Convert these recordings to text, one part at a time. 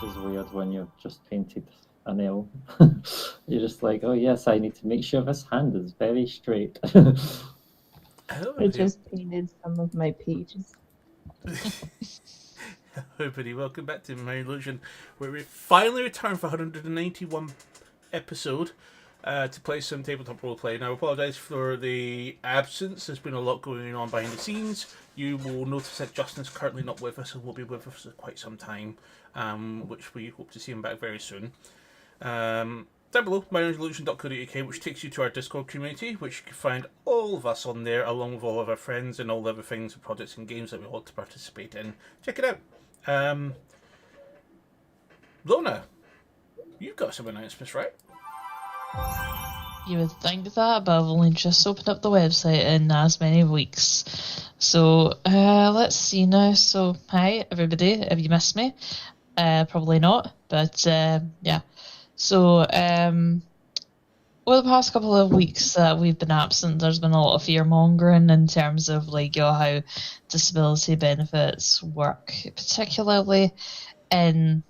is weird when you've just painted a nail. You're just like, oh yes, I need to make sure this hand is very straight. Hello, I just painted some of my pages. everybody. Welcome back to My Illusion, where we finally return for 191 episode to play some tabletop roleplay. Now, I apologise for the absence. There's been a lot going on behind the scenes. You will notice that Justin's currently not with us and will be with us for quite some time, which we hope to see him back very soon. Down below, myillusion.co.uk, which takes you to our Discord community, which you can find all of us on there, along with all of our friends and all the other things and projects and games that we want to participate in. Check it out. Lona, you've got some announcements, right? You would think that, but I've only just opened up the website in as many weeks. So, let's see now. So, hi, everybody. Have you missed me? Probably not, but, yeah. So, over the past couple of weeks that we've been absent, there's been a lot of fear-mongering in terms of, like, how disability benefits work, particularly in,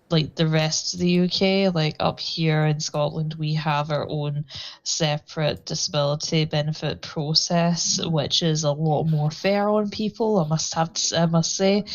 like, the rest of the UK. Like, up here in Scotland, we have our own separate disability benefit process, which is a lot more fair on people, I must say.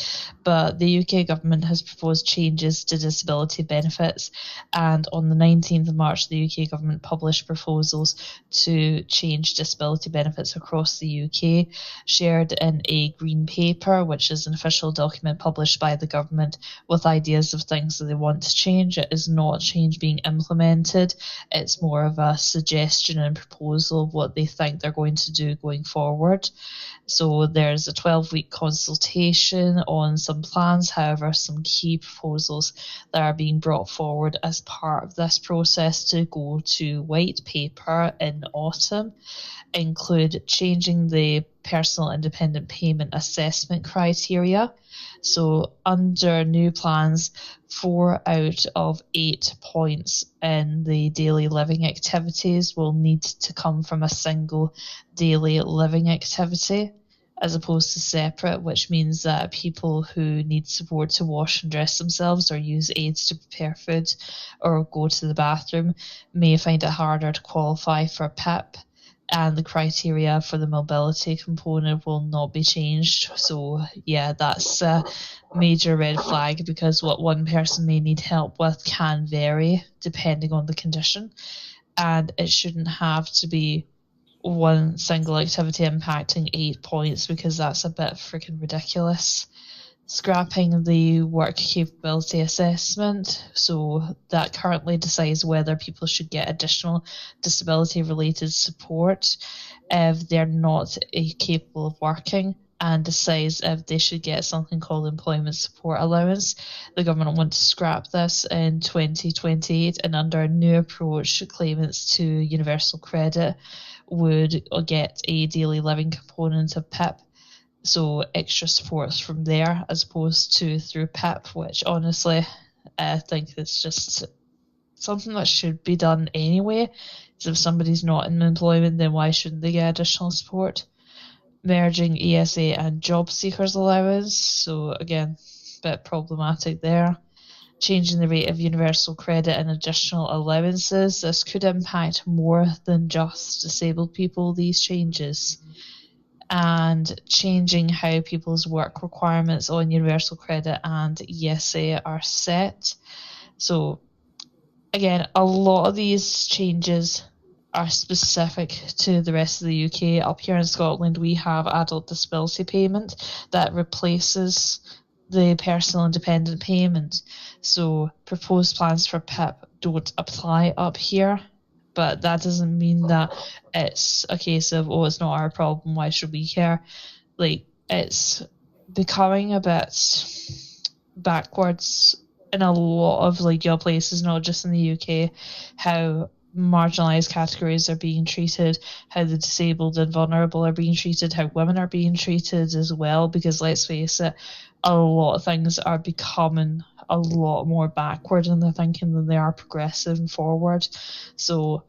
But the UK government has proposed changes to disability benefits, and on the 19th of March, the UK government published proposals to change disability benefits across the UK, shared in a green paper, which is an official document published by the government with ideas of things that they want to change. It is not a change being implemented. It's more of a suggestion and proposal of what they think they're going to do going forward. So there's a 12-week consultation on some plans. However, some key proposals that are being brought forward as part of this process to go to white paper in autumn include changing the personal independent payment assessment criteria. So under new plans, 4 out of 8 points in the daily living activities will need to come from a single daily living activity as opposed to separate, which means that people who need support to wash and dress themselves or use aids to prepare food or go to the bathroom may find it harder to qualify for PIP. And the criteria for the mobility component will not be changed. So yeah, that's a major red flag, because what one person may need help with can vary depending on the condition, and it shouldn't have to be one single activity impacting 8 points, because that's a bit freaking ridiculous. Scrapping the work capability assessment, so that currently decides whether people should get additional disability related support if they're not capable of working, and decides if they should get something called employment support allowance. The government wants to scrap this in 2028, and under a new approach, claimants to universal credit would get a daily living component of PIP. So extra supports from there as opposed to through PIP, which honestly I think it's just something that should be done anyway. So if somebody's not in employment, then why shouldn't they get additional support? Merging ESA and job seekers allowance, so again, a bit problematic there. Changing the rate of universal credit and additional allowances. This could impact more than just disabled people, these changes. And changing how people's work requirements on universal credit and ESA are set. So again, a lot of these changes are specific to the rest of the UK. Up here in Scotland, we have adult disability payment that replaces the personal independent payment. So proposed plans for PIP don't apply up here. But that doesn't mean that it's a case of, oh, it's not our problem, why should we care? Like, it's becoming a bit backwards in a lot of like your places, not just in the UK, how marginalised categories are being treated, how the disabled and vulnerable are being treated, how women are being treated as well, because let's face it, a lot of things are becoming a lot more backward in their thinking than they are progressive and forward. So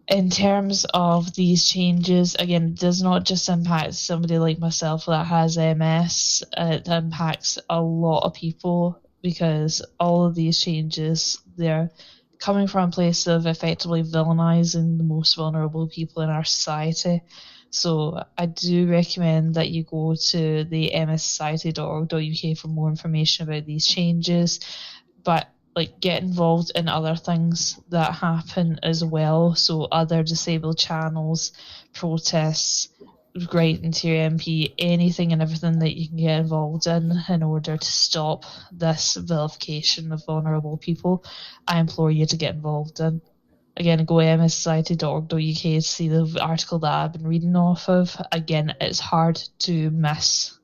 in terms of these changes, again, it does not just impact somebody like myself that has MS, it impacts a lot of people because all of these changes, they're coming from a place of effectively villainizing the most vulnerable people in our society. So I do recommend that you go to the mssociety.org.uk for more information about these changes, but like get involved in other things that happen as well. So other disabled channels, protests, writing to your MP, anything and everything that you can get involved in order to stop this vilification of vulnerable people. I implore you to get involved in. Again, go to mssociety.org.uk to see the article that I've been reading off of. Again, it's hard to miss.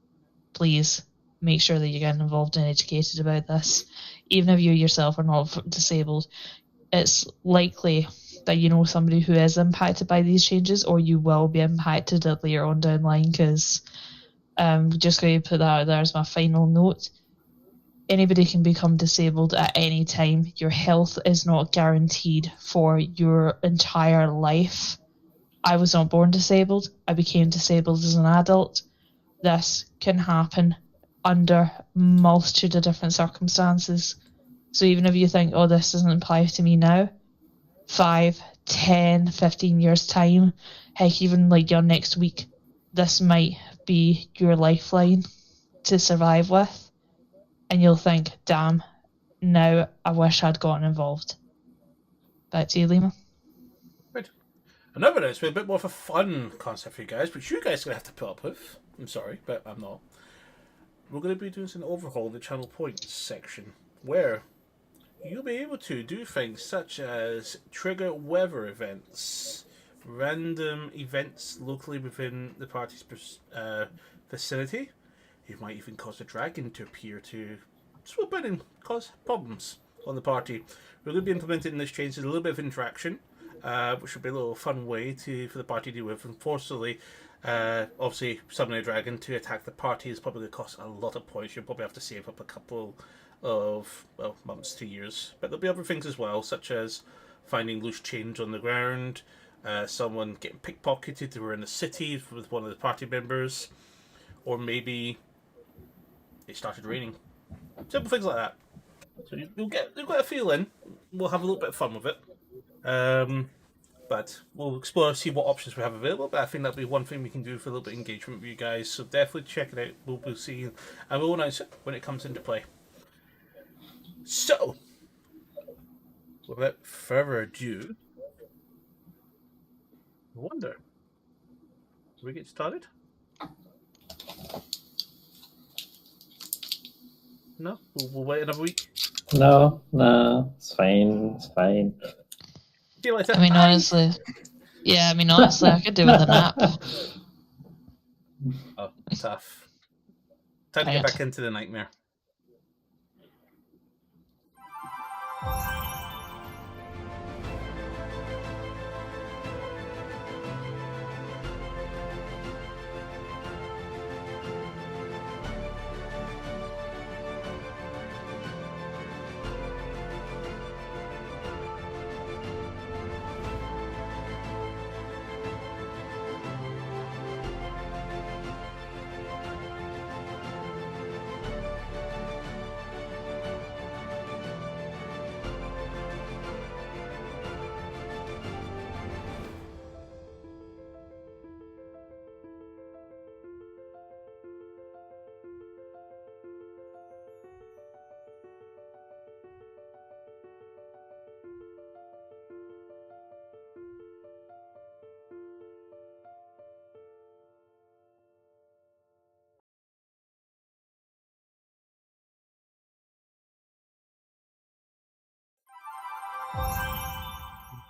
Please make sure that you're getting involved and educated about this. Even if you yourself are not disabled, it's likely that you know somebody who is impacted by these changes, or you will be impacted later on down the line, because just going to put that out there as my final note. Anybody can become disabled at any time. Your health is not guaranteed for your entire life. I was not born disabled. I became disabled as an adult. This can happen under multitude of different circumstances. So even if you think, oh, this doesn't apply to me now, 5, 10, 15 years time, heck, even like your next week, this might be your lifeline to survive with. And you'll think, damn, now I wish I'd gotten involved. Back to you, Lima. Right. Another note, it's been a bit more of a fun concept for you guys, which you guys are going to have to put up with. I'm sorry, but I'm not. We're going to be doing an overhaul of the channel points section, where you'll be able to do things such as trigger weather events, random events locally within the party's vicinity. You might even cause a dragon to appear to swoop in and cause problems on the party. We're going to be implementing this change as a little bit of interaction, which will be a little fun way for the party to deal with. Unfortunately, obviously, summoning a dragon to attack the party is probably going to cost a lot of points. You'll probably have to save up a couple of months to years. But there'll be other things as well, such as finding loose change on the ground, someone getting pickpocketed who were in the city with one of the party members, or maybe it started raining. Simple things like that. So you'll get a feel in. We'll have a little bit of fun with it. But we'll explore, see what options we have available. But I think that'll be one thing we can do for a little bit of engagement with you guys. So definitely check it out. We'll be seeing, and we'll announce it when it comes into play. So, without further ado, I wonder, do we get started? No? We'll wait another week? No, it's fine. It's fine. See you later. I mean, honestly, I could do with a nap. Oh, tough. Time to get back into the nightmare.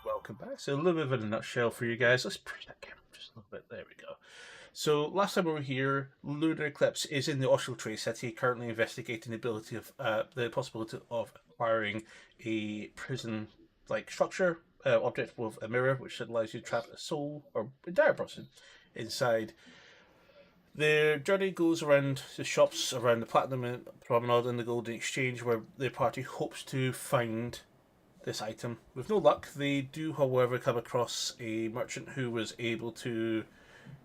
Welcome back. So a little bit of a nutshell for you guys. Let's push that camera just a little bit. There we go. So last time we were here, Lunar Eclipse is in the Austral Trade City, currently investigating the possibility of acquiring a prison-like structure object with a mirror, which allows you to trap a soul or entire person inside. Their journey goes around the shops around the Platinum Promenade and the Golden Exchange, where the party hopes to find this item. With no luck, they do, however, come across a merchant who was able to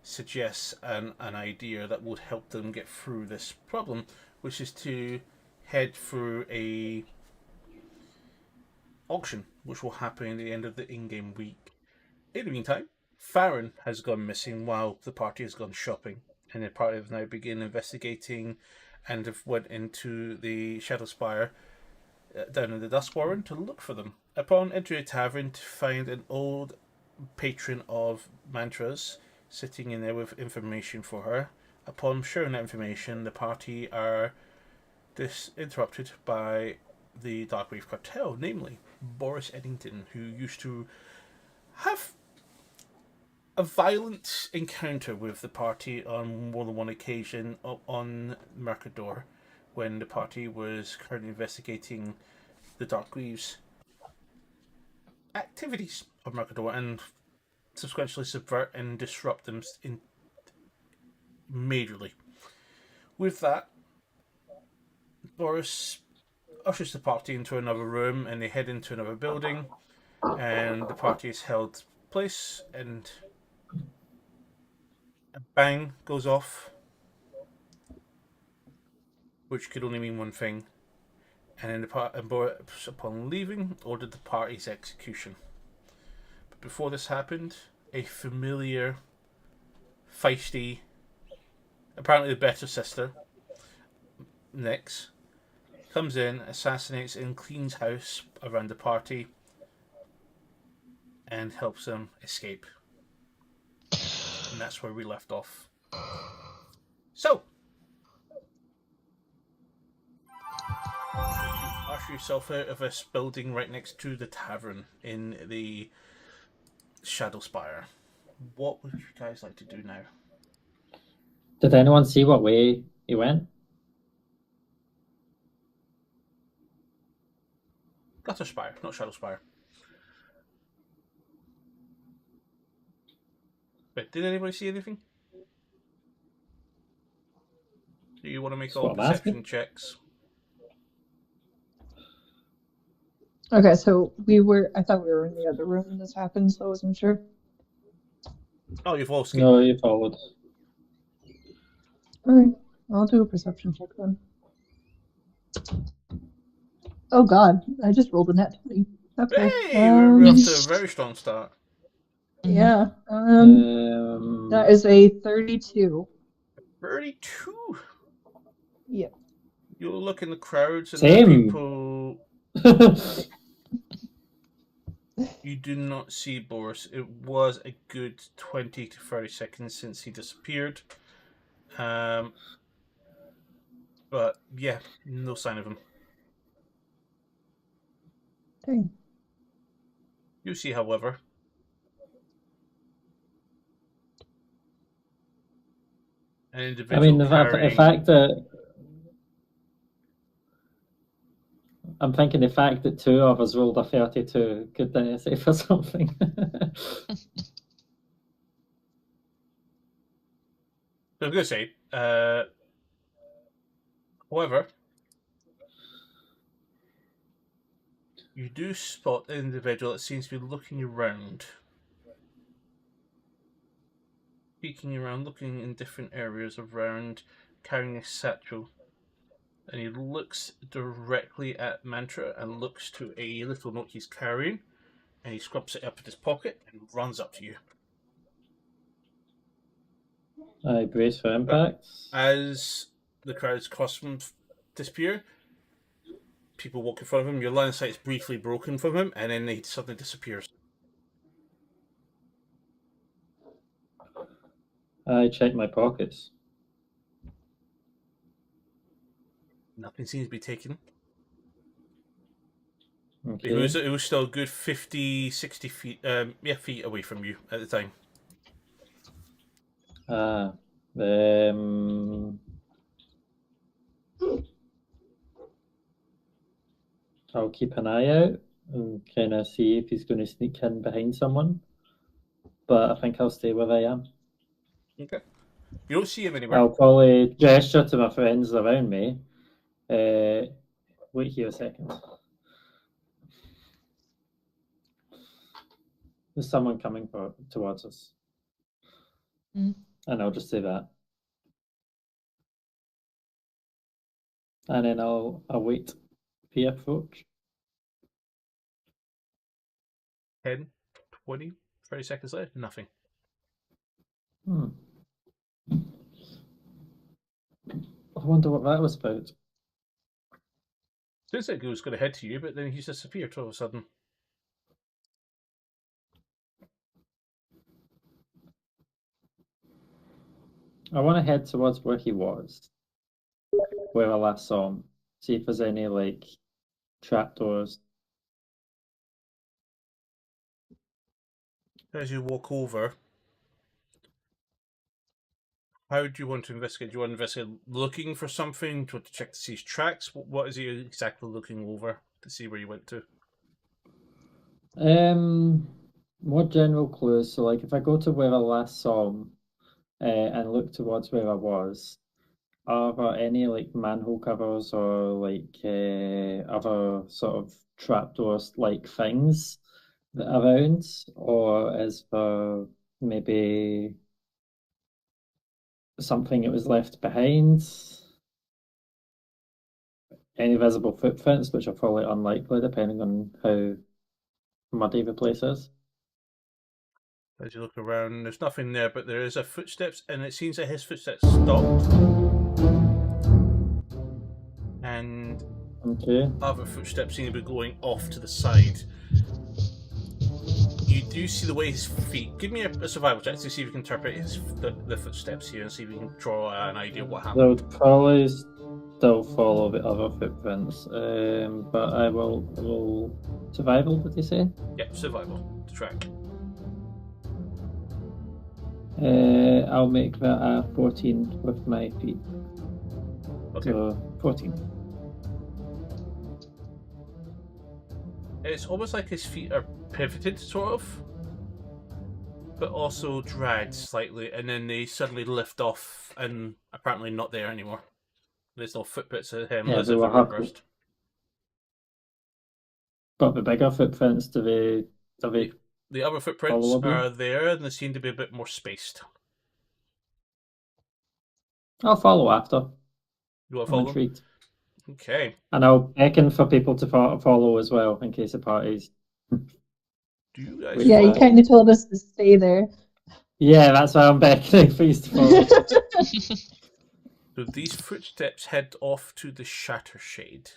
suggest an idea that would help them get through this problem, which is to head through a auction, which will happen at the end of the in-game week. In the meantime, Farron has gone missing while the party has gone shopping, and the party have now begun investigating and have went into the Shadow Spire down in the Dusk Warren to look for them. Upon entering a tavern to find an old patron of Mantras sitting in there with information for her. Upon sharing that information, the party are interrupted by the Darkwave Cartel, namely Boris Eddington, who used to have a violent encounter with the party on more than one occasion on Mercador, when the party was currently investigating the Darkweave's activities of Mercador and subsequently subvert and disrupt them majorly. With that, Boris ushers the party into another room and they head into another building, and the party is held place, and a bang goes off, which could only mean one thing, and then Boris, upon leaving, ordered the party's execution. But before this happened, a familiar, feisty, apparently the better sister, Nyx, comes in, assassinates and cleans house around the party, and helps them escape. And that's where we left off. So, you usher yourself out of this building right next to the tavern in the Shadow Spire. What would you guys like to do now? Did anyone see what way he went? Gutter Spire, not Shadow Spire. But did anybody see anything? Do you want to make That's all what I'm asking. perception checks? Okay, so I thought we were in the other room when this happened, so I wasn't sure. Oh, you've all skipped. No, you followed. Alright, I'll do a perception check then. Oh god, I just rolled a net 20. Okay. Hey, we're off to a very strong start. Yeah. Um, That is a 32. 32. Yep. You'll look in the crowds and Same. the people. You do not see Boris. It was a good 20 to 30 seconds since he disappeared. But yeah, no sign of him. Dang. You see, however, an individual. I mean, the fact that I'm thinking the fact that two of us rolled a 32 could then say for something. I was going to say, however, you do spot an individual that seems to be looking around. Peeking around, looking in different areas around, carrying a satchel. And he looks directly at Mantra and looks to a little note he's carrying, and he scrubs it up in his pocket and runs up to you. I brace for impact. As the crowds cross him, disappear, people walk in front of him, your line of sight is briefly broken from him, and then he suddenly disappears. I check my pockets. Nothing seems to be taken. Okay. It was still a good 50, 60 feet, feet away from you at the time. I'll keep an eye out and kind of see if he's going to sneak in behind someone. But I think I'll stay where I am. Okay. You don't see him anywhere. I'll probably gesture to my friends around me. Wait here a second. There's someone coming towards us. And I'll just say that. And then I'll await the approach. 10, 20, 30 seconds later, nothing. I wonder what that was about. Seems like he was going to head to you, but then he's disappeared all of a sudden. I want to head towards where he was, where I last saw him. See if there's any, like, trapdoors. As you walk over, how do you want to investigate? Do you want to investigate looking for something? Do you want to check to see his tracks? What is he exactly looking over to see where you went to? More general clues. So, like, if I go to where I last saw him and look towards where I was, are there any, like, manhole covers or, like, other sort of trapdoors-like things around? Or is there maybe something that was left behind? Any visible footprints, which are probably unlikely depending on how muddy the place is. As you look around, there's nothing there, but there is a footsteps, and it seems that his footsteps stopped. And Okay. other footsteps seem to be going off to the side. You do see the way his feet... Give me a survival check to see if you can interpret the footsteps here and see if you can draw an idea of what They happened. would probably still follow the other footprints, but I will survival. Did you say? Yep, survival to track. I'll make that a 14 with my feet. Okay. So 14. It's almost like his feet are pivoted, sort of, but also dragged slightly, and then they suddenly lift off and apparently not there anymore. There's no footprints of him Yeah, as they if were it reversed. But the bigger footprints, do they The other footprints followable? are there, and they seem to be a bit more spaced. I'll follow after. You want to I'm follow? intrigued. Okay. And I'll beckon for people to follow as well in case the parties. Do you guys? Wait, Yeah, you what? kind of told us to stay there. Yeah, that's why I'm beckoning for you to follow. So these footsteps head off to the Shattershade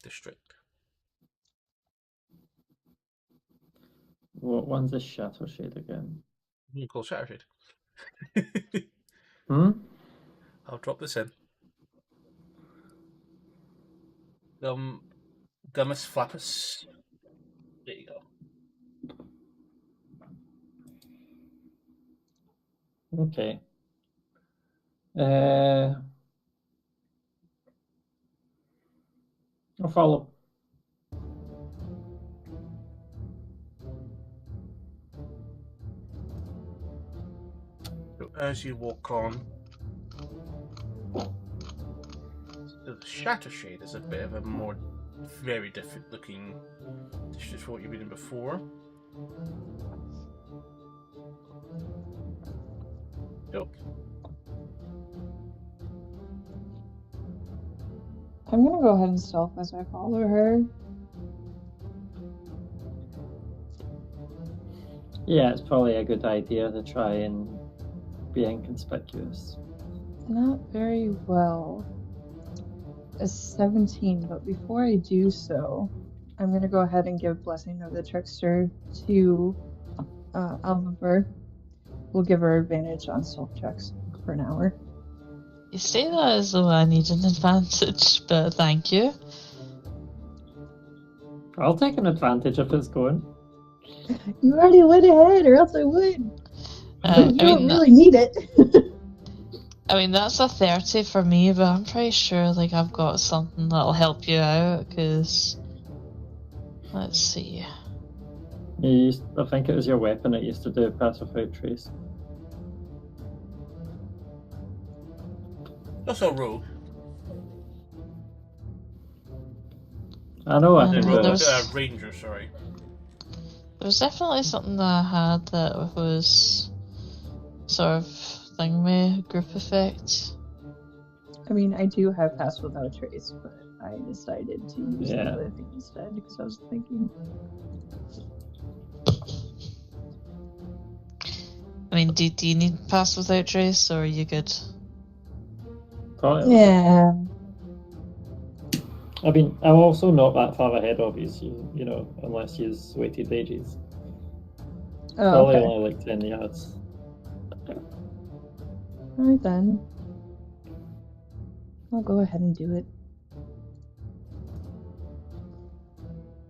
district. What one's the Shattershade again? You can call Shattershade. I'll drop this in. Gummus Flappus. There you go. Okay. I'll follow. So as you walk on, the Shattershade is a bit of a more very different looking district from what you've been in before. So, I'm gonna go ahead and stealth as I follow her. Yeah, it's probably a good idea to try and be inconspicuous. Not very well. A 17, but before I do so, I'm gonna go ahead and give Blessing of the Trickster to Alvaver. We'll give her advantage on stealth checks for an hour. You say that as though I need an advantage, but thank you. I'll take an advantage if it's going. You already went ahead, or else I would. But you don't really need it. I mean, that's a 30 for me, but I'm pretty sure like I've got something that'll help you out, because... Let's see. I think it was your weapon that used to do pass without trace. that's a rogue. I know I Yeah, can well, do there's- it. Ranger, sorry. There's definitely something that I had that was sort of thingy, group effect. I mean, I do have Pass Without Trace, but I decided to use the Yeah. other thing instead because I was thinking. I mean, do you need Pass Without Trace, or are you good? Probably. Yeah. I mean, I'm also not that far ahead of you know, unless you've waited ages. Oh, Probably okay. only like 10 yards. Alright then. I'll go ahead and do it.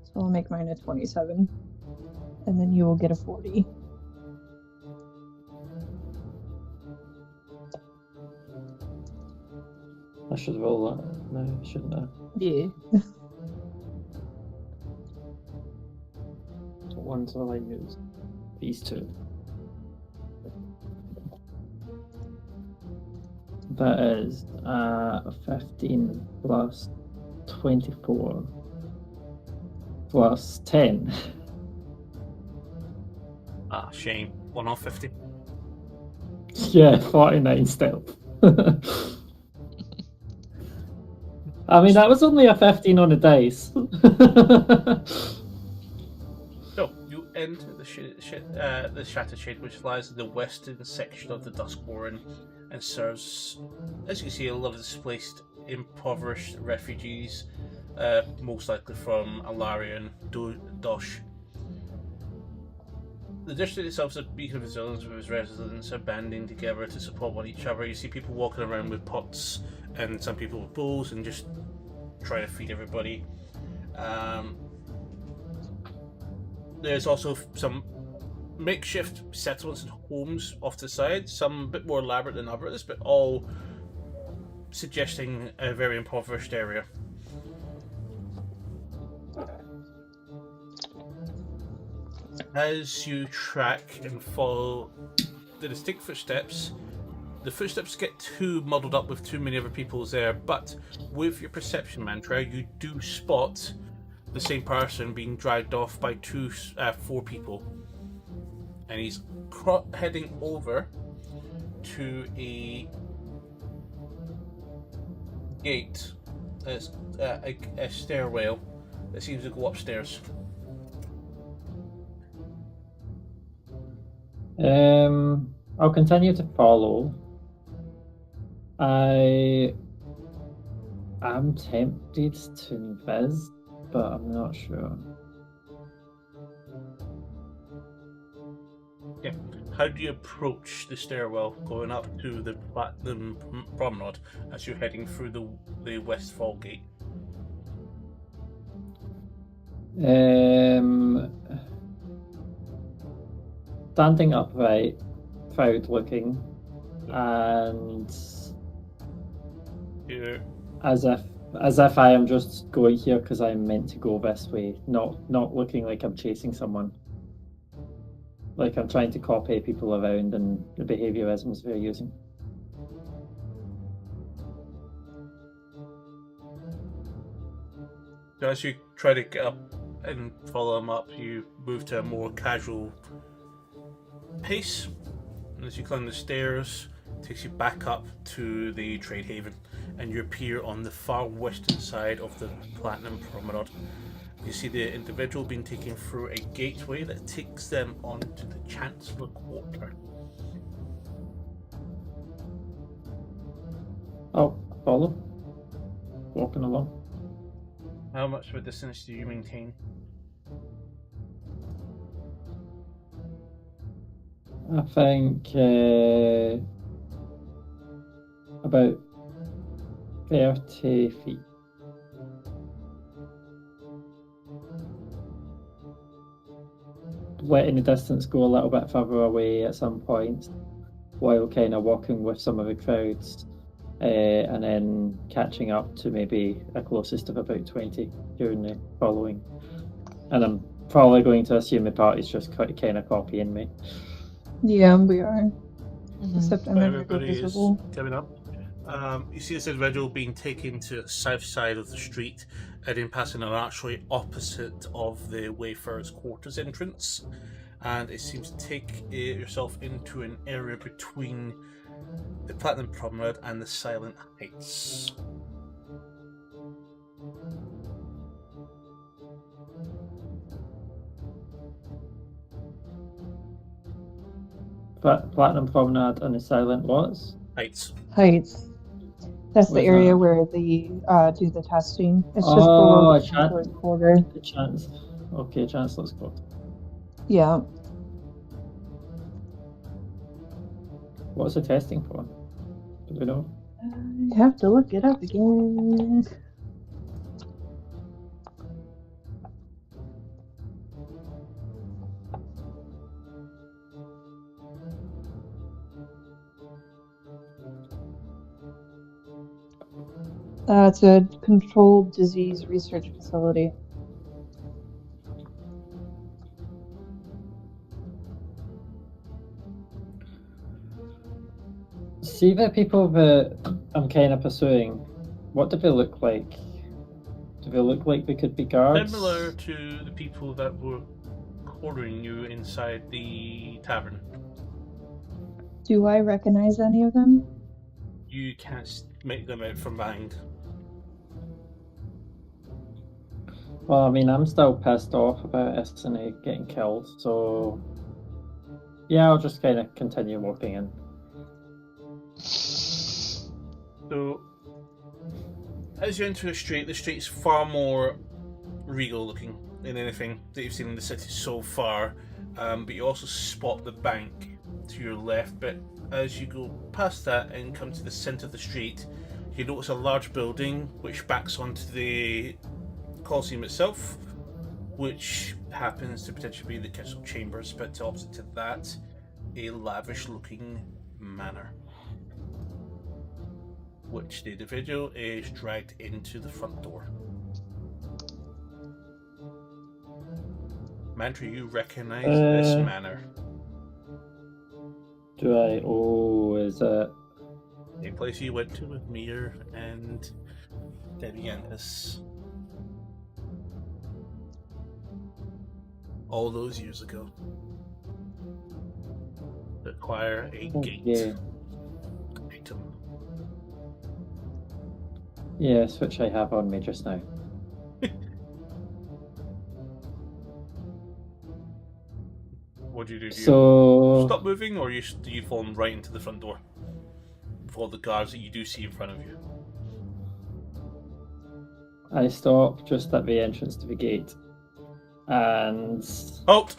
So I'll make mine a 27. And then you will get a 40. I should roll that now, shouldn't I? Yeah. What ones will I use? These two. That is 15 plus 24 plus 10. Ah, shame. 1 off 50. Yeah, 49 stealth. I mean, that was only a 15 on the dice. So, you enter the Shattered Shade, which lies in the western section of the Duskborn and serves, as you can see, a lot of displaced, impoverished refugees, most likely from Alarion, Dosh. The district itself is a beacon of resilience, with its residents are banding together to support one each other. You see people walking around with pots, and some people with bowls, and just trying to feed everybody. There's also some makeshift settlements and homes off to the side, some a bit more elaborate than others, but all suggesting a very impoverished area. As you track and follow the distinct footsteps, the footsteps get too muddled up with too many other people there, but with your perception mantra, you do spot the same person being dragged off by 4 people. And he's heading over to a gate, a stairwell that seems to go upstairs. I'll continue to follow. I am tempted to invis, but I'm not sure. Yeah. How do you approach the stairwell going up to the Platinum Promenade as you're heading through the Westfall Gate? Standing upright, proud looking, and Here. as if I am just going here because I'm meant to go this way, not looking like I'm chasing someone. Like I'm trying to copy people around and the behaviorisms they're using. So as you try to get up and follow them up, you move to a more casual pace. And as you climb the stairs, it takes you back up to the Trade Haven, and you appear on the far western side of the Platinum Promenade. You see the individual being taken through a gateway that takes them onto the Chancellor Quarter. Oh, follow. Walking along. How much of a distance do you maintain? I think about 30 feet. Letting the distance go a little bit further away at some point, while kind of walking with some of the crowds, and then catching up to maybe a closest of about 20 during the following. And I'm probably going to assume the party's just kind of copying me. Yeah, we are. Mhm. Except I'm never Everybody is visible. coming up. You see this individual being taken to the south side of the street, and then passing on actually opposite of the Wayfarers' Quarters entrance. And it seems to take yourself into an area between the Platinum Promenade, and the Silent Heights. Platinum Promenade and the Silent What's? Heights. Heights. That's the Where's area that? where they do the testing. It's just Oh, below the Chan- Chancellor's Quarter. Okay, Chancellor's Court. Yeah. What's the testing for? Do we know? I have to look it up again. It's a controlled disease research facility. See the people that I'm kind of pursuing. What do they look like? Do they look like they could be guards? Similar to the people that were quartering you inside the tavern. Do I recognize any of them? You can't make them out from behind. Well, I mean, I'm still pissed off about Isane getting killed, so yeah, I'll just kind of continue walking in. So, as you enter the street's far more regal looking than anything that you've seen in the city so far, but you also spot the bank to your left. But as you go past that and come to the centre of the street, you notice a large building which backs onto the Colosseum itself, which happens to potentially be the Council Chambers, but opposite to that, a lavish looking manor, which the individual is dragged into the front door. Mantra, you recognize this manor. Do I? Oh, is it? A place you went to with Mir and Deviantis all those years ago. Acquire a gate Yeah. item. Yes, which I have on me just now. What do you do? Do you So stop moving, or do you fall right into the front door before the guards that you do see in front of you? I stop just at the entrance to the gate, and Halt!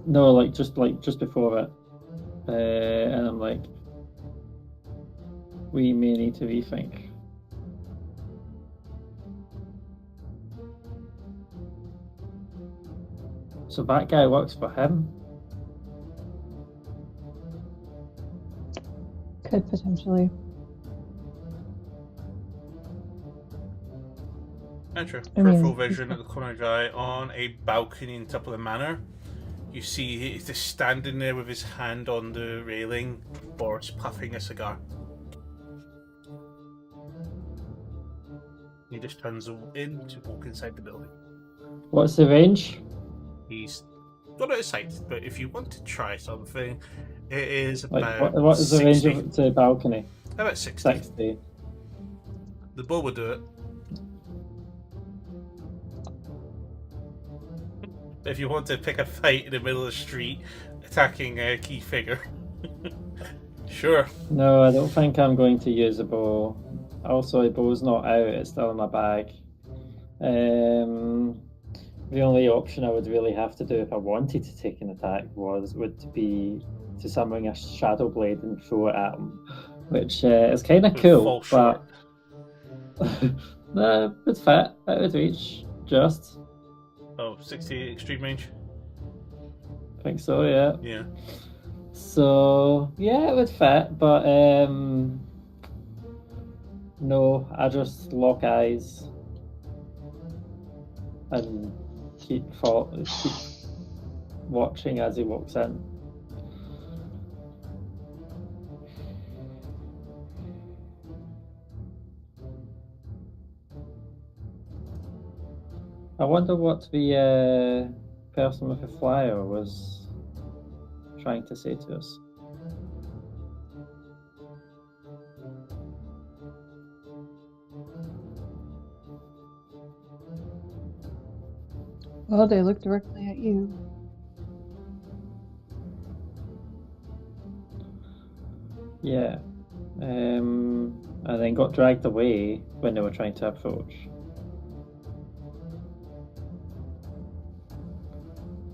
no, just before it, and I'm like, we may need to rethink. So that guy works for him. Could potentially. Enter. I mean- Peripheral vision at the corner of your eye on a balcony on top of the manor. You see he's just standing there with his hand on the railing, Boris puffing a cigar. He just turns in to walk inside the building. What's the range? He's not out of sight, but if you want to try something, it is Like, about what is the 60. range of the balcony? About 60. 60. The bow would do it. If you want to pick a fight in the middle of the street, attacking a key figure. Sure. No, I don't think I'm going to use a bow. Also, a bow's not out, it's still in my bag. The only option I would really have to do if I wanted to take an attack would be to summon a shadow blade and throw it at him, which is kind of Would cool, fall but no, it's fit. It would reach just. Oh, 60 extreme range? I think so, yeah. Yeah. So yeah, it would fit, but no, I just lock eyes and keep watching as he walks in. I wonder what the person with the flyer was trying to say to us. Well, they look directly at you. Yeah. And then got dragged away when they were trying to approach.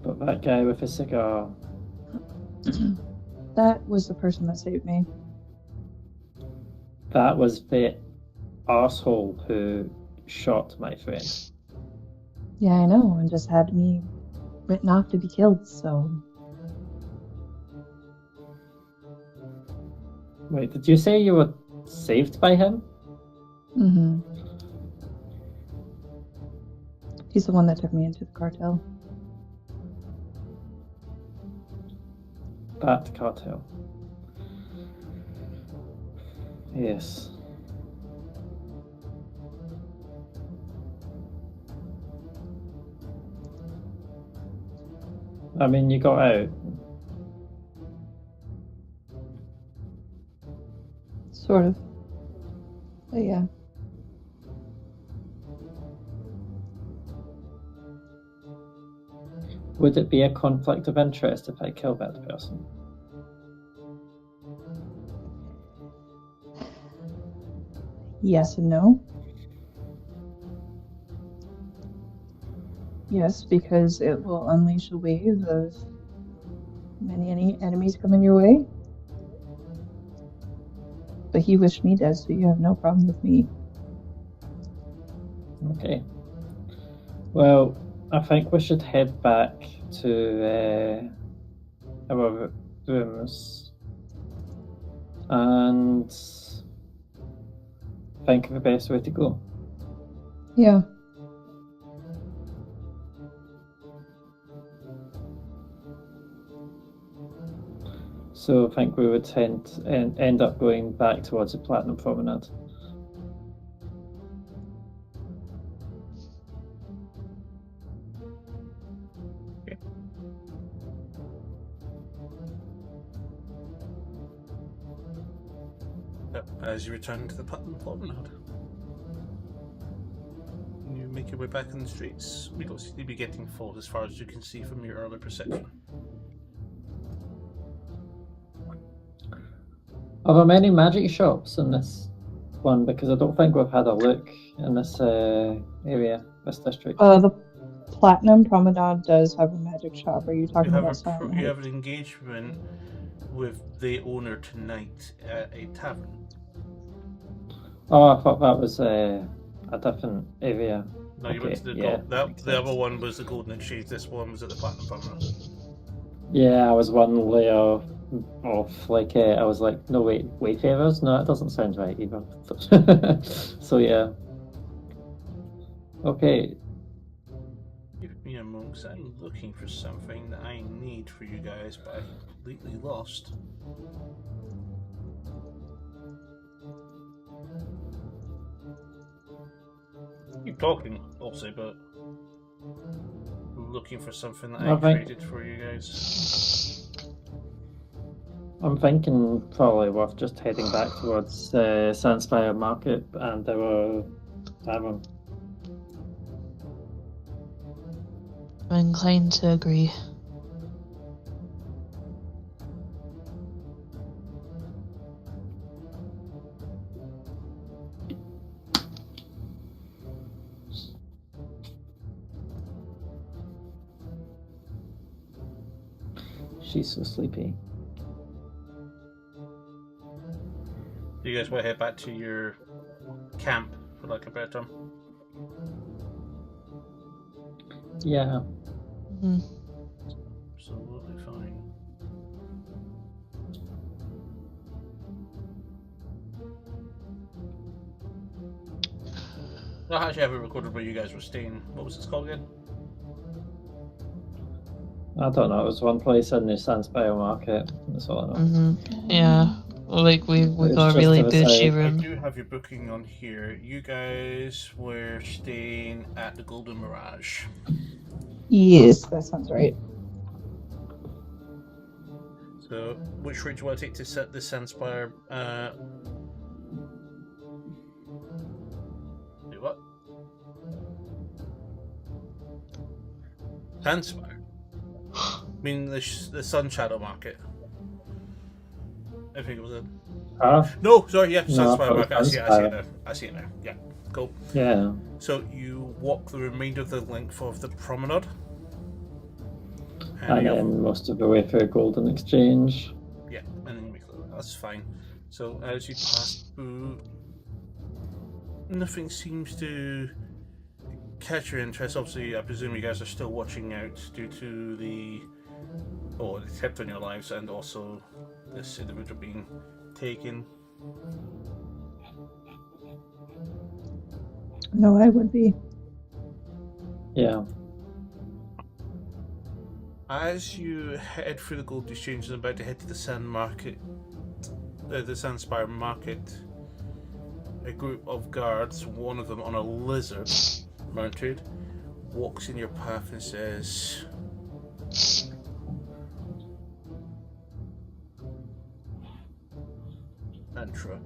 But that guy with a cigar, That was the person that saved me. that was the arsehole who shot my friend. Yeah, I know, and just had me written off to be killed, so... Wait, did you say you were saved by him? Mm-hmm. He's the one that took me into the cartel. That cartel. Yes. I mean, you got out. Sort of. But yeah. Would it be a conflict of interest if I killed that person? Yes and no. Yes, because it will unleash a wave of many enemies coming your way. But he wished me dead, so you have no problem with me. Okay. Well, I think we should head back to our rooms and think of the best way to go. Yeah. So I think we would end up going back towards the Platinum Promenade. As you return to the Platinum Promenade, you make your way back in the streets. We don't seem to be getting full as far as you can see from your early perception. Are there many magic shops in this one? Because I don't think we've had a look in this area, this district. The Platinum Promenade does have a magic shop. Are you talking about Silent You have an Heights? engagement with the owner tonight at a tavern. Oh, I thought that was a different area. No, you went to the yeah, the other one was the Golden Exchange. This one was at the Platinum Promenade. Yeah, I was one layer off. Like I was like, no wait, Wayfarers? No, that doesn't sound right either. So yeah. Okay. Give me a moment, 'cause I'm looking for something that I need for you guys, but I've completely lost. Keep talking, also, but looking for something that I created for you guys. I'm thinking probably worth just heading back towards Sandspire Market and our tavern. I'm inclined to agree. She's so sleepy. Do you guys want to head back to your camp, for lack of a better term? Yeah. Mm-hmm. Absolutely fine. I actually have it recorded where you guys were staying. What was this called again? I don't know. It was one place in the Sandspire Market. That's all I know. Mm-hmm. Yeah. Like we It's got a just really to the bougie side. I room. do have your booking on here. You guys were staying at the Golden Mirage. Yes, that sounds right. So, which route do you want to take to set the Sandspire? Do what? Sandspire. I mean the Sun Shadow Market. I think it was it. No, sorry, yeah, No, Sandspire Market. I see it now. I see it now. Yeah, cool. Yeah. So you walk the remainder of the length of the promenade. And then most of the way through Golden Exchange. Yeah, and then you make that's fine. So as you pass through, nothing seems to catch your interest. Obviously, I presume you guys are still watching out due to the theft on your lives and also this individual being taken. No, I would be. Yeah. As you head through the Gold Exchange and about to head to the Sand Market, the Sandspire Market, a group of guards, one of them on a lizard mounted, walks in your path and says, "Antra,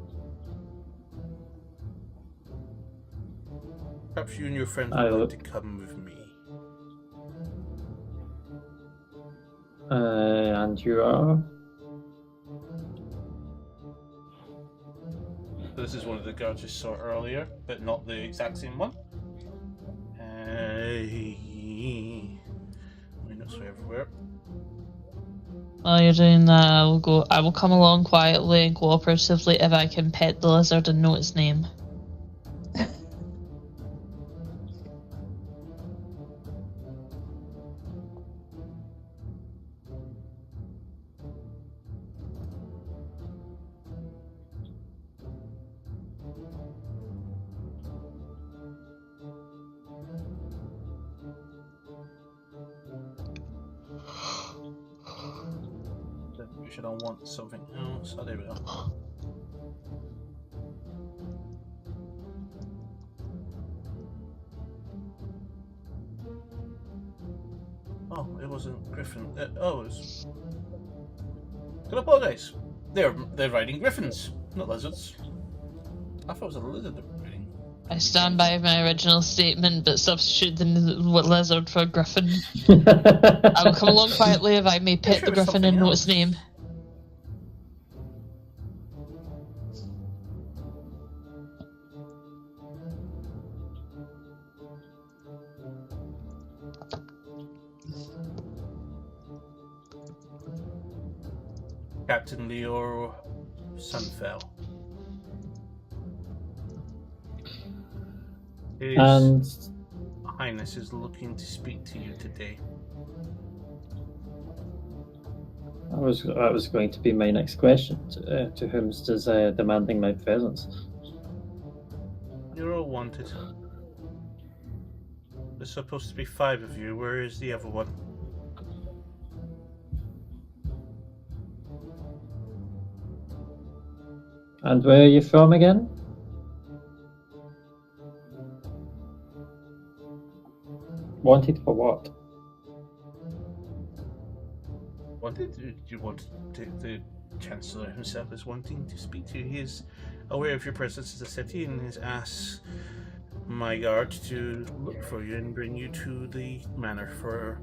perhaps you and your friends would like to come with me." And you are? This is one of the guards you saw earlier, but not the exact same one. My notes are everywhere. While you're doing that, I will come along quietly and cooperatively if I can pet the lizard and know its name. Should I want something else? Oh, there we go. Oh, it wasn't Griffin. It was. Can I apologise? They're riding griffins, not lizards. I thought it was a lizard they were riding. I stand by my original statement, but substitute the lizard for griffin. I will come along quietly if I may pet the griffin and know its name. Captain Leo Sunfell. His Highness is looking to speak to you today. That was going to be my next question. To whom does demanding my presence? You're all wanted. There's supposed to be 5 of you. Where is the other one? And where are you from again? Wanted for what? Wanted? Do you want the Chancellor himself is wanting to speak to you? He is aware of your presence in the city and has asked my guard to look for you and bring you to the manor for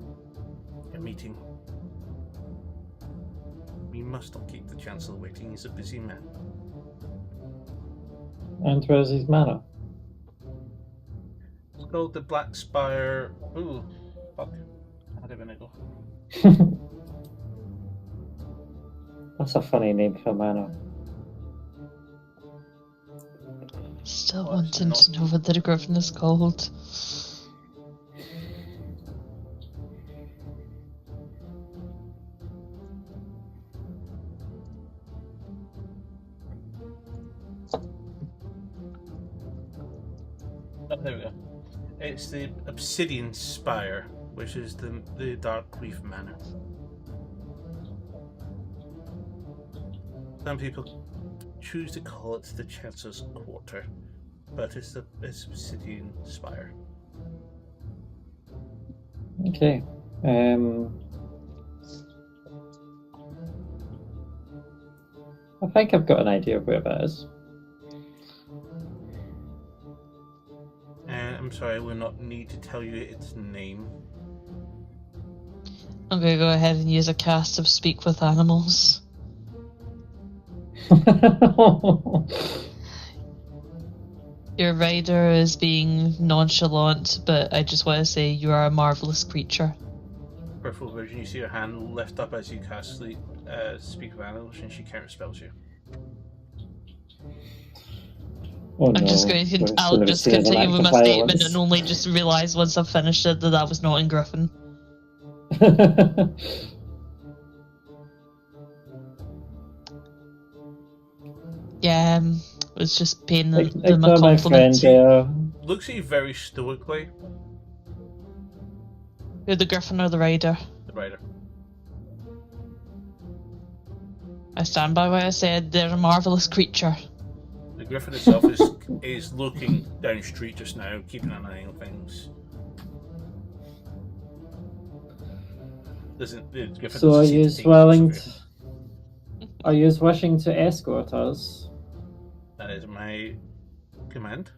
a meeting. We must not keep the Chancellor waiting. He's a busy man. And where's his manor? It's called the Black Spire. Ooh, fuck. How did I go? That's a funny name for a manor. Still wanting to know what the griffin is called. Oh, there we go. It's the Obsidian Spire, which is the Dark Reef Manor. Some people choose to call it the Chancellor's Quarter, but it's Obsidian Spire. Okay. I think I've got an idea of where that is. And I'm sorry, I will not need to tell you its name. I'm going to go ahead and use a cast of Speak with Animals. Your rider is being nonchalant, but I just want to say you are a marvellous creature. Peripheral version, you see her hand lift up as you cast the Speak of Animals, and she counterspells you. Oh, I'm no. just going to. We're I'll gonna be just seen as an continue act with of my statement violence. and only just realise once I've finished it that was not in Griffin. Yeah, it was just paying them a Ignore my friend compliment. there. Looks at you very stoically, You're the Griffin or the rider. the rider. I stand by what I said. They're a marvellous creature. The Griffin itself is looking down street just now, keeping an eye on things. The Griffin So doesn't are seem to you take notice willing of to... Are you wishing to escort us? That is my command.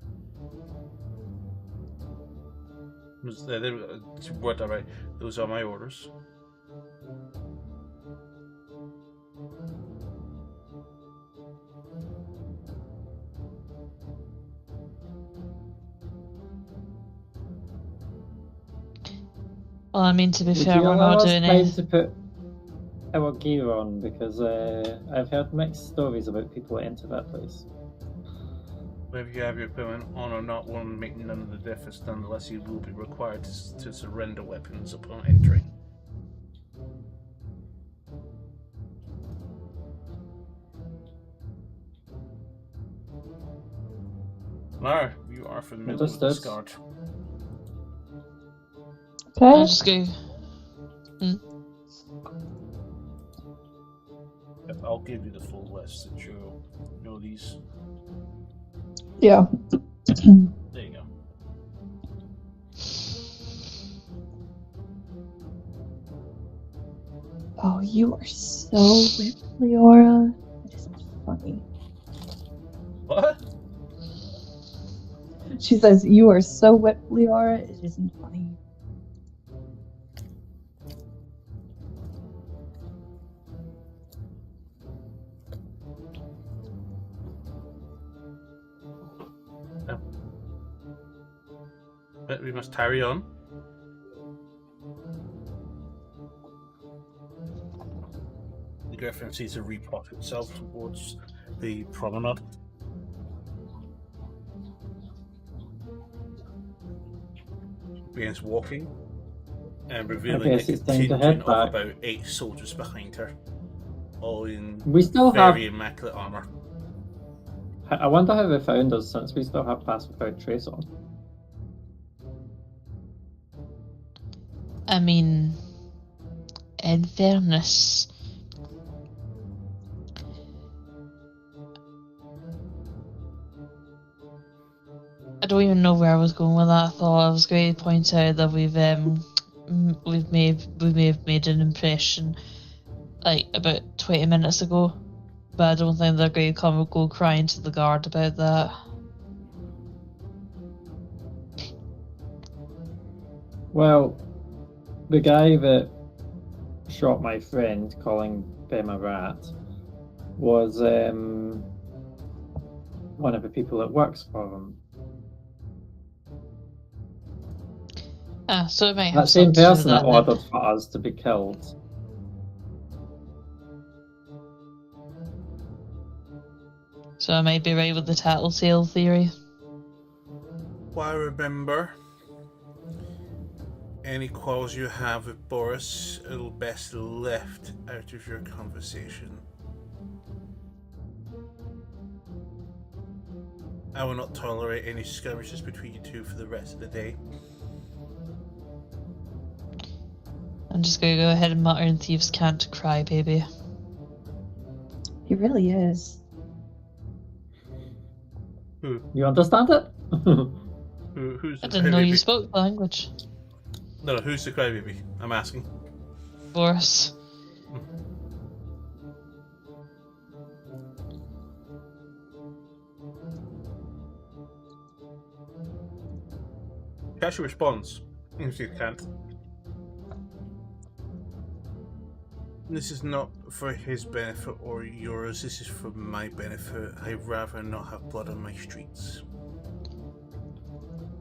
Word that right. Those are my orders. Well, I mean, to be Would fair, you we're allow not us doing time it. to put our gear on? Because I've heard mixed stories about people that enter that place. Whether you have your equipment on or not will make none of the difference, nonetheless you will be required to surrender weapons upon entering. Mara, you are familiar with this guard. Okay. I'm just going. I'll give you the full list since you know these. Yeah. There you go. Oh, you are so whipped, Leora. It isn't funny. What? She says, you are so whipped, Leora. It isn't funny. No. But we must carry on. The Griffin sees a repot itself towards the promenade. Begins walking and revealing a guess it's time to contingent head of back. about 8 soldiers behind her, all in We still very have... immaculate armor. I wonder how they found us since we still have Pass Without Trace on. I mean, in fairness, I don't even know where I was going with that. I thought I was going to point out that we may have made an impression like about 20 minutes ago, but I don't think they're going to go crying to the guard about that. Well, the guy that shot my friend, calling them a rat, was one of the people that works for him. So it might have That same something to do with person that that then. ordered for us to be killed. So I might be right with the tattletale theory. Why remember, any quarrels you have with Boris, it'll best left out of your conversation. I will not tolerate any skirmishes between you two for the rest of the day. I'm just going to go ahead and mutter, and thieves can't cry, baby. He really is. Who? You understand it? Who's the I didn't know you crybaby? spoke the language. No, who's the crybaby? I'm asking. Boris. Catch your response. You can't. This is not for his benefit or yours, this is for my benefit. I'd rather not have blood on my streets.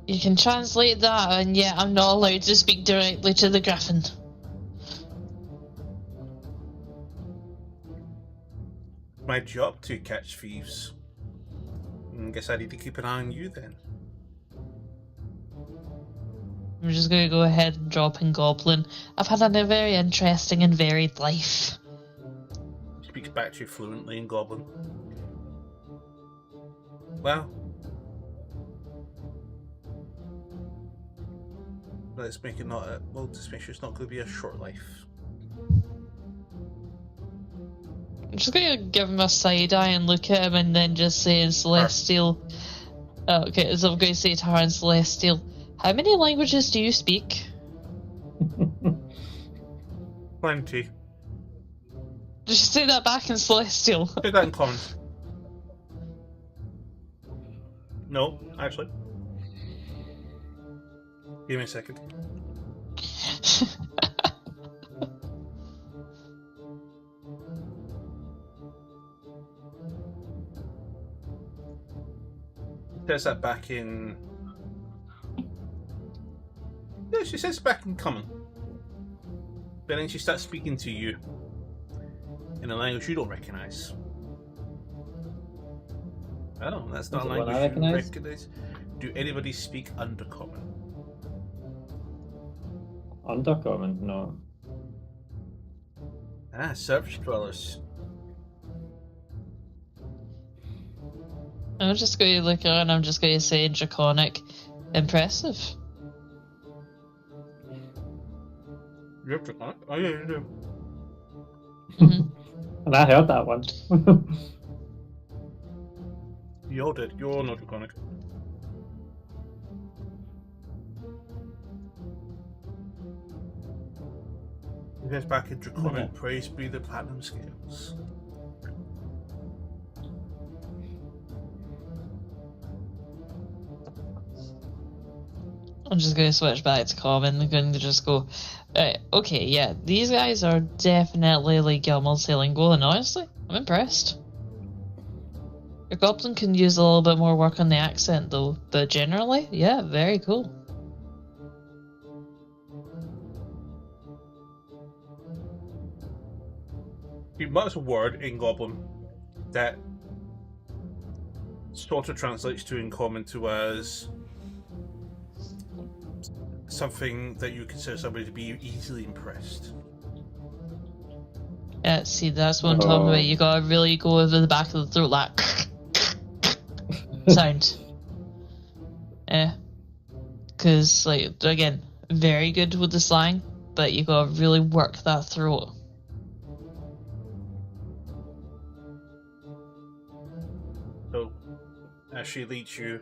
You can translate that, and yet I'm not allowed to speak directly to the Griffin. My job to catch thieves. I guess I need to keep an eye on you then. I'm just going to go ahead and drop in Goblin. I've had a very interesting and varied life. Speaks back to you fluently in Goblin. Well, let's make it not. Well, just make sure it's not going to be a short life. I'm just going to give him a side eye and look at him, and then just say in Celestial. Oh, okay, so I'm going to say to her in Celestial, how many languages do you speak? Plenty. Just say that back in Celestial. Say that in common. No, actually. Give me a second. Says that back in. Yeah, she says back in common. But then she starts speaking to you in a language you don't recognise. Oh, that's not a language you recognise. Do anybody speak Undercommon? Undercommon? No. Ah, Surface Dwellers. I'm just going to look at her and I'm just going to say Draconic. Impressive. You have Draconic? Oh yeah, you do. And I heard that one. You all did. You all know Draconic. He goes back in Draconic. Okay. Praise be the Platinum Scales. I'm just going to switch back to common. I'm going to just go, right, okay, yeah, these guys are definitely like multilingual, and honestly, I'm impressed. Your goblin can use a little bit more work on the accent though, but generally, yeah, very cool. You mutters a word in Goblin that sort of translates to in common to as something that you consider somebody to be easily impressed. Yeah, see, that's what I'm talking about. You gotta really go over the back of the throat, like sound. Yeah, because like again, very good with the slang, but you gotta really work that throat. So, as she leads you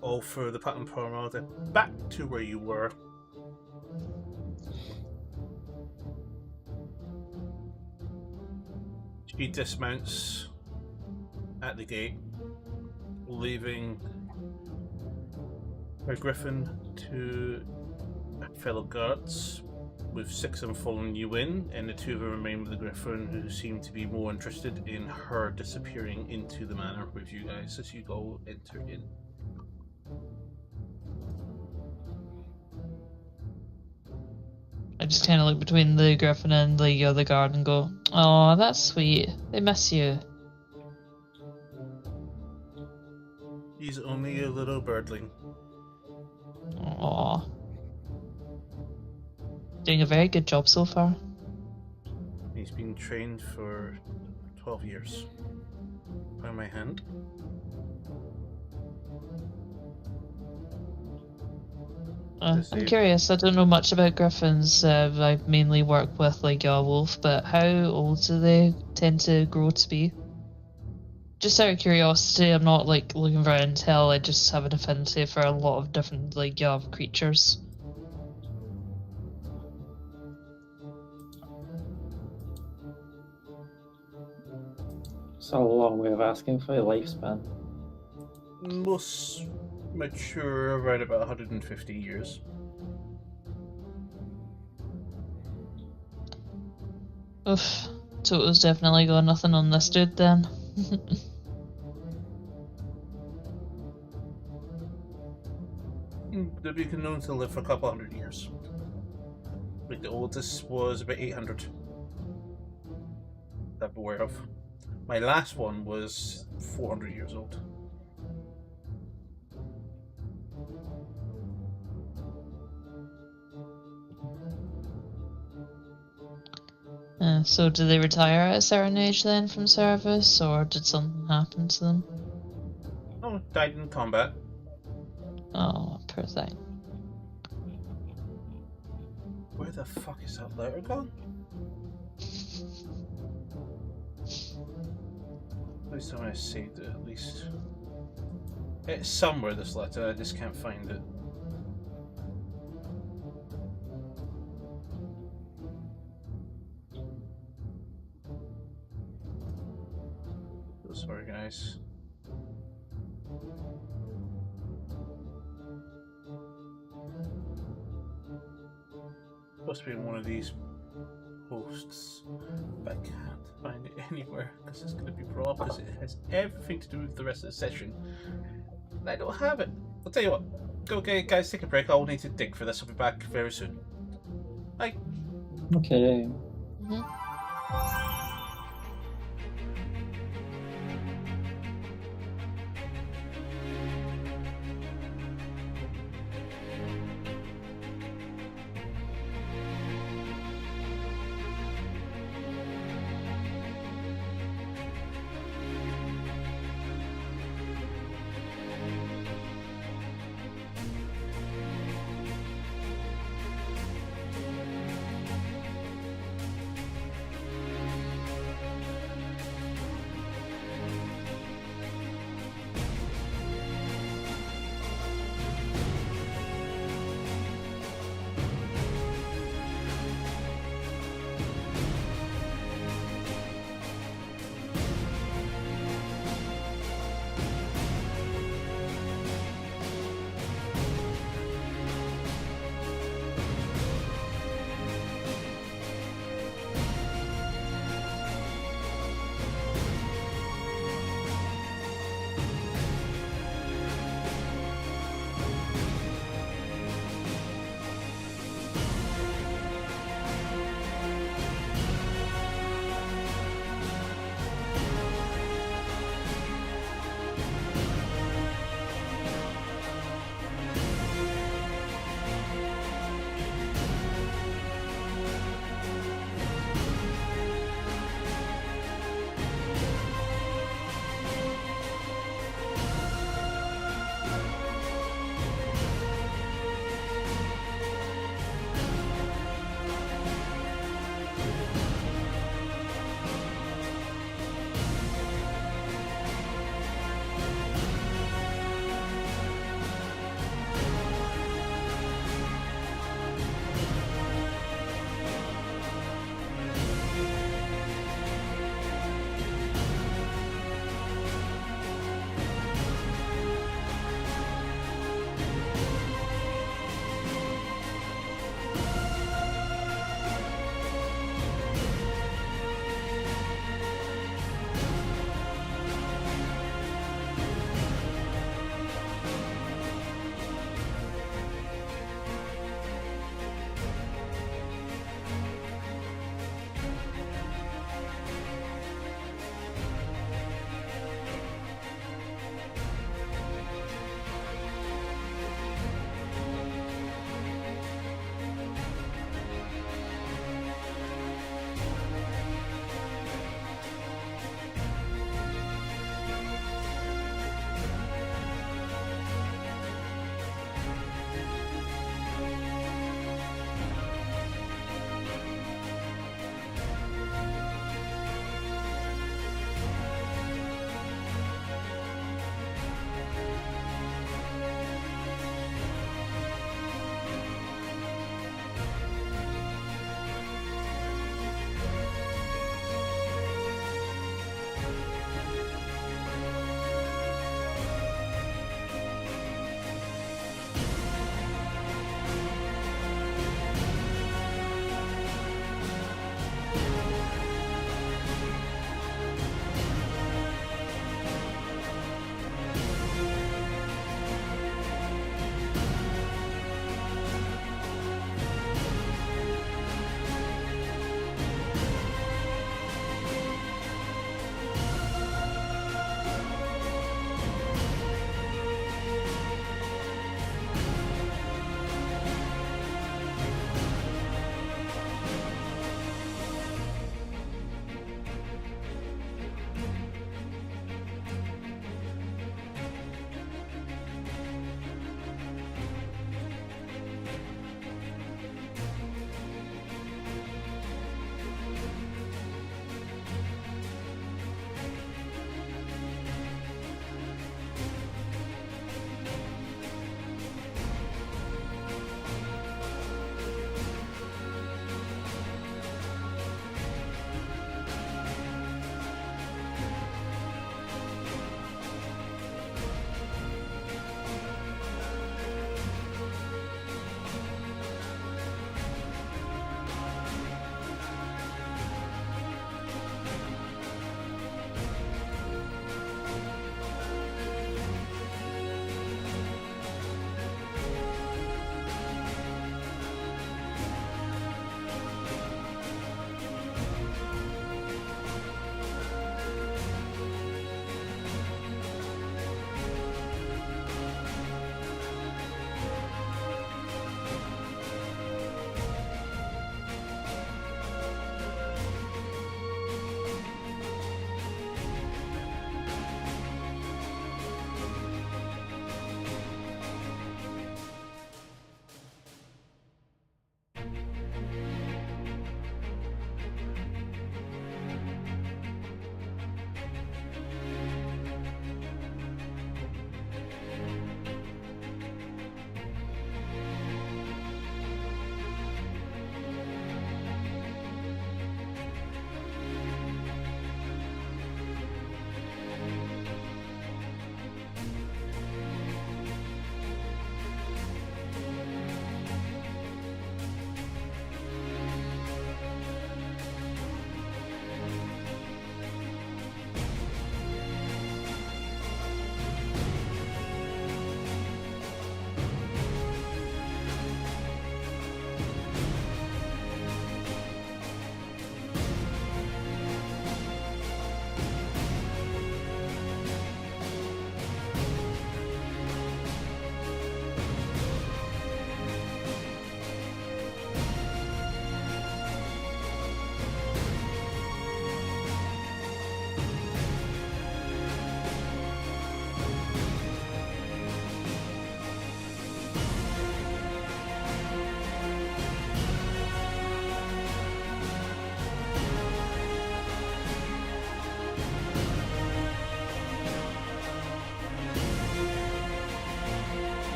all through the pattern promenade back to where you were. She dismounts at the gate, leaving her griffin to fellow guards, with 6 of them following you in, and the 2 of them remain with the griffin, who seem to be more interested in her disappearing into the manor with you guys as you go enter in. I just kind of look between the griffin and the other guard and go, "Oh, that's sweet. They miss you." He's only a little birdling. Aw. Doing a very good job so far. He's been trained for 12 years. By my hand. I'm curious. I don't know much about griffins. I mainly work with like wolf, but how old do they tend to grow to be? Just out of curiosity, I'm not like looking for intel. I just have an affinity for a lot of different like creatures. It's a long way of asking for your lifespan. Most mature around about 150 years. Oof. Toto's definitely got nothing on this dude then. They've been known to live for a couple hundred years. Like the oldest was about 800. That I'm aware of. My last one was 400 years old. So did they retire at a certain age then from service, or did something happen to them? Oh, died in combat. Oh, poor thing. Where the fuck is that letter gone? At least I saved it, at least. It's somewhere, this letter, I just can't find it. Oh, sorry, guys. Supposed to be in one of these posts, but I can't find it anywhere because it's going to be brought up because it has everything to do with the rest of the session. And I don't have it. I'll tell you what. Okay, guys, take a break. I'll need to dig for this. I'll be back very soon. Bye. Okay.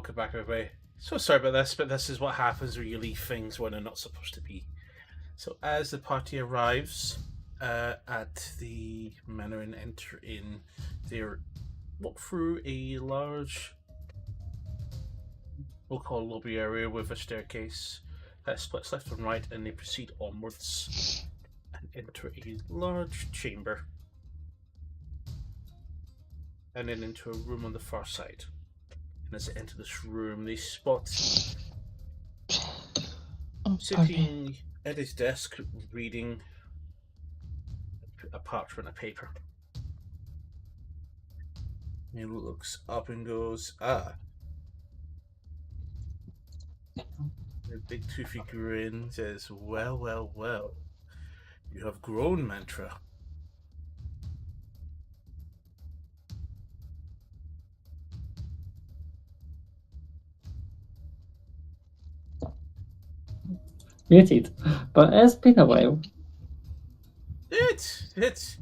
welcome back, everybody. So sorry about this, but this is what happens when you leave things when they're not supposed to be. So as the party arrives at the manor and enter in, they walk through a large, we'll call lobby area with a staircase that splits left and right, and they proceed onwards and enter a large chamber. And then into a room on the far side. And as they enter this room, they spot sitting at his desk reading a parchment, a paper. He looks up and goes, "Ah." The big toothy grin says, "Well, well, well. You have grown, Mantra." Muted. But it's been a while. It's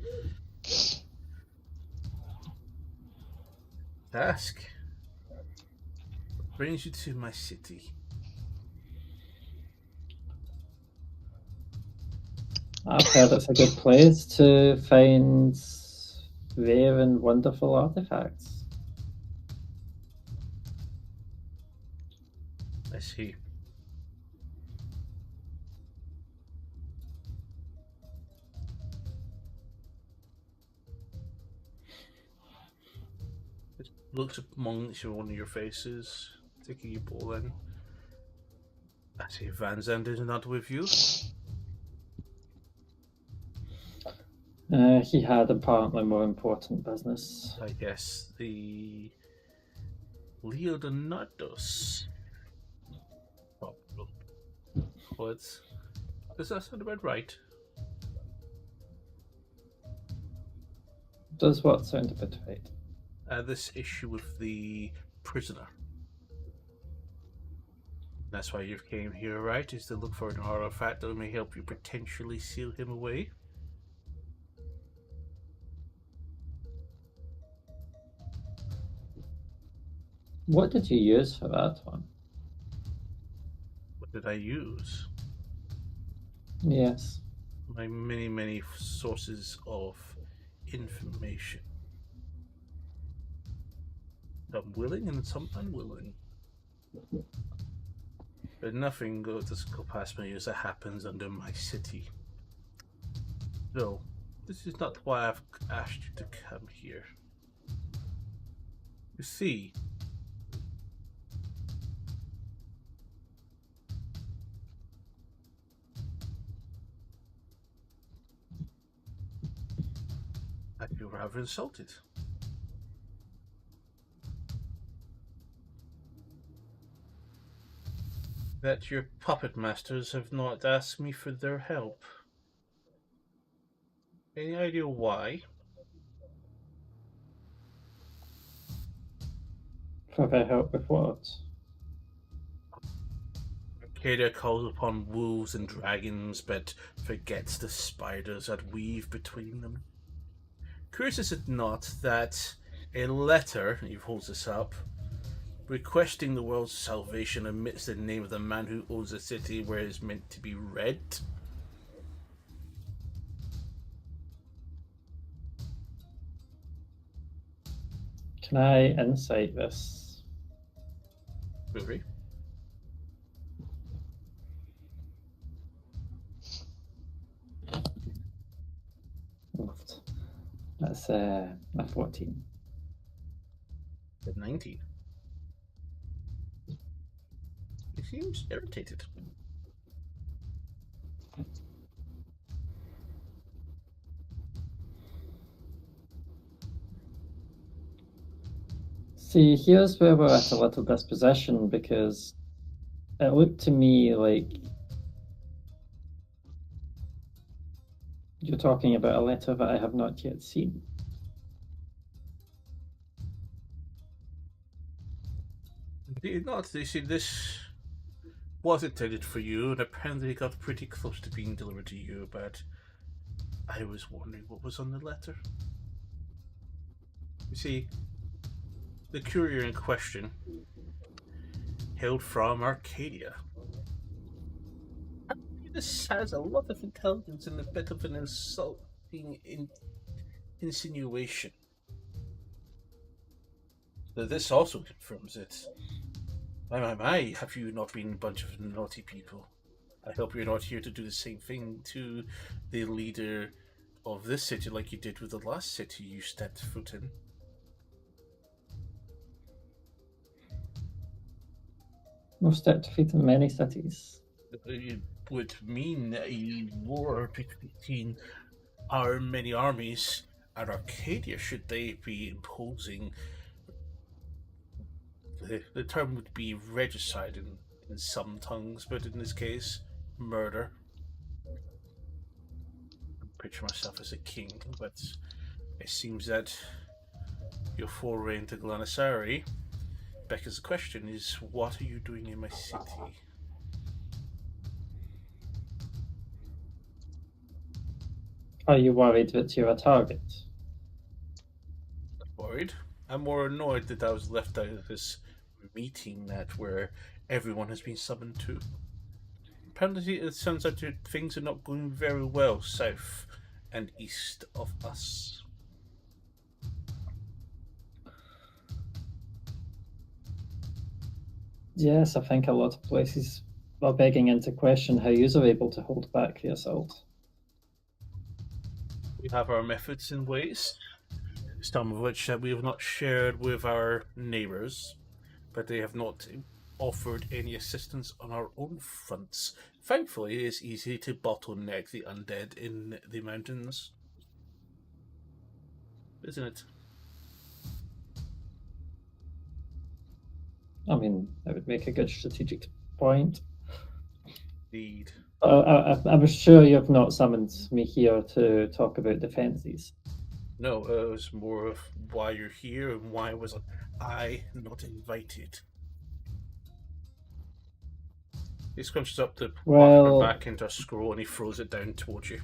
ask. What brings you to my city? I've heard it's a good place to find rare and wonderful artifacts. I see. It looks among one of your faces, taking your ball in. I see Van Zandt is not with you. He had apparently more important business. I guess the Leodinardos. What? Does that sound about right? Does what sound a bit right? This issue with the prisoner. That's why you came here, right? Is to look for an artifact that may help you potentially seal him away? What did you use for that one? What did I use? Yes. My many sources of information. Some willing and some unwilling. But nothing does go past me as it happens under my city. No, this is not why I've asked you to come here. You see, I feel rather insulted. That your puppet masters have not asked me for their help. Any idea why? For their help with what? Arcadia calls upon wolves and dragons, but forgets the spiders that weave between them. Curious is it not that a letter, he holds this up, requesting the world's salvation amidst the name of the man who owns a city where it is meant to be read? Can I insight this? Movie. That's a 14. At 19. He seems irritated. See, here's where we're at a little disposition, because it looked to me like you're talking about a letter that I have not yet seen. Indeed not. They see this was intended for you, and apparently it got pretty close to being delivered to you, but I was wondering what was on the letter. You see, the courier in question hailed from Arcadia. This has a lot of intelligence and a bit of an insulting insinuation. Though this also confirms it. My, have you not been a bunch of naughty people? I hope you're not here to do the same thing to the leader of this city like you did with the last city you stepped foot in. We've stepped feet in many cities. It would mean a war between our many armies and Arcadia, should they be imposing. The term would be regicide in some tongues, but in this case, murder. I picture myself as a king, but it seems that your foray into Glanasari beckons the question is, what are you doing in my city? Are you worried that you're a target? Worried? I'm more annoyed that I was left out of this meeting where everyone has been summoned to. Apparently, it sounds like things are not going very well south and east of us. Yes, I think a lot of places are begging into question how you are able to hold back the assault. We have our methods and ways, some of which we have not shared with our neighbours, but they have not offered any assistance on our own fronts. Thankfully, it is easy to bottleneck the undead in the mountains, isn't it? I mean, that would make a good strategic point. Indeed. I'm sure you've not summoned me here to talk about defences. No, it was more of why you're here and why was I not invited. He scrunches up the Well, back into a scroll and he throws it down towards you.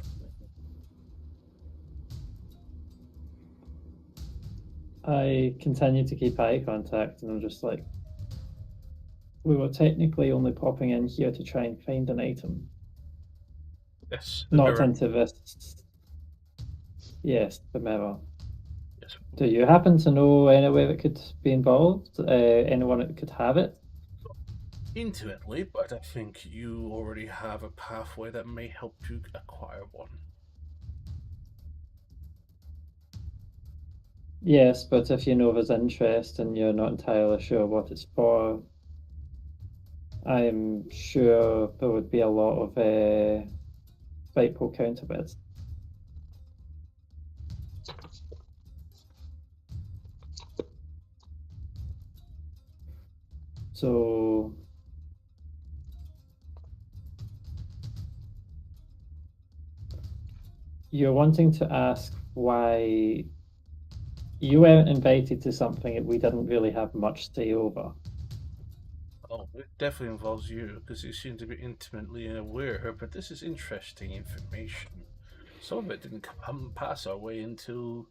I continue to keep eye contact, and I'm just like, we were technically only popping in here to try and find an item. Yes, Not mirror. into this. Yes, the mirror. Yes. Do you happen to know anywhere that could be involved? Anyone that could have it? Intimately, but I think you already have a pathway that may help you acquire one. Yes, but if you know there's interest and you're not entirely sure what it's for, I'm sure there would be a lot of spiteful counterbids. So you're wanting to ask why you weren't invited to something that we didn't really have much say over. Oh, it definitely involves you, because you seem to be intimately aware, but this is interesting information. Some of it didn't come pass our way until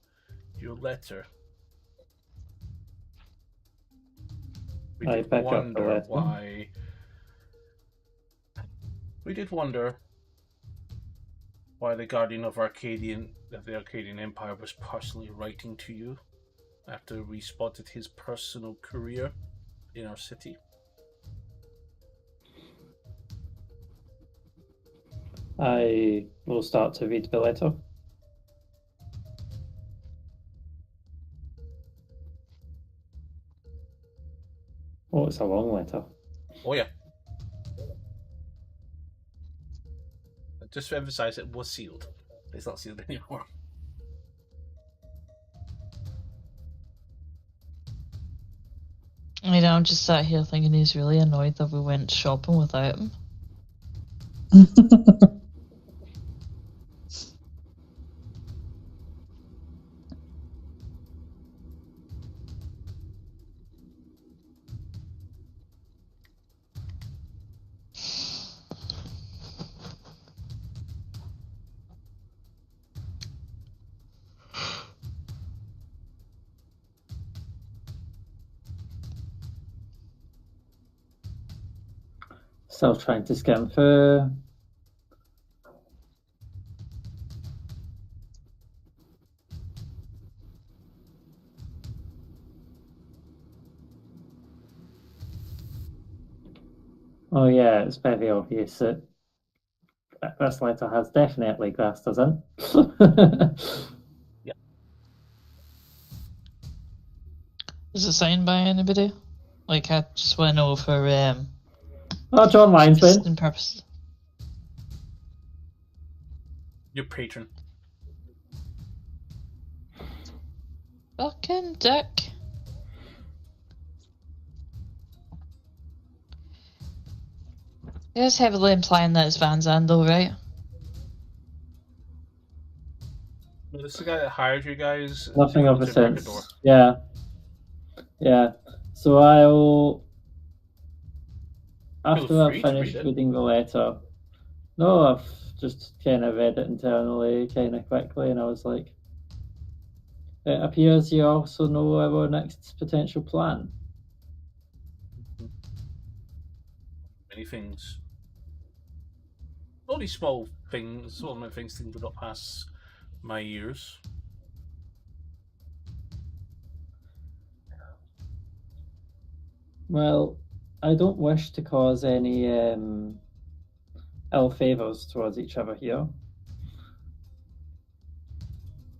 your letter. We I did pick up the wonder letter. why. We did wonder why the guardian of the Arcadian Empire was personally writing to you after we spotted his personal courier in our city. I will start to read the letter. Oh, it's a long letter. Oh yeah. Just to emphasize, it was sealed. It's not sealed anymore. I mean, I'm just sat here thinking he's really annoyed that we went shopping without him. Still trying to skim through. Oh yeah, it's very obvious that this letter has definitely grassed us in. Is it signed by anybody? Like, I just want to know for Oh, John Linesman. in purpose. Your patron. Fucking dick. It is heavily implying that it's Van Zandel, right? Well, this is the guy that hired you guys. Nothing to of go a to sense. Mercador. Yeah. Yeah. So I'll, Feel after I've free to read finished it. reading the letter, no, I've just kind of read it internally, kind of quickly, and I was like, it appears you also know our next potential plan. Many things. Only small things, all my things do not pass my ears. Well, I don't wish to cause any ill favors towards each other here.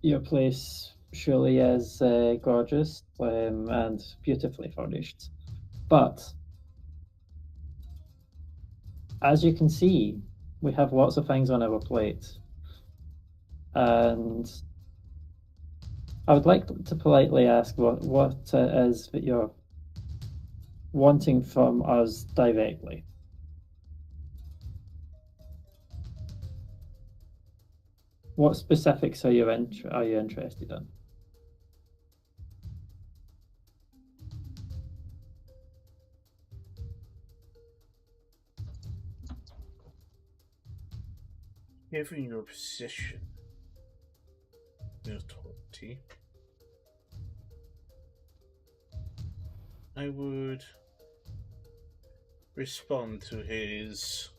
Your place surely is gorgeous and beautifully furnished. But as you can see, we have lots of things on our plate. And I would like to politely ask what it is that you're wanting from us directly. What specifics are you interested in? Given your position, the authority, I would respond to his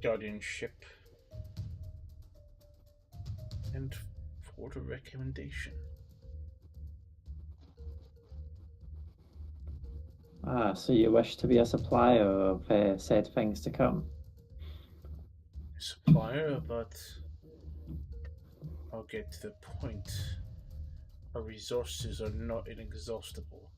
guardianship and for the recommendation. Ah, so you wish to be a supplier of said things to come. Supplier, but I'll get to the point. Our resources are not inexhaustible.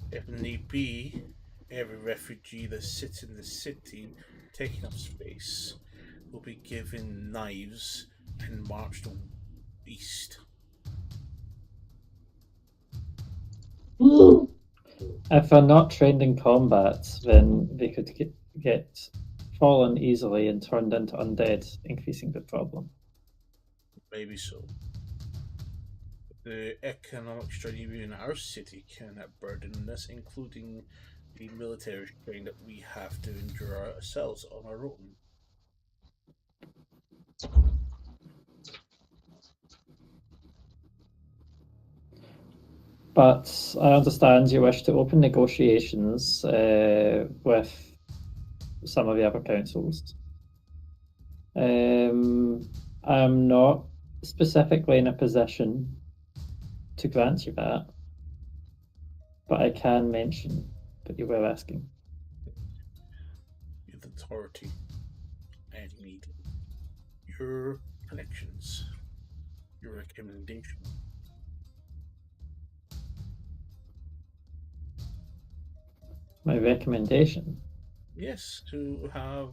If need be, every refugee that sits in the city, taking up space, will be given knives and marched east. If they're not trained in combat, then they could get fallen easily and turned into undead, increasing the problem. Maybe so. The economic strain in our city cannot burden us, including the military strain that we have to endure ourselves on our own. But I understand you wish to open negotiations with some of the other councils. I'm not specifically in a position to grant you that, but I can mention that you were asking. With authority and need your connections, your recommendation. My recommendation? Yes, to have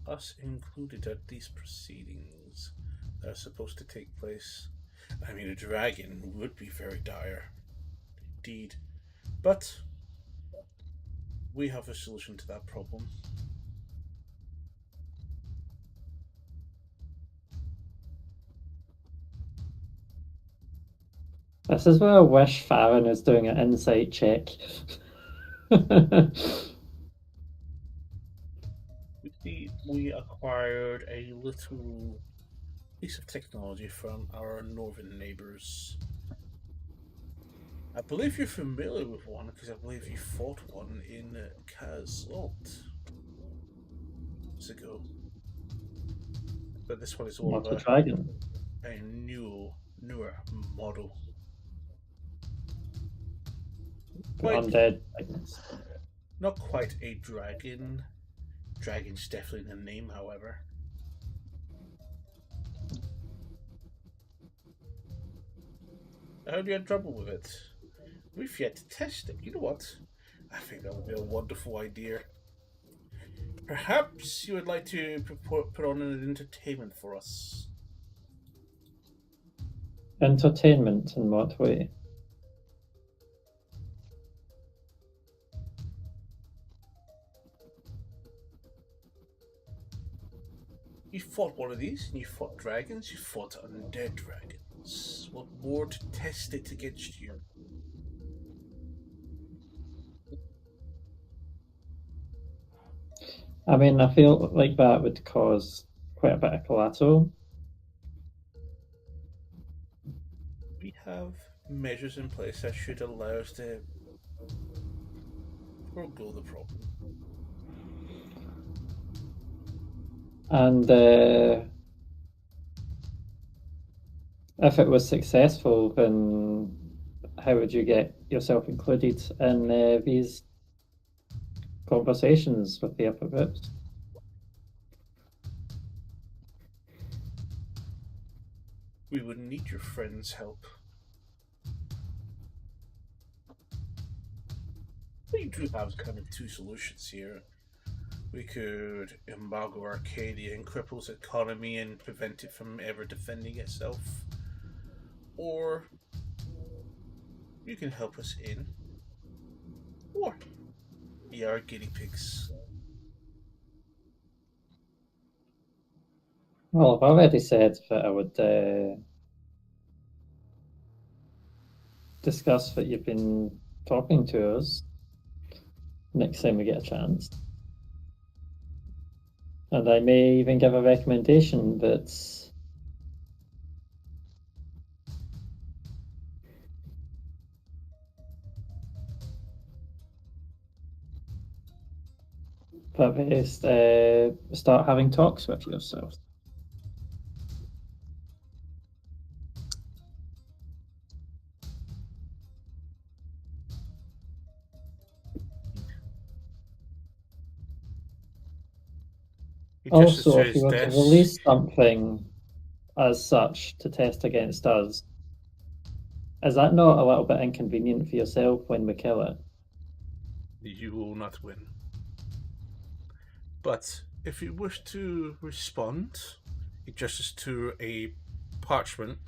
us included at these proceedings that are supposed to take place. I mean, a dragon would be very dire. Indeed. But we have a solution to that problem. This is where I wish Farron is doing an insight check. Indeed. we acquired a little piece of technology from our northern neighbors. I believe you're familiar with one because I believe you fought one in Calzareth ago. But this one is all Not of a dragon. a newer model. Undead, I guess. Not quite a dragon. Dragon's definitely in the name, however. How do you have trouble with it? We've yet to test it. You know what? I think that would be a wonderful idea. Perhaps you would like to put on an entertainment for us. Entertainment in what way? You fought one of these, and you fought dragons, you fought undead dragons. What more to test it against you? I mean, I feel like that would cause quite a bit of collateral. We have measures in place that should allow us to forego the problem. And if it was successful, then how would you get yourself included in these conversations with the upper groups? We would need your friend's help. We do have kind of two solutions here. We could embargo Arcadia and cripple its economy and prevent it from ever defending itself. Or you can help us in. Or be our guinea pigs. Well, I've already said that I would discuss that you've been talking to us next time we get a chance. And I may even give a recommendation that they start having talks with yourself. Also, if you were to release something as such to test against us, is that not a little bit inconvenient for yourself when we kill it? You will not win. But if you wish to respond, just to a parchment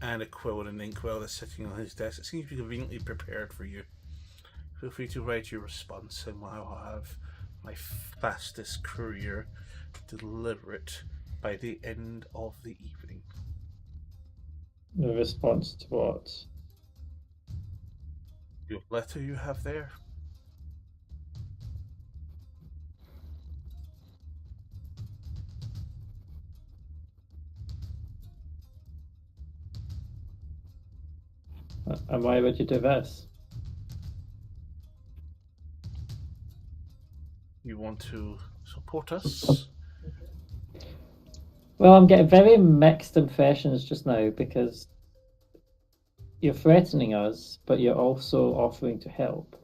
and a quill and an inkwell that's sitting on his desk, it seems to be conveniently prepared for you. Feel free to write your response, and I'll have my fastest courier deliver it by the end of the evening. The response to what? Your letter you have there. And why would you do this? You want to support us? Well, I'm getting very mixed impressions just now because you're threatening us, but you're also offering to help.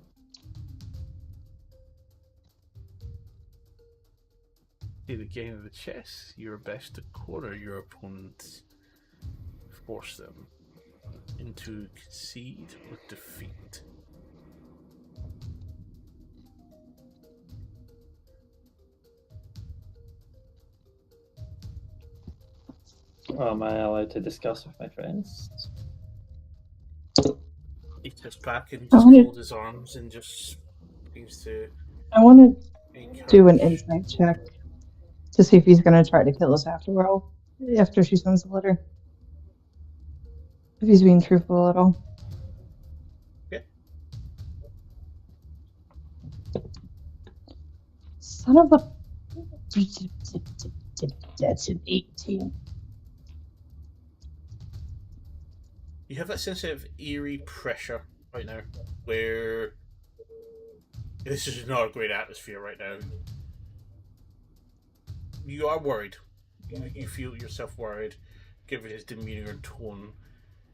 In the game of the chess, you're best to corner your opponents, force them into concede or defeat. Am I allowed to discuss with my friends? He sits back and just folds his arms and just seems to. I want to do an insight check to see if he's going to try to kill us after she sends the letter. If he's being truthful at all. Yeah. Son of a That's an 18. You have that sense of eerie pressure right now, where this is not a great atmosphere right now. You are worried. You feel yourself worried, given his demeanour and tone.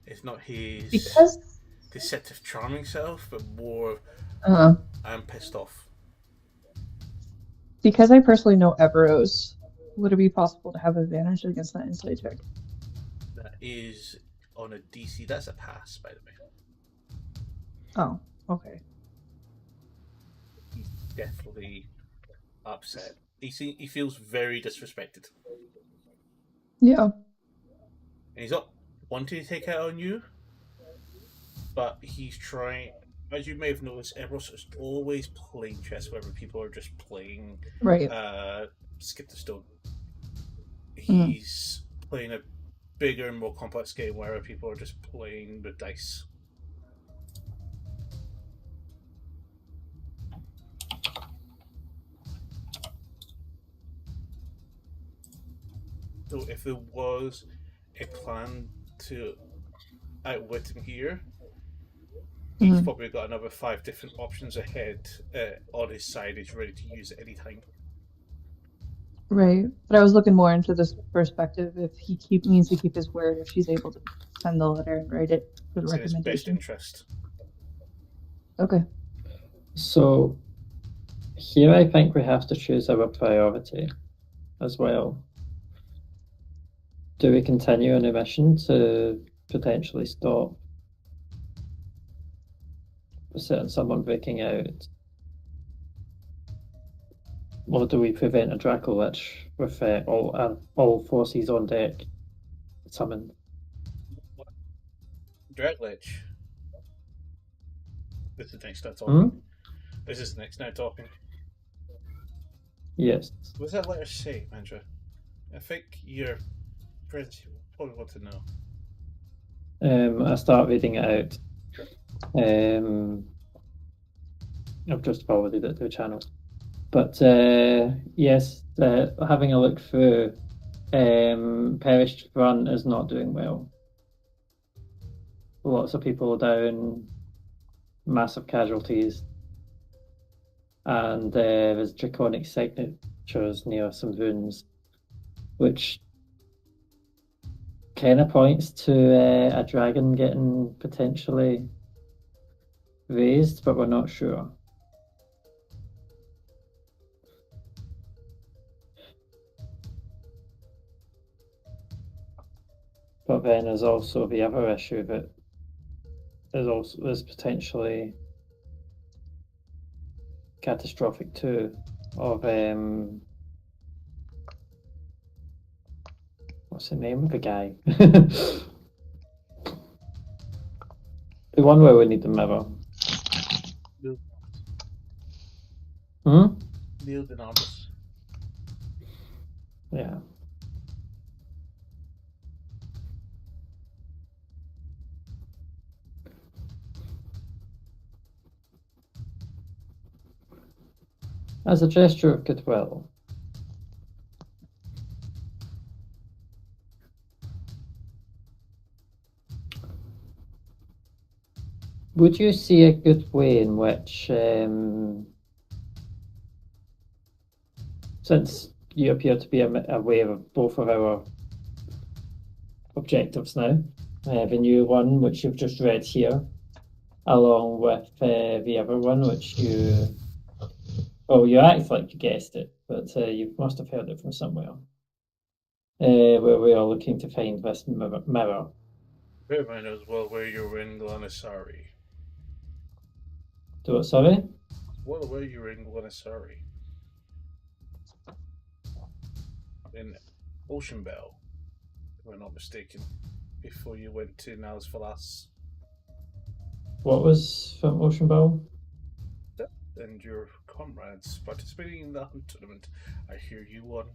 It's not his Because deceptive, charming self, but more I'm pissed off. because I personally know Everose, would it be possible to have advantage against that insight check? That is on a DC. That's a pass, by the way. Oh, okay. He's definitely upset. He feels very disrespected. Yeah. And he's not wanting to take it out on you, but he's trying. As you may have noticed, Eros is always playing chess wherever people are just playing Right. Skip the Stone. He's playing a bigger and more complex game where people are just playing with dice. So if there was a plan to outwit him here, he's probably got another 5 different options ahead on his side. He's ready to use at any time. Right. But I was looking more into this perspective if he needs to keep his word, if she's able to send the letter and write it for the It's in his best recommendation. interest. Okay. So here I think we have to choose our priority as well. Do we continue on a mission to potentially stop someone breaking out? Or do we prevent a Dracolich with all forces on deck summoned? Draglich. This is next now talking. This is next now talking. Yes. What does that letter say, Mandra? I think your friends probably want to know. I start reading it out. Sure. I've just forwarded it to the channel. But yes, having a look through, Perished Front is not doing well. Lots of people down, massive casualties, and there's draconic signatures near some runes, which kind of points to a dragon getting potentially raised, but we're not sure. But then there's also the other issue that is potentially catastrophic too, of what's the name of the guy? The one where we need the mirror. Leodinardos. Yeah. As a gesture of goodwill, would you see a good way in which, since you appear to be aware of both of our objectives now, the new one which you've just read here, along with the other one which you act like you guessed it, but you must have heard it from somewhere, where we are looking to find this mirror. Everyone knows well where you're in Glenisari. Do it, sorry? Well, where you're in Glenisari. In Ocean Bell, if I'm not mistaken, before you went to Nals Valas. What was from Ocean Bowl? And your comrades participating in the hunt tournament. I hear you won.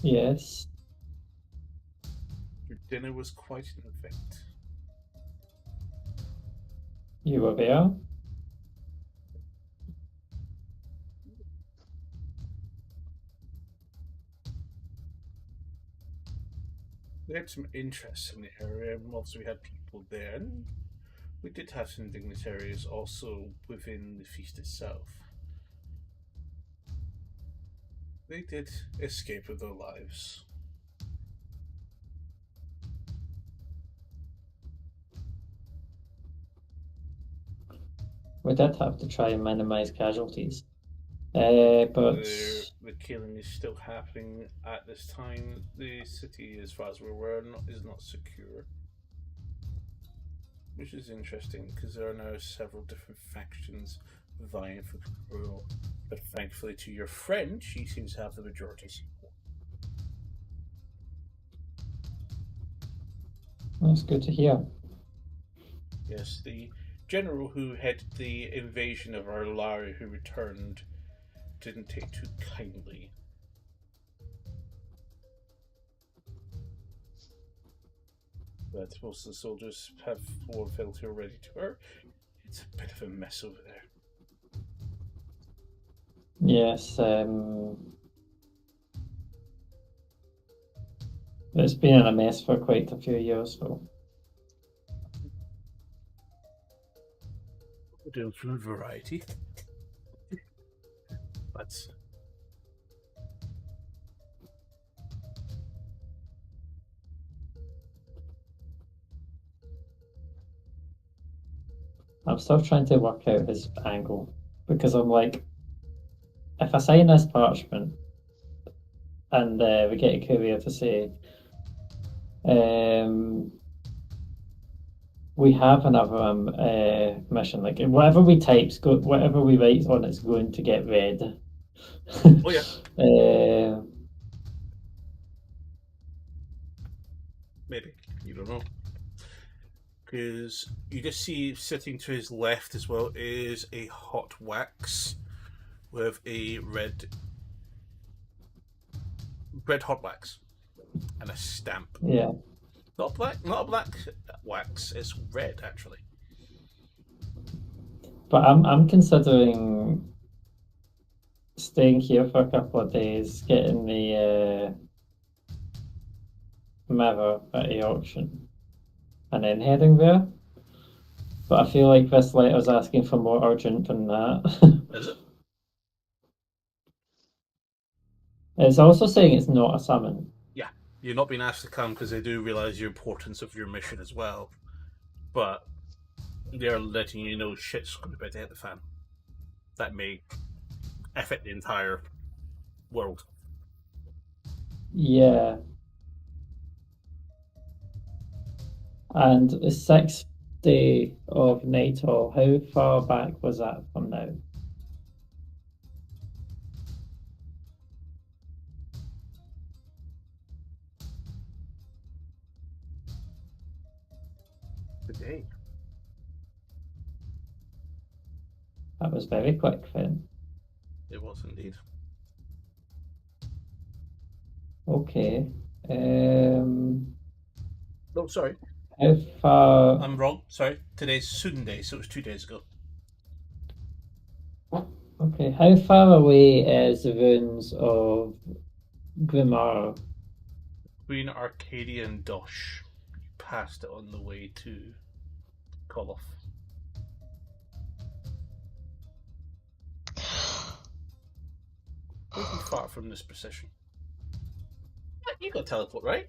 Yes. Your dinner was quite an event. You were there? We had some interest in the area, and also we had people there, and we did have some dignitaries also within the feast itself. They did escape with their lives. We did have to try and minimize casualties. But The killing is still happening at this time. The city, as far as we're aware, is not secure. Which is interesting, because there are now several different factions vying for control. But thankfully to your friend, she seems to have the majority support. That's good to hear. Yes, the general who headed the invasion of our Larry, who returned, didn't take too kindly. But most of the soldiers have sworn fealty already to her. It's a bit of a mess over there. Yes, it's been a mess for quite a few years, though. Different variety. But I'm still trying to work out his angle, because I'm like, if I sign this parchment and we get a courier to say, we have another mission, like whatever we type, whatever we write on it's going to get read. oh yeah. Maybe. You don't know. Because you just see sitting to his left as well is a hot wax with a red hot wax and a stamp. Yeah. Not a black wax, it's red actually. But I'm considering staying here for a couple of days, getting the mirror at the auction, and then heading there. But I feel like this letter's asking for more urgent than that. Is it? It's also saying it's not a summon. Yeah, you're not being asked to come because they do realise the importance of your mission as well. But they're letting you know shit's going to be about to hit the fan. That may affect the entire world. Yeah. And the 6th day of Nighthall, how far back was that from now? Today. That was very quick then. It was indeed. Okay. No, sorry. How far? I'm wrong. Sorry. Today's Sunday, so it was 2 days ago. Okay. How far away is the ruins of Grimar? Between Arcadia and Dosh. You passed it on the way to Koloff. Pretty far from this precision. You got teleport, right?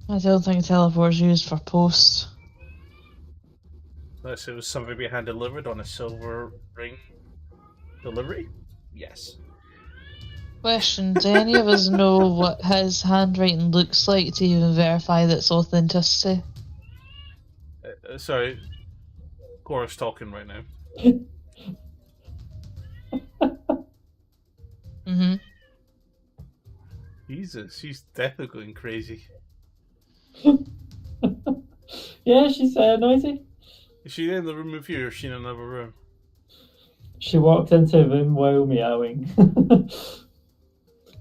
I don't think teleport's used for post. Unless it was something we had delivered on a silver ring delivery? Yes. Question, do any of us know what his handwriting looks like to even verify its authenticity? Sorry. Cora's talking right now. Mm-hmm. Jesus, she's definitely going crazy. Yeah, she's noisy. Is she in the room with you or is she in another room? She walked into the room while meowing.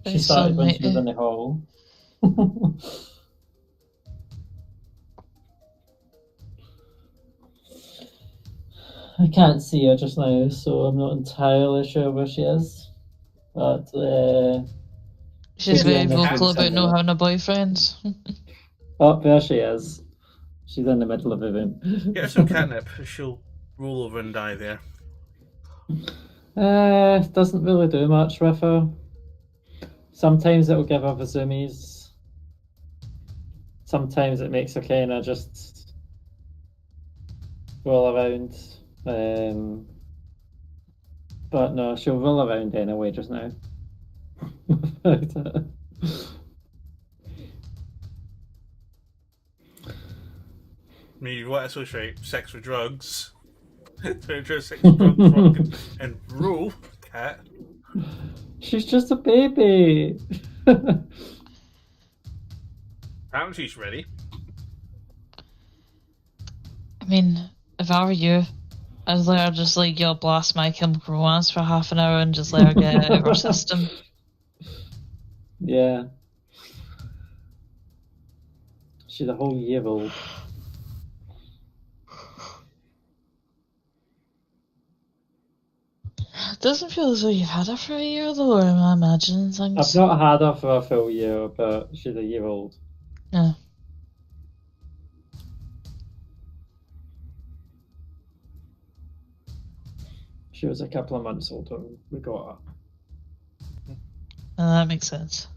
She started when she was in the hall. I can't see her just now, so I'm not entirely sure where she is. But She's very Yeah, vocal that's about not similar. having a boyfriend. Oh, there she is. She's in the middle of the room. Get her some catnip. She'll roll over and die there. Doesn't really do much with her. Sometimes it'll give her the zoomies. Sometimes it makes her kind of just roll around. But no, she'll roll around anyway just now. I mean, you want to associate sex with drugs. Sex with drugs, rock, and roll, cat. She's just a baby. Apparently she's ready. I mean, if I were you, I'd let her just like blast My Chemical Romance for half an hour and just let her get it out of her system. Yeah. She's a whole year old. It doesn't feel as though you've had her for a year though, or am I imagining things? I've not had her for a full year, but she's a year old. Yeah. She was a couple of months old when we got her. That makes sense.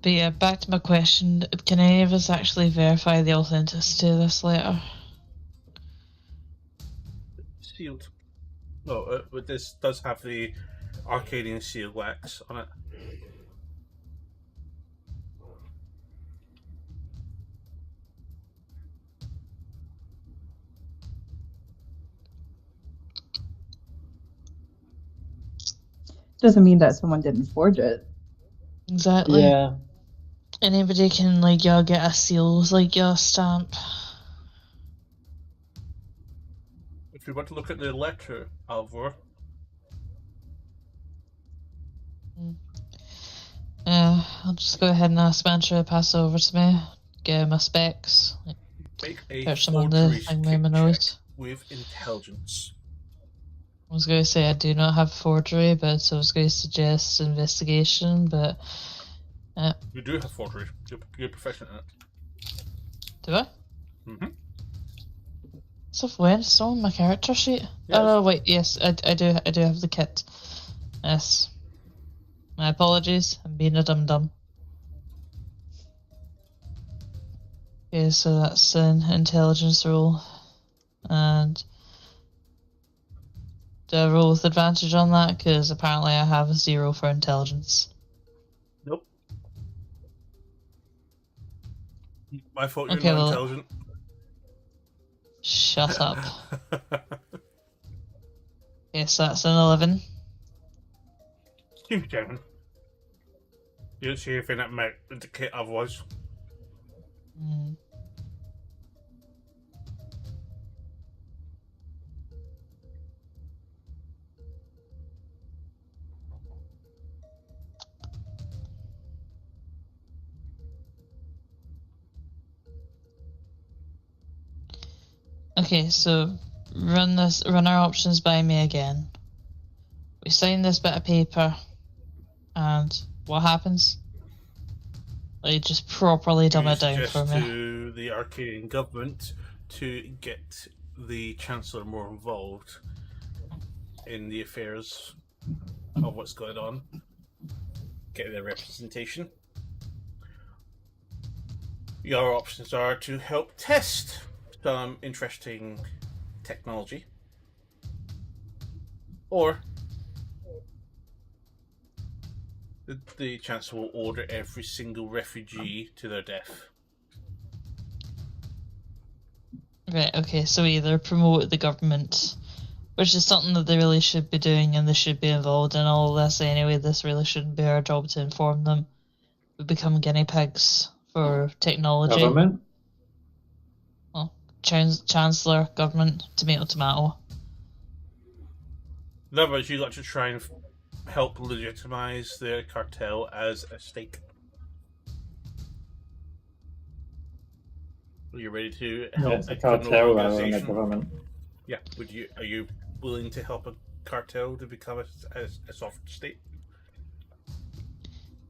But yeah, back to my question. Can any of us actually verify the authenticity of this letter? Sealed. Oh, but this does have the Arcadian seal wax on it. Doesn't mean that someone didn't forge it. Exactly. Yeah. Anybody can get a seal with a stamp. If you want to look at the letter, Alvor. I'll just go ahead and ask Mantra to pass it over to me. Get my specs. Make a Search them on the forgery thing with my check nose. with intelligence. I was going to say I do not have forgery, but I was going to suggest investigation, but... You do have forgery. You're proficient in it. Do I? Mm-hmm. So when? It's on my character sheet? Yes. Oh, wait, yes, I do have the kit. Yes. My apologies, I'm being a dum-dum. Okay, so that's an intelligence roll. And do I roll with advantage on that? Because apparently I have a 0 for intelligence. Nope. I thought you're Okay, not well, intelligent. Shut up. Okay, so that's an 11. Excuse me, gentlemen. You don't see anything that might indicate otherwise. Mm. Okay, so run our options by me again. We sign this bit of paper, and what happens? Just properly dumb it down for me. To the Arcadian government to get the Chancellor more involved in the affairs of what's going on, get their representation. Your options are to help test some interesting technology, or the Chancellor will order every single refugee to their death. Right, okay, so either promote the government, which is something that they really should be doing, and they should be involved in all of this anyway. This really shouldn't be our job to inform them. We become guinea pigs for technology. Government? Well, Chancellor, government, tomato, tomato. In other words, you'd like to try and help legitimize the cartel as a state. Are you ready to help It's a a criminal cartel rather than a organization? government. Yeah. Are you willing to help a cartel to become a soft state?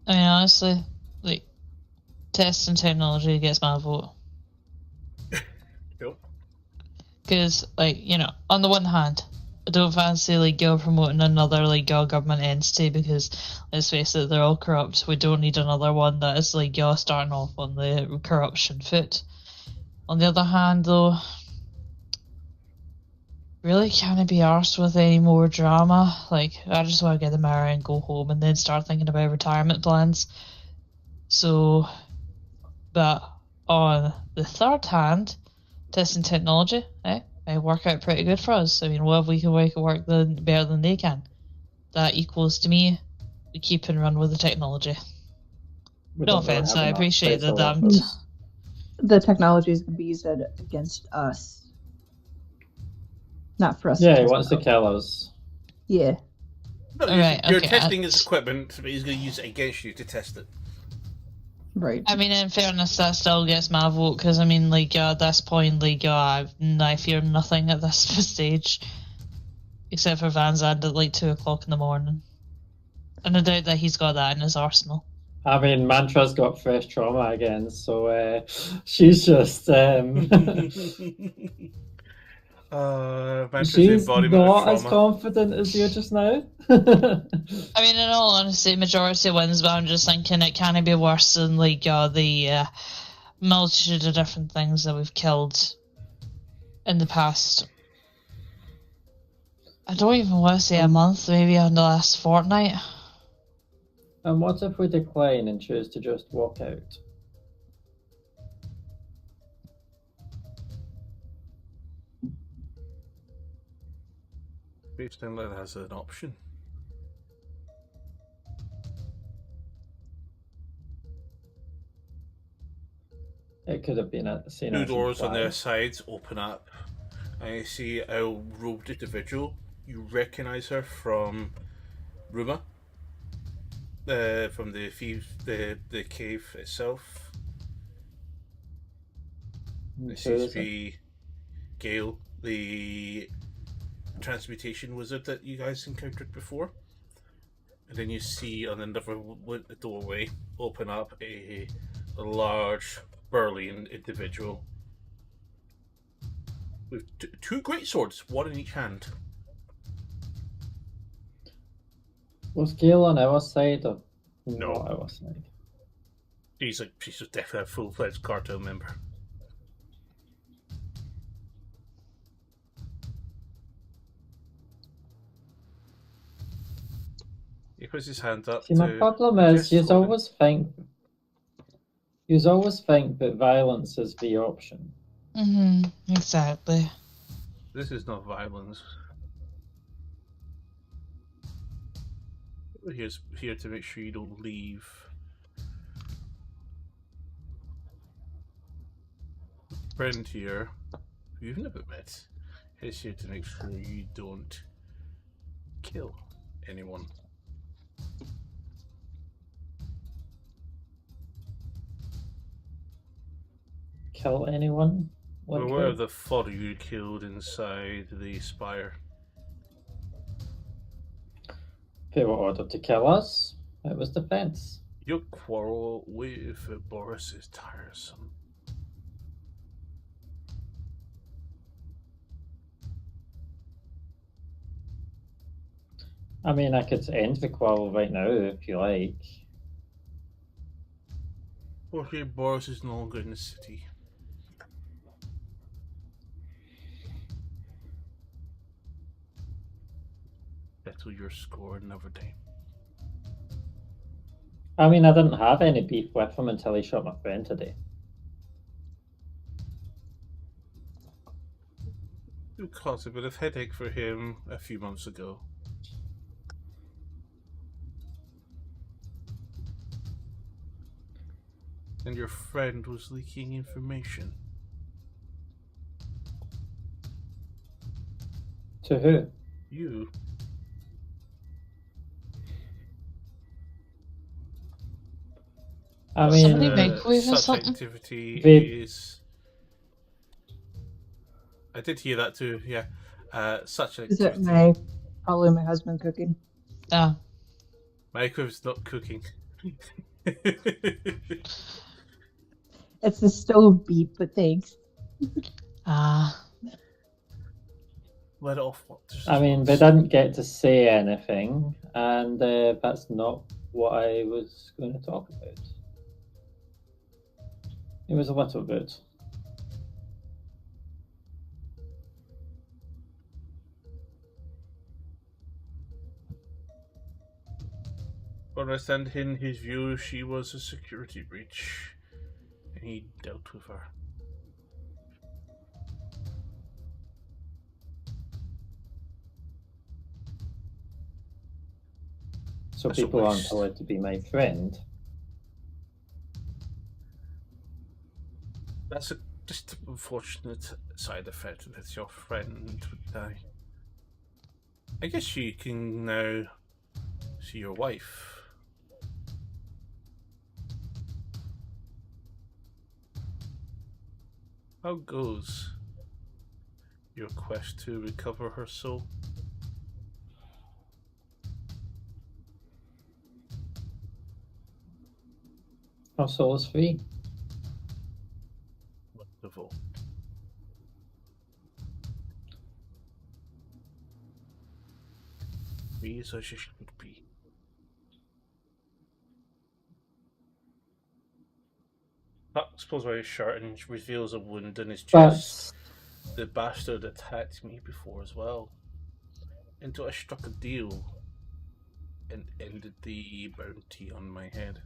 I mean, honestly, like, testing technology gets my vote. Cool. Because, like, on the one hand, I don't fancy, like, you're promoting another, like, your government entity because, let's face it, they're all corrupt. We don't need another one that is, like, you're starting off on the corruption foot. On the other hand, though, really can't be arsed with any more drama. Like, I just want to get the married and go home and then start thinking about retirement plans. So, but on the third hand, testing technology, might work out pretty good for us. I mean, what if we can make it work better than they can? That equals to me, we keep and run with the technology. We No don't really offense, have I enough appreciate the special damned. weapons. The technology is going to be used against us. Not for us. Yeah, to he test wants to out. kill us. Yeah. No, Alright, you're okay, testing his equipment, but he's going to use it against you to test it. Right. I mean, in fairness, that still gets my vote because I mean, like, at this point, like, I fear nothing at this stage, except for Van Zandt at like 2 o'clock in the morning, and I doubt that he's got that in his arsenal. I mean, Mantra's got fresh trauma again, so she's just Mantra's the she's embodiment of not as trauma. confident as you just now. I mean, in all honesty, majority wins, but I'm just thinking it can't be worse than like the multitude of different things that we've killed in the past. I don't even want to say a month, maybe in the last fortnight. And what if we decline and choose to just walk out? Based on that as an option. It could have been at the scene. Two doors on their sides open up, and you see a robed individual. You recognize her from Ruma, from the cave itself. This seems to be Gale, the transmutation wizard that you guys encountered before. And then you see on another doorway open up a large, burly individual with two great swords, one in each hand. Was Gale on our side or No. not our side? She's just definitely a full-fledged cartel member. He puts his hand up. See, my problem is you always think that violence is the option. Exactly. This is not violence. We're here to make sure you don't leave. Friend here, who you've never met, is here to make sure you don't kill anyone. Kill anyone? We're aware of the fodder you killed inside the spire. They were ordered to kill us. It was defense. Your quarrel with Boris is tiresome. I mean, I could end the quarrel right now if you like. Okay, Boris is no longer in the city. Settle your score another day. I mean, I didn't have any beef with him until he shot my friend today. You caused a bit of headache for him a few months ago. And your friend was leaking information. To who? You. I mean, Somebody microwave or such something? activity They- is. I did hear that too. Yeah, Such an Is it activity. probably my husband cooking? Ah, Microwave's not cooking. It's the stove beep, but thanks. ah. Let off what? I mean, they didn't get to say anything, and that's not what I was going to talk about. It was a little bit. But I stand in his view, she was a security breach, and he dealt with her. So That's a people aren't waste. allowed to be my friend. That's just an unfortunate side effect that your friend would die. I guess you can now see your wife. How goes your quest to recover her soul? Our soul is free. Wonderful. Free as I should be. Tucks pulls away his shirt and reveals a wound in his chest. The bastard attacked me before as well. Until I struck a deal and ended the bounty on my head.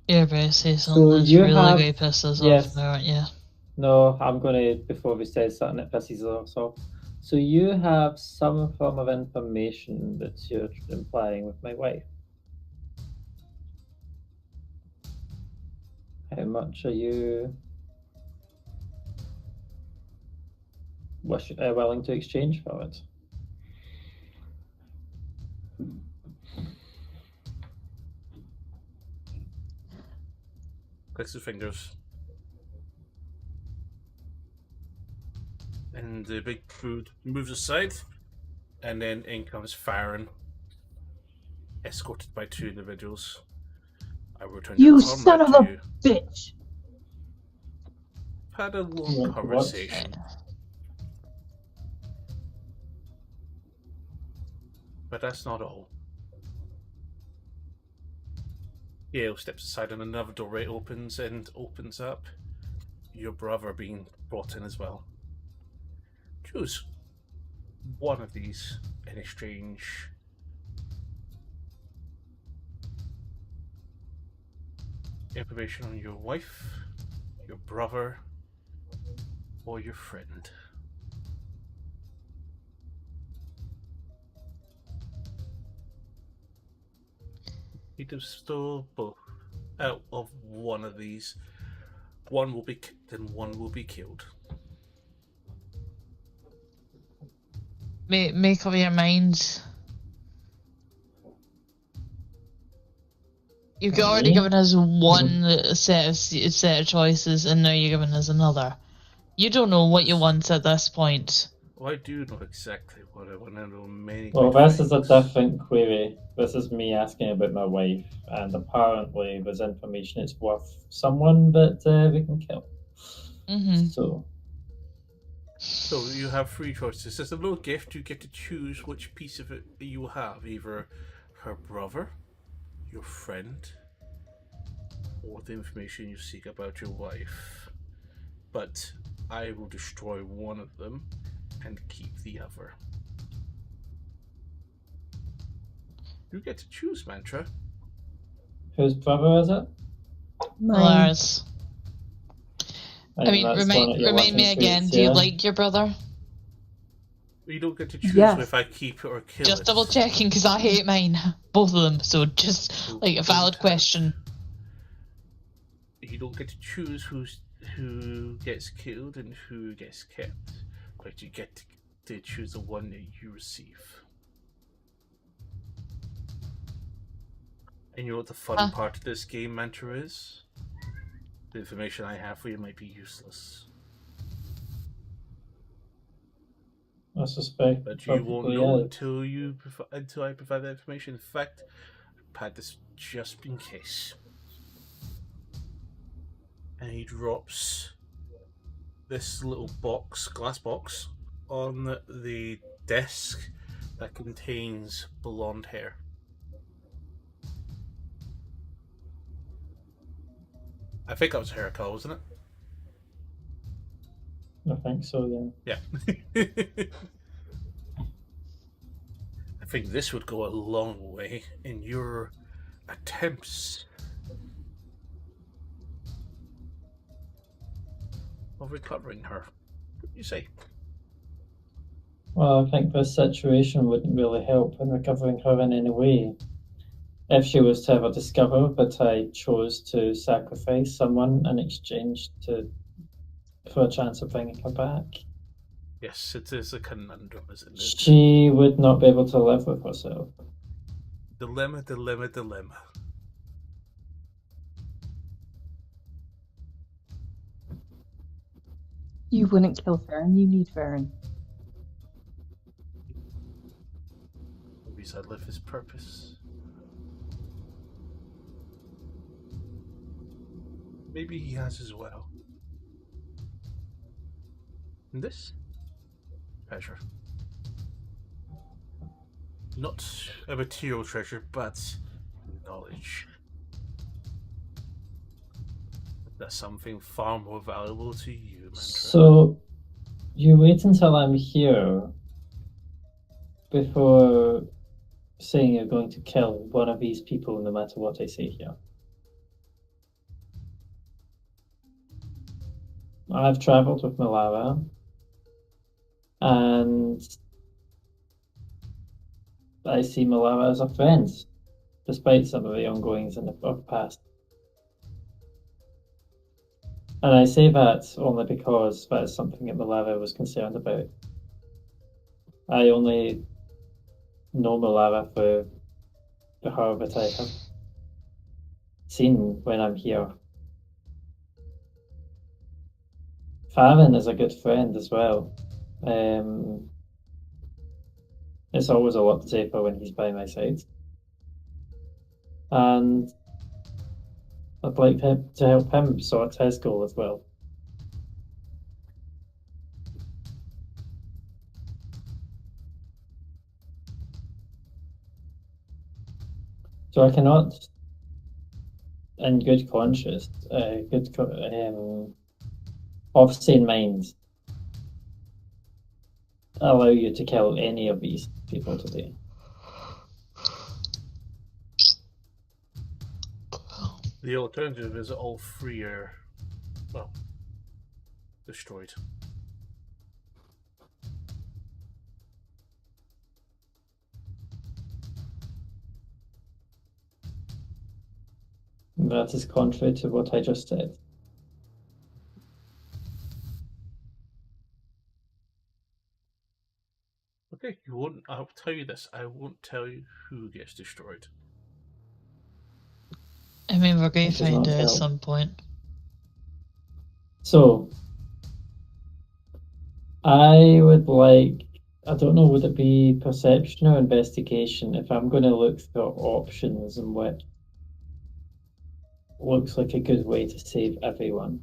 You're about to say something So that's you really have- going to piss us yes. off now, aren't you? No, I'm going to, before we say something that pisses us off. So you have some form of information that you're implying with my wife. How much are you willing to exchange for it? Clicks his fingers. And the big food moves aside, and then in comes Farron, escorted by two individuals. I return your You comrade son of to a you. bitch! Had a long What? conversation. But that's not all. Yale steps aside and another doorway opens up. Your brother being brought in as well. Choose one of these in exchange. Information on your wife, your brother, or your friend. He does still both. Out of one of these, one will be kicked and one will be killed. Make up your mind. You've already given us one set of choices, and now you're giving us another. You don't know what you want at this point. Well, I do know exactly what I want to know. Many. Well, good this is a things. different query. This is me asking about my wife, and apparently there's information it's worth someone that we can kill. Mm-hmm. So you have three choices. As a little gift, you get to choose which piece of it you will have. Either her brother, your friend, or the information you seek about your wife. But I will destroy one of them and keep the other. You get to choose, Mantra. Whose brother is it? Mine. Lars. And I mean, that's one that you're remind me looking to again, do you share? like your brother? You don't get to choose Yes. if I keep it or kill Just it. double checking, because I hate mine. Both of them, so just, like, a valid question. You don't get to choose who gets killed and who gets kept, but you get to choose the one that you receive. And you know what the fun part of this game, Mantra, is? The information I have for you might be useless. I suspect But it you won't probably know is. until I provide that information. In fact, I've had this just in case. And he drops this little glass box, on the desk that contains blonde hair. I think that was hair color, wasn't it? I think so, Yeah. I think this would go a long way in your attempts of recovering her. What do you say? Well, I think this situation wouldn't really help in recovering her in any way. If she was to ever discover that I chose to sacrifice someone in exchange for a chance of bringing her back, Yes, it is a conundrum, isn't it? she would not be able to live with herself. Dilemma, dilemma, dilemma. You wouldn't kill Farron. You need Farron. Maybe I live his purpose. Maybe he has as well. And this? Treasure. Not a material treasure, but knowledge. That's something far more valuable to you, Mantra. So, you wait until I'm here before saying you're going to kill one of these people no matter what I say here. I've travelled with Malara, and I see Malara as a friend, despite some of the ongoings of the past. And I say that only because that is something that Malara was concerned about. I only know Malara for her that I have seen when I'm here. Farron is a good friend as well. It's always a lot safer when he's by my side. And I'd like to help him sort his goal as well. So I cannot, in good conscience, of sane mind, allow you to kill any of these people today. The alternative is all three are, well, destroyed. That is contrary to what I just said. Okay, you won't. I'll tell you this. I won't tell you who gets destroyed. I mean, we're going It to does find not out at help. some point. So, I would like, I don't know, would it be perception or investigation if I'm going to look for options and what looks like a good way to save everyone?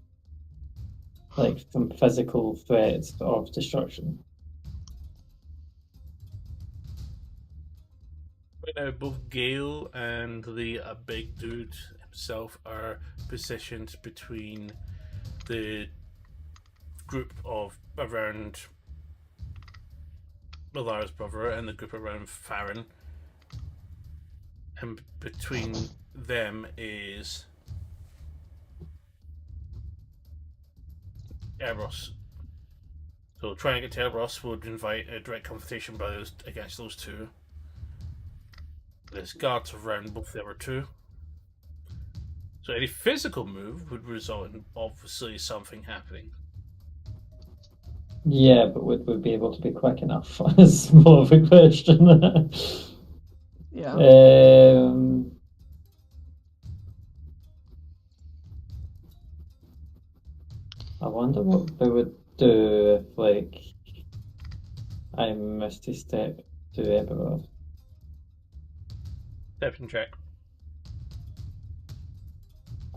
Like from physical threats of destruction. Right now, both Gale and the big dude himself are positioned between the group of around Malara's brother and the group around Farron. And between them is Eros. So trying to get to Eros would invite a direct confrontation against those two. There's guards around both the other two. So any physical move would result in obviously something happening. Yeah, but would we be able to be quick enough? Is more of a question. Yeah. I wonder what they would do if, like, I Misty Step to Eberroth. Perception check.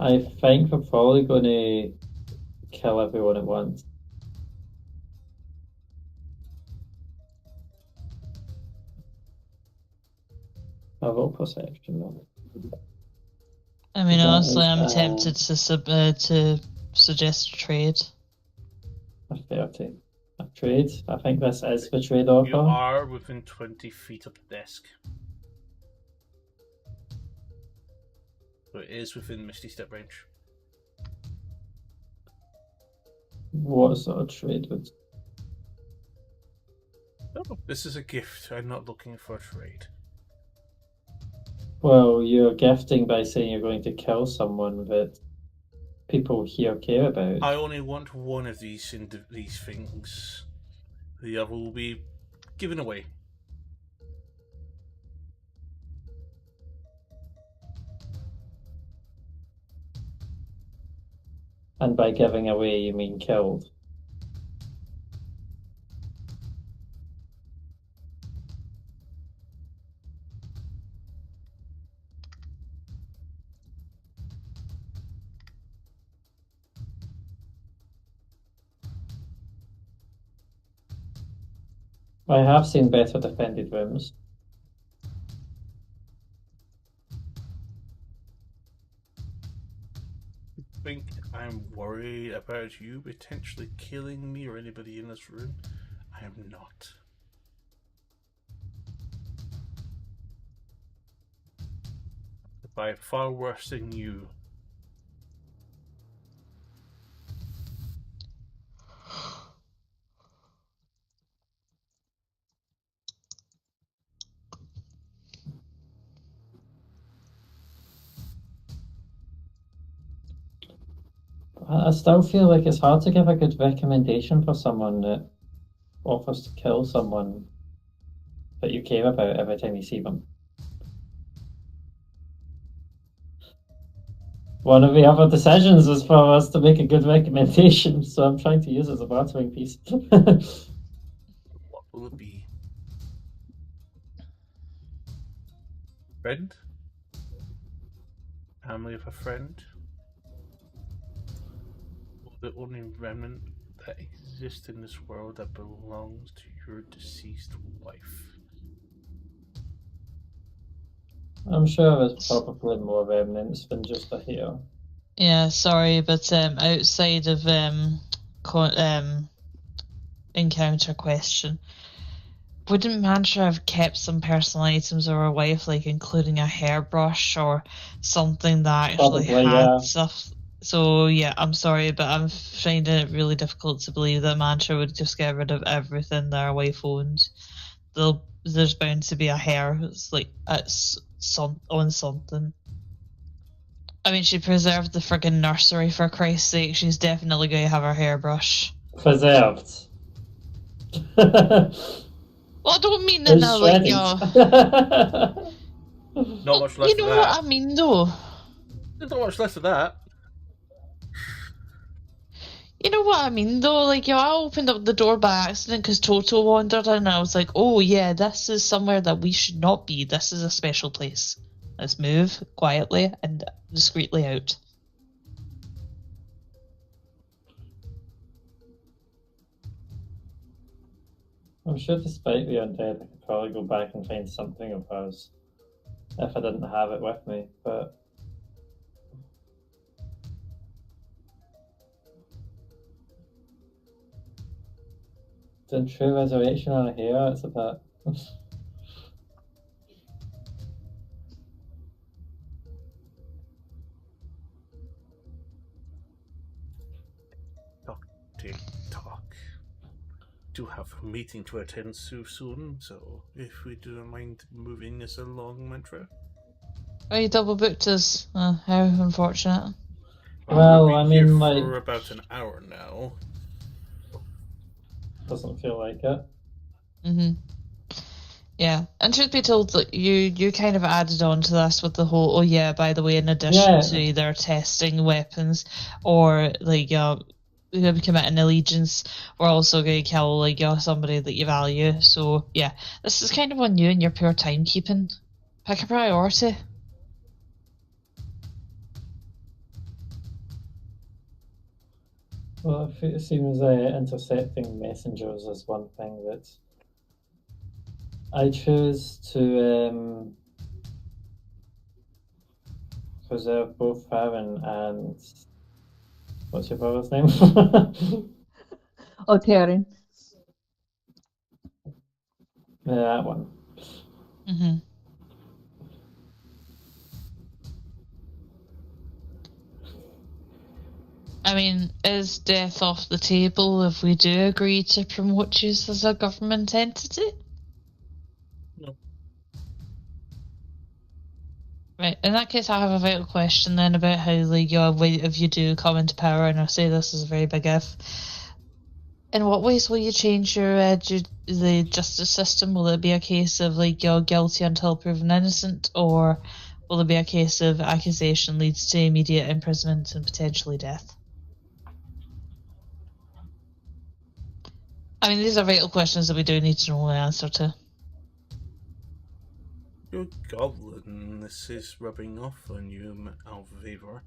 I think we're probably going to kill everyone at once. I roll perception though. I mean, That honestly, is, I'm tempted to suggest a trade. a 30. A trade. I think this is the trade You offer. are within 20 feet of the desk. So it is within Misty Step range. What sort of trade would? Oh, this is a gift. I'm not looking for a trade. Well, you're gifting by saying you're going to kill someone that people here care about. I only want one of these things. The other will be given away. And by giving away, you mean killed. I have seen better defended rooms. I think I'm worried about you potentially killing me or anybody in this room. I am not. By far worse than you. I still feel like it's hard to give a good recommendation for someone that offers to kill someone that you care about every time you see them. One of the other decisions is for us to make a good recommendation, so I'm trying to use it as a bartering piece. What will it be? Friend? Family of a friend? Or the only remnant that exists in this world that belongs to your deceased wife? I'm sure there's probably more remnants than just a hair. Yeah, sorry, but outside of encounter question, wouldn't Mantra have kept some personal items of her wife, like including a hairbrush or something that actually Probably, had yeah. stuff? So yeah, I'm sorry, but I'm finding it really difficult to believe that Mantra would just get rid of everything that her wife owns. There's bound to be a hair that's like on something. I mean, she preserved the friggin' nursery, for Christ's sake. She's definitely going to have her hairbrush. Preserved. Well, I don't mean in a, like, Not much less you know of what that. I mean, though. There's not much less of that. You know what I mean, though? Like, I opened up the door by accident because Toto wandered in, and I was like, oh, yeah, this is somewhere that we should not be. This is a special place. Let's move quietly and discreetly out. I'm sure despite the undead, I could probably go back and find something of hers if I didn't have it with me, but doing true resurrection on a hair, it's a bit. Talk. Do have a meeting to attend so soon, so if we do mind moving this along, Mantra. Oh, you double booked us. How unfortunate. Well, we've been I here mean, for like, about an hour now. doesn't feel like it. Yeah, and truth be told, like, you kind of added on to this with the whole, oh yeah, by the way, in addition Yeah. to either testing weapons or like going to commit an allegiance, we're also going to kill like somebody that you value. So yeah, this is kind of on you and your pure timekeeping. Pick a priority. Well, it seems intercepting messengers is one thing that I choose to preserve both Farron and what's your brother's name? Oh, Taryn. Yeah, that one. Mm-hmm. I mean, is death off the table if we do agree to promote you as a government entity? No. Right, in that case, I have a vital question then about how, like, if you do come into power, and I say this is a very big if. In what ways will you change your the justice system? Will it be a case of like you're guilty until proven innocent, or will it be a case of accusation leads to immediate imprisonment and potentially death? I mean, these are vital questions that we do need to know the answer to. You're a goblin. This is rubbing off on you, Alvivor.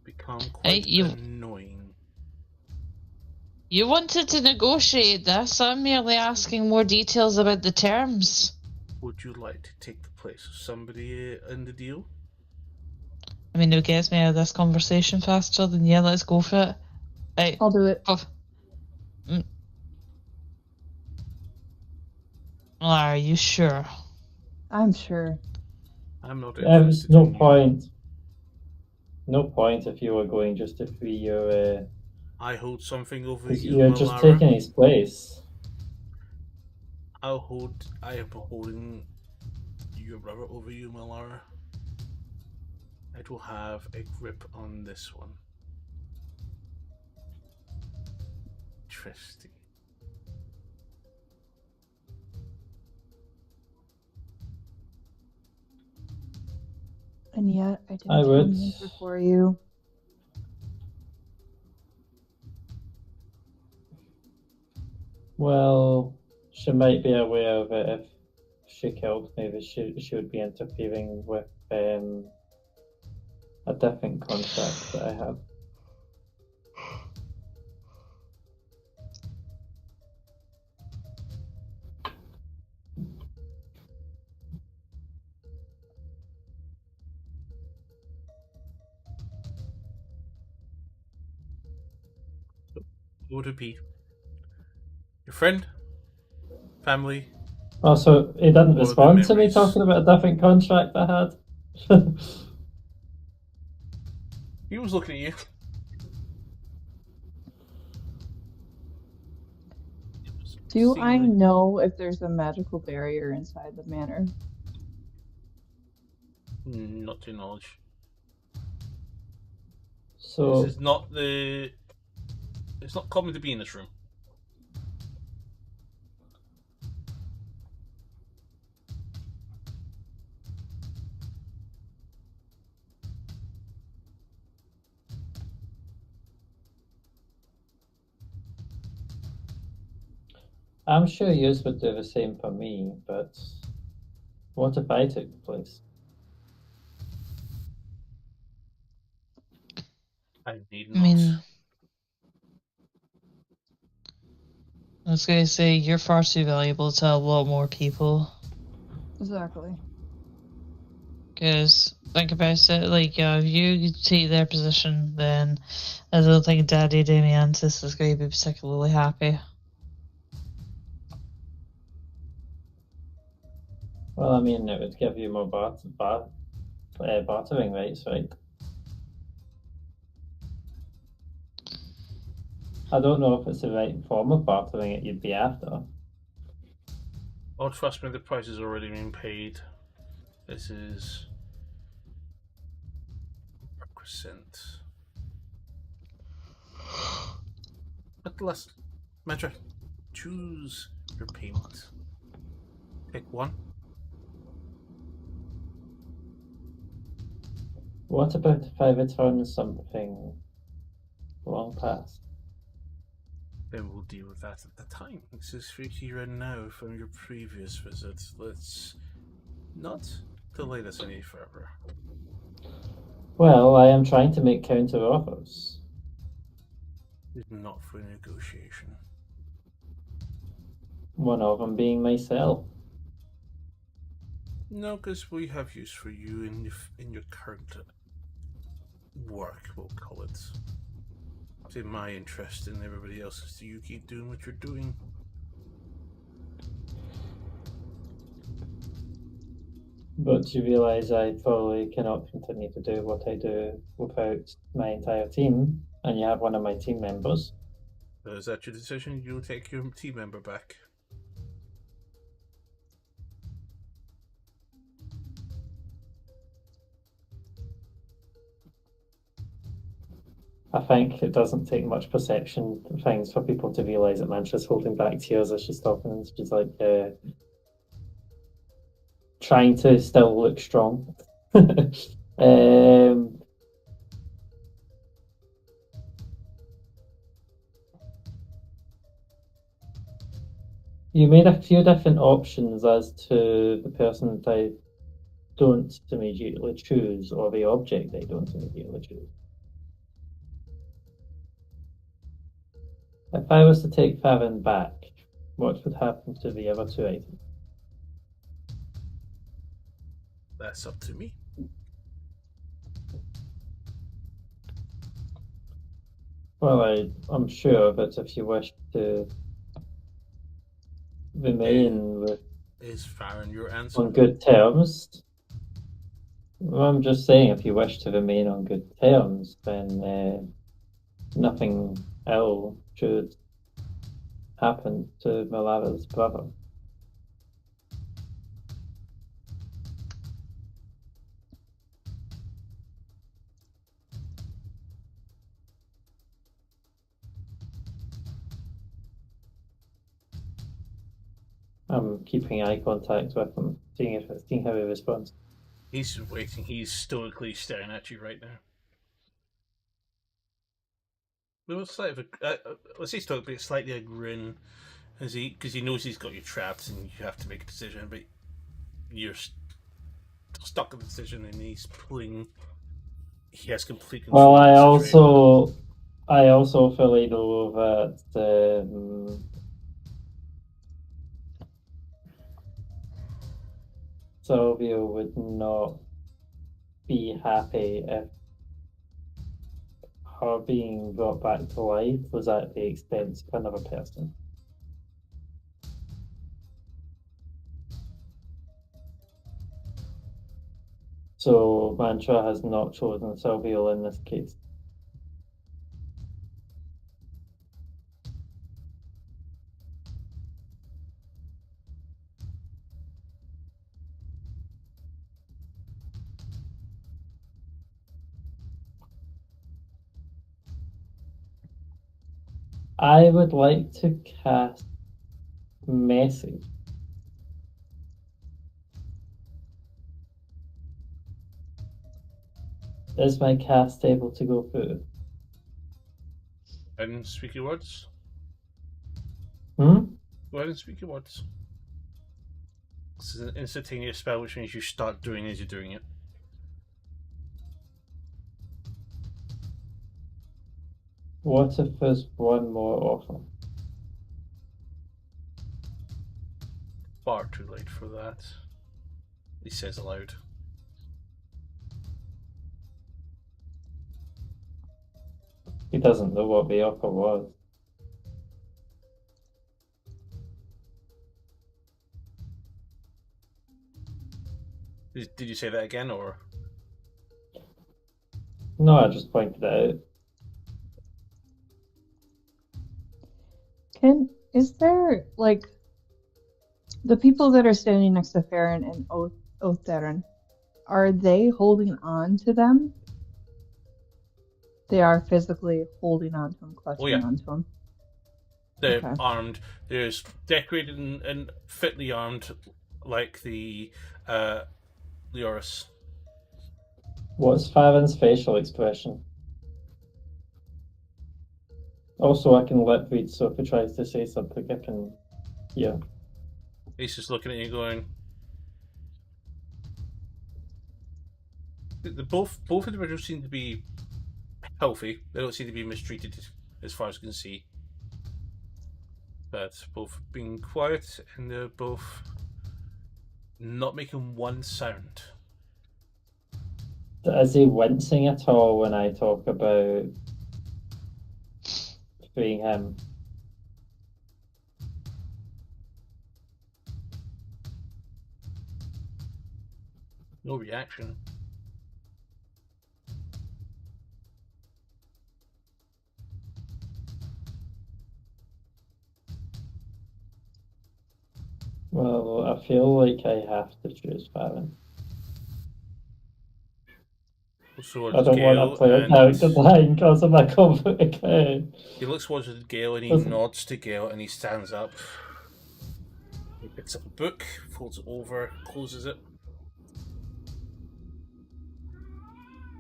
Become quite annoying. You wanted to negotiate this. I'm merely asking more details about the terms. Would you like to take the place of somebody in the deal? I mean, who gets me out of this conversation faster than yeah, let's go for it. Right. I'll do it. Oh. Are you sure? I'm sure. I'm not There's no point. No point if you were going just to free your. I hold something over you, you're Malara. just taking his place. I am holding your brother over you, Malara. It will have a grip on this one. Interesting. And yet, I didn't come here before you. Well, she might be aware of it if she killed me, that she would be interfering with a different contract that I have. Who would it be? Your friend? Family? Oh, so he didn't respond to me talking about a different contract I had? He was looking at you. Do I know if there's a magical barrier inside the manor? Not to knowledge. So this is not the. It's not common to be in this room. I'm sure yours would do the same for me, but what if I took the place? I need not. I was going to say, you're far too valuable to a lot more people. Exactly. Because, think about it, like, if you take their position, then I don't think Daddy Damiantis is going to be particularly happy. Well, I mean, it would give you more bartering rights, right? I don't know if it's the right form of bartering it you'd be after. Oh, trust me, the price has already been paid. This is represent. At last, Mantra, choose your payment. Pick one. What about if I return something long past? Then we'll deal with that at the time. This is Rikira now from your previous visit. Let's not delay this any further. Well, I am trying to make counter offers. Not for negotiation. One of them being myself. No, because we have use for you in your current work, we'll call it. It's in my interest and everybody else's. Do you keep doing what you're doing? But you realise I probably cannot continue to do what I do without my entire team, and you have one of my team members. Is that your decision? You'll take your team member back. I think it doesn't take much perception things for people to realise that Mantra's holding back tears as she's talking, and she's like trying to still look strong. You made a few different options as to the person that I don't immediately choose, or the object I don't immediately choose. If I was to take Farron back, what would happen to the other two items? That's up to me. Well, I'm sure that if you wish to remain with Is Farron your answer? on good terms, well, I'm just saying if you wish to remain on good terms, then nothing ill should happen to Malara's brother. I'm keeping eye contact with him, seeing how he responds. He's waiting. He's stoically staring at you right now. Well, let's say stoically, it's slightly a grin, because he knows he's got you trapped and you have to make a decision, but you're stuck in the decision, and he's pulling. He has complete control. Well, I also fully know that Sylvia would not be happy if her being brought back to life was at the expense of another person. So Mantra has not chosen Sylvia in this case. I would like to cast Message. Is my cast able to go through? And speak your words. Hmm? Go ahead and speak your words. This is an instantaneous spell, which means you start doing as you're doing it. What if there's one more offer? Far too late for that, he says aloud. He doesn't know what the offer was. Did you say that again, or? No, I just pointed it out. Is there, like, the people that are standing next to Farron and Otherin, are they holding on to them? They are physically holding on to him, clutching onto him. They're armed. They're decorated and fitly armed like the Leoris. What's Farron's facial expression? Also, I can lip read, so if he tries to say something, I can hear. He's just looking at you going... Both individuals seem to be healthy. They don't seem to be mistreated as far as I can see. But both being quiet and they're both not making one sound. Is he wincing at all when I talk about freeing him? No reaction. Well, I feel like I have to choose Farron. So I don't want to play a character dying because of my comfort account. He looks towards Gale and he nods to Gale and he stands up. He picks up a book, folds it over, closes it.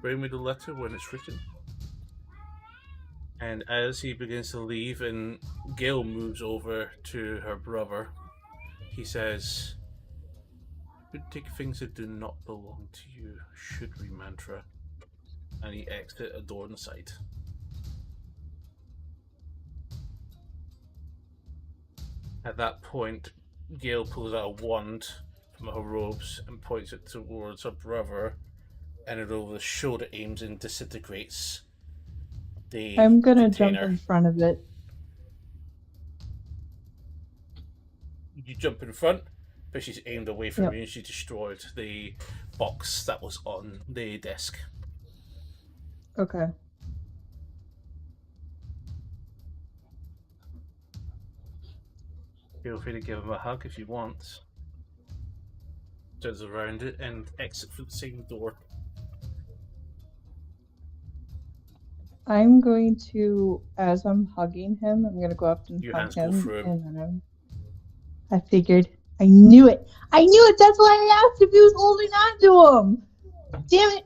Bring me the letter when it's written. And as he begins to leave and Gale moves over to her brother, he says, "You take things that do not belong to you, should we, Mantra?" And he exits a door on the side. At that point, Gale pulls out a wand from her robes and points it towards her brother, and it over the shoulder aims and disintegrates the I'm gonna container. jump in front of it. You jump in front, but she's aimed away from you and she destroyed the box that was on the desk. Okay. Feel free to give him a hug if you want. Turns around it and exit through the same door. I'm going to, as I'm hugging him, I'm gonna go up and hug him, and then I figured, I knew it. That's why I asked if he was holding on to him. Damn it!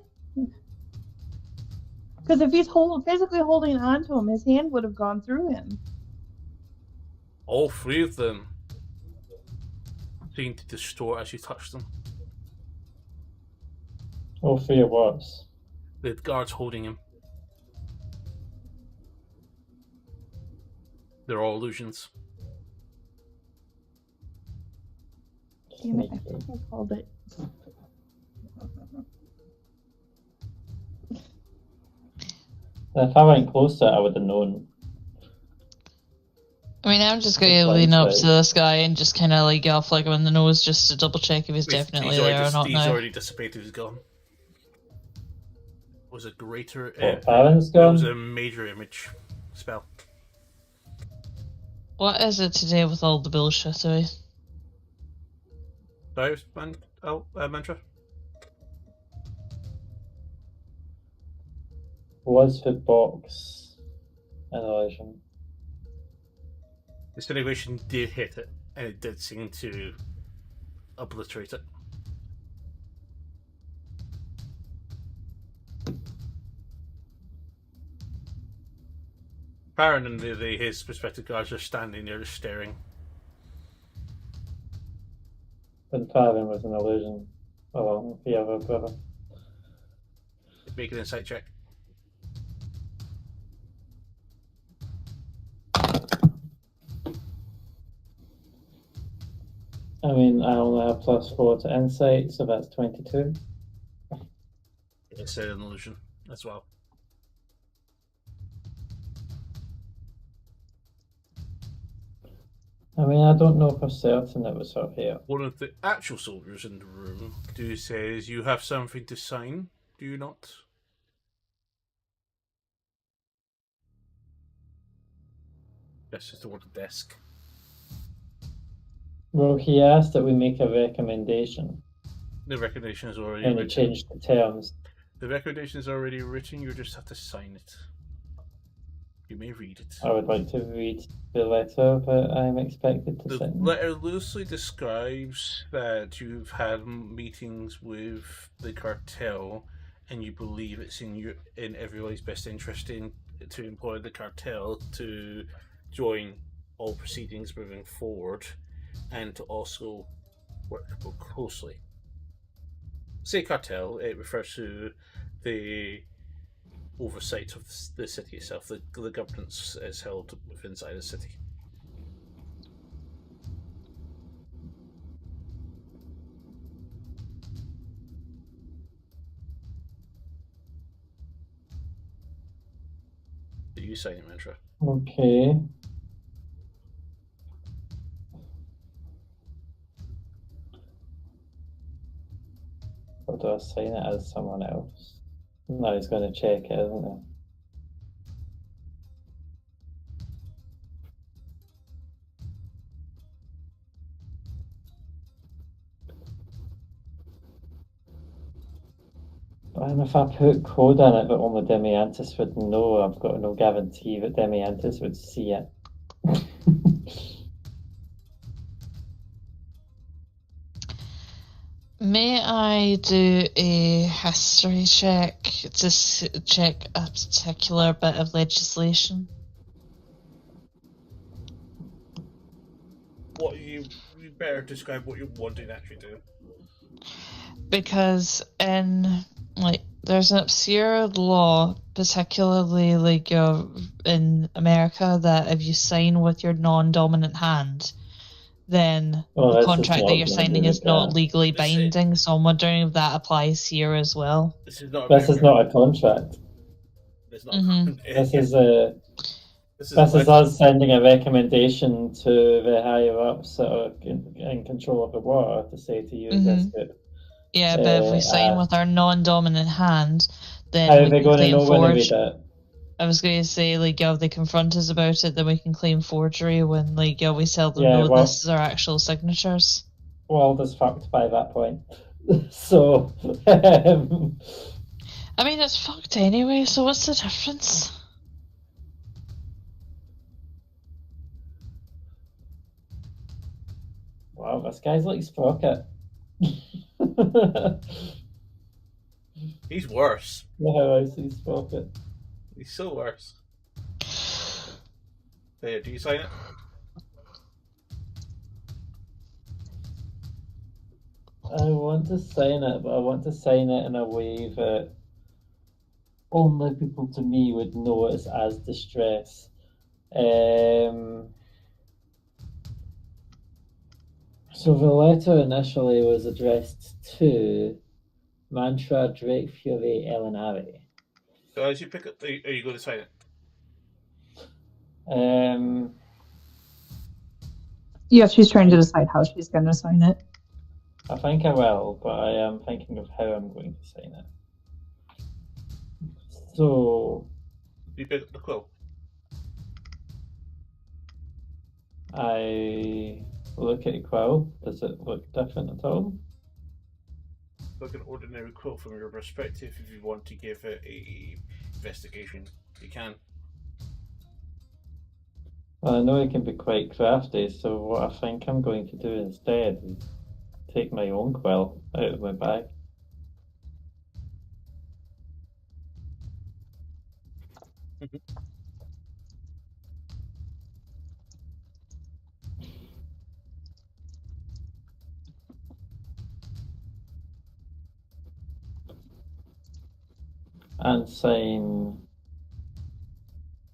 Because if he's physically holding on to him, his hand would have gone through him. All three of them seem to distort as you touch them. All three at once. The guards holding him. They're all illusions. Damn it, I think I called it. If I went closer, I would have known. I mean, I'm just going to lean up to this guy and just kind of like go flick him in the nose just to double check if he's definitely there or not. He's now. already dissipated, he's gone. It was a greater... Farron's gone? It was a major image spell. What is it today with all the bullshit, eh? Sorry, Mantra? Was the box an illusion? Disintegration did hit it, and it did seem to obliterate it. Baron and his prospective guards are standing there just staring. But Farron was an illusion, along with the other brother. Make an insight check. I mean, I only have +4 to insight, so that's 22. It's an illusion as well. I mean, I don't know for certain it was her here. One of the actual soldiers in the room says, "You have something to sign, do you not?" That's just toward the desk. Well, he asked that we make a recommendation. The recommendation is already and written. Changed the terms. The recommendation is already written, you just have to sign it. You may read it. I would like to read the letter that I'm expected to sign. The letter loosely describes that you've had meetings with the cartel and you believe it's in everybody's best interest to employ the cartel to join all proceedings moving forward, and to also work more closely. Say cartel, it refers to the oversight of the city itself. The governance is held inside the city. Did you sign it, Mantra? Okay. Or do I sign it as someone else? No, he's going to check it, isn't he? And if I put code in it, but only Demiantis would know, I've got no guarantee that Demiantis would see it. May I do a history check to check a particular bit of legislation? You better describe what you're wanting to actually do. Because there's an obscure law, particularly in America, that if you sign with your non-dominant hand, then the contract that you're signing is not legally binding. So I'm wondering if that applies here as well. This is not a contract. It's not. This is us sending a recommendation to the higher ups that are in control of the water to say to use this bit. Yeah, but if we sign with our non-dominant hand, then how are they going to know when we do it? I was going to say, if they confront us about it, then we can claim forgery when, we tell them, this is our actual signatures. World is fucked by that point. So, I mean, it's fucked anyway, so what's the difference? Wow, this guy's like Sprocket. He's worse. Yeah, I see Sprocket. He's so worse. There, do you sign it? I want to sign it, but I want to sign it in a way that only people to me would know it's as distress. So the letter initially was addressed to Mantra, Drake, Fury, Elinari. So as you pick up, are you going to sign it? Yeah, she's trying to decide how she's going to sign it. I think I will, but I am thinking of how I'm going to sign it. So... You pick up the quill. I look at a quill. Does it look different at all? Like an ordinary quill from your perspective. If you want to give it a investigation, you can. Well, I know it can be quite crafty, so what I think I'm going to do instead is take my own quill out of my bag. And sign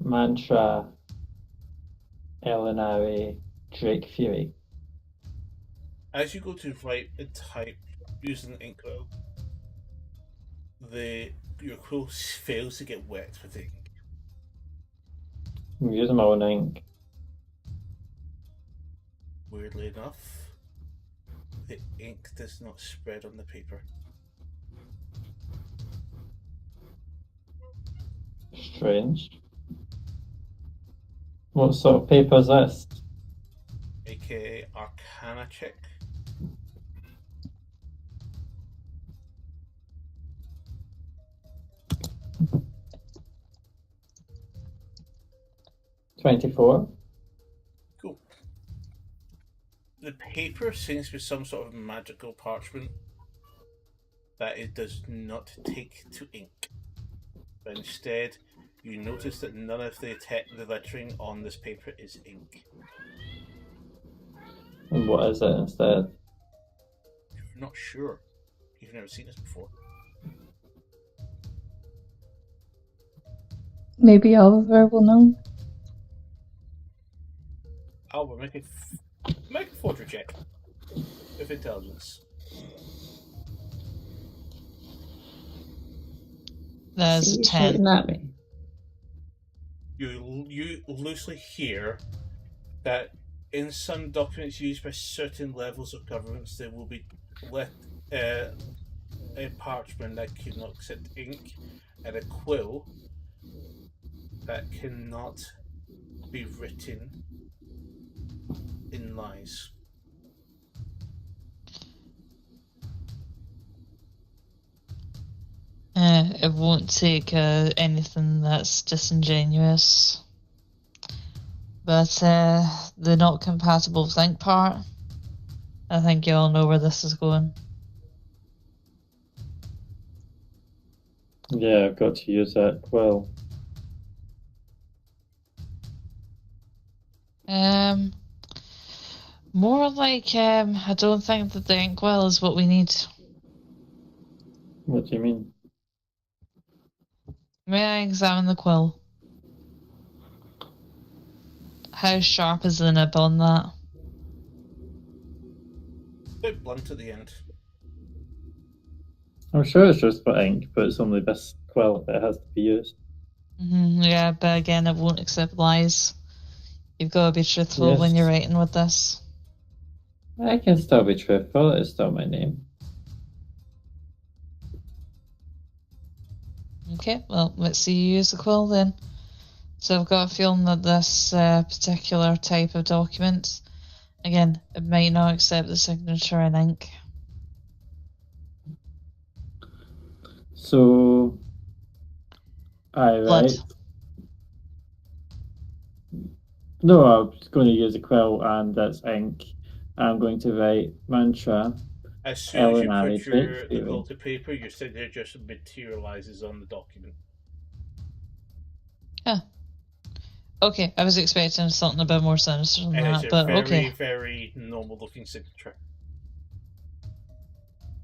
Mantra, Elinari, Drake Fury. As you go to write and type using the ink quill, your quill fails to get wet with ink. I'm using my own ink. Weirdly enough, the ink does not spread on the paper. Strange. What sort of paper is this? AKA Arcana check. $24. Cool. The paper seems to be some sort of magical parchment. that it does not take to ink. But instead, you notice that none of the lettering on this paper is ink. And what is it instead? You're not sure. You've never seen this before. Maybe Oliver will know. Albert, make a forgery check with intelligence. There's See you 10. shouting at me. You loosely hear that in some documents used by certain levels of governments, there will be a parchment that cannot accept ink and a quill that cannot be written in lies. It won't take anything that's disingenuous. But the not compatible with ink part, I think you all know where this is going. Yeah, I've got to use that quill. More like I don't think that the inkwell is what we need. What do you mean? May I examine the quill? How sharp is the nib on that? A bit blunt at the end. I'm sure it's just for ink, but it's only this quill that has to be used. Yeah, but again, it won't accept lies. You've got to be truthful Yes. when you're writing with this. I can still be truthful, it's still my name. Okay, well, let's see you use the quill then. So I've got a feeling that this particular type of document, again, it might not accept the signature in ink. So, I Blood. write. No, I'm just going to use a quill and that's ink. I'm going to write mantra. As soon as you Elinari, put the Drake quill to paper, your signature just materializes on the document. Okay, I was expecting something a bit more sinister than And that, it's a but very, okay. very normal looking signature.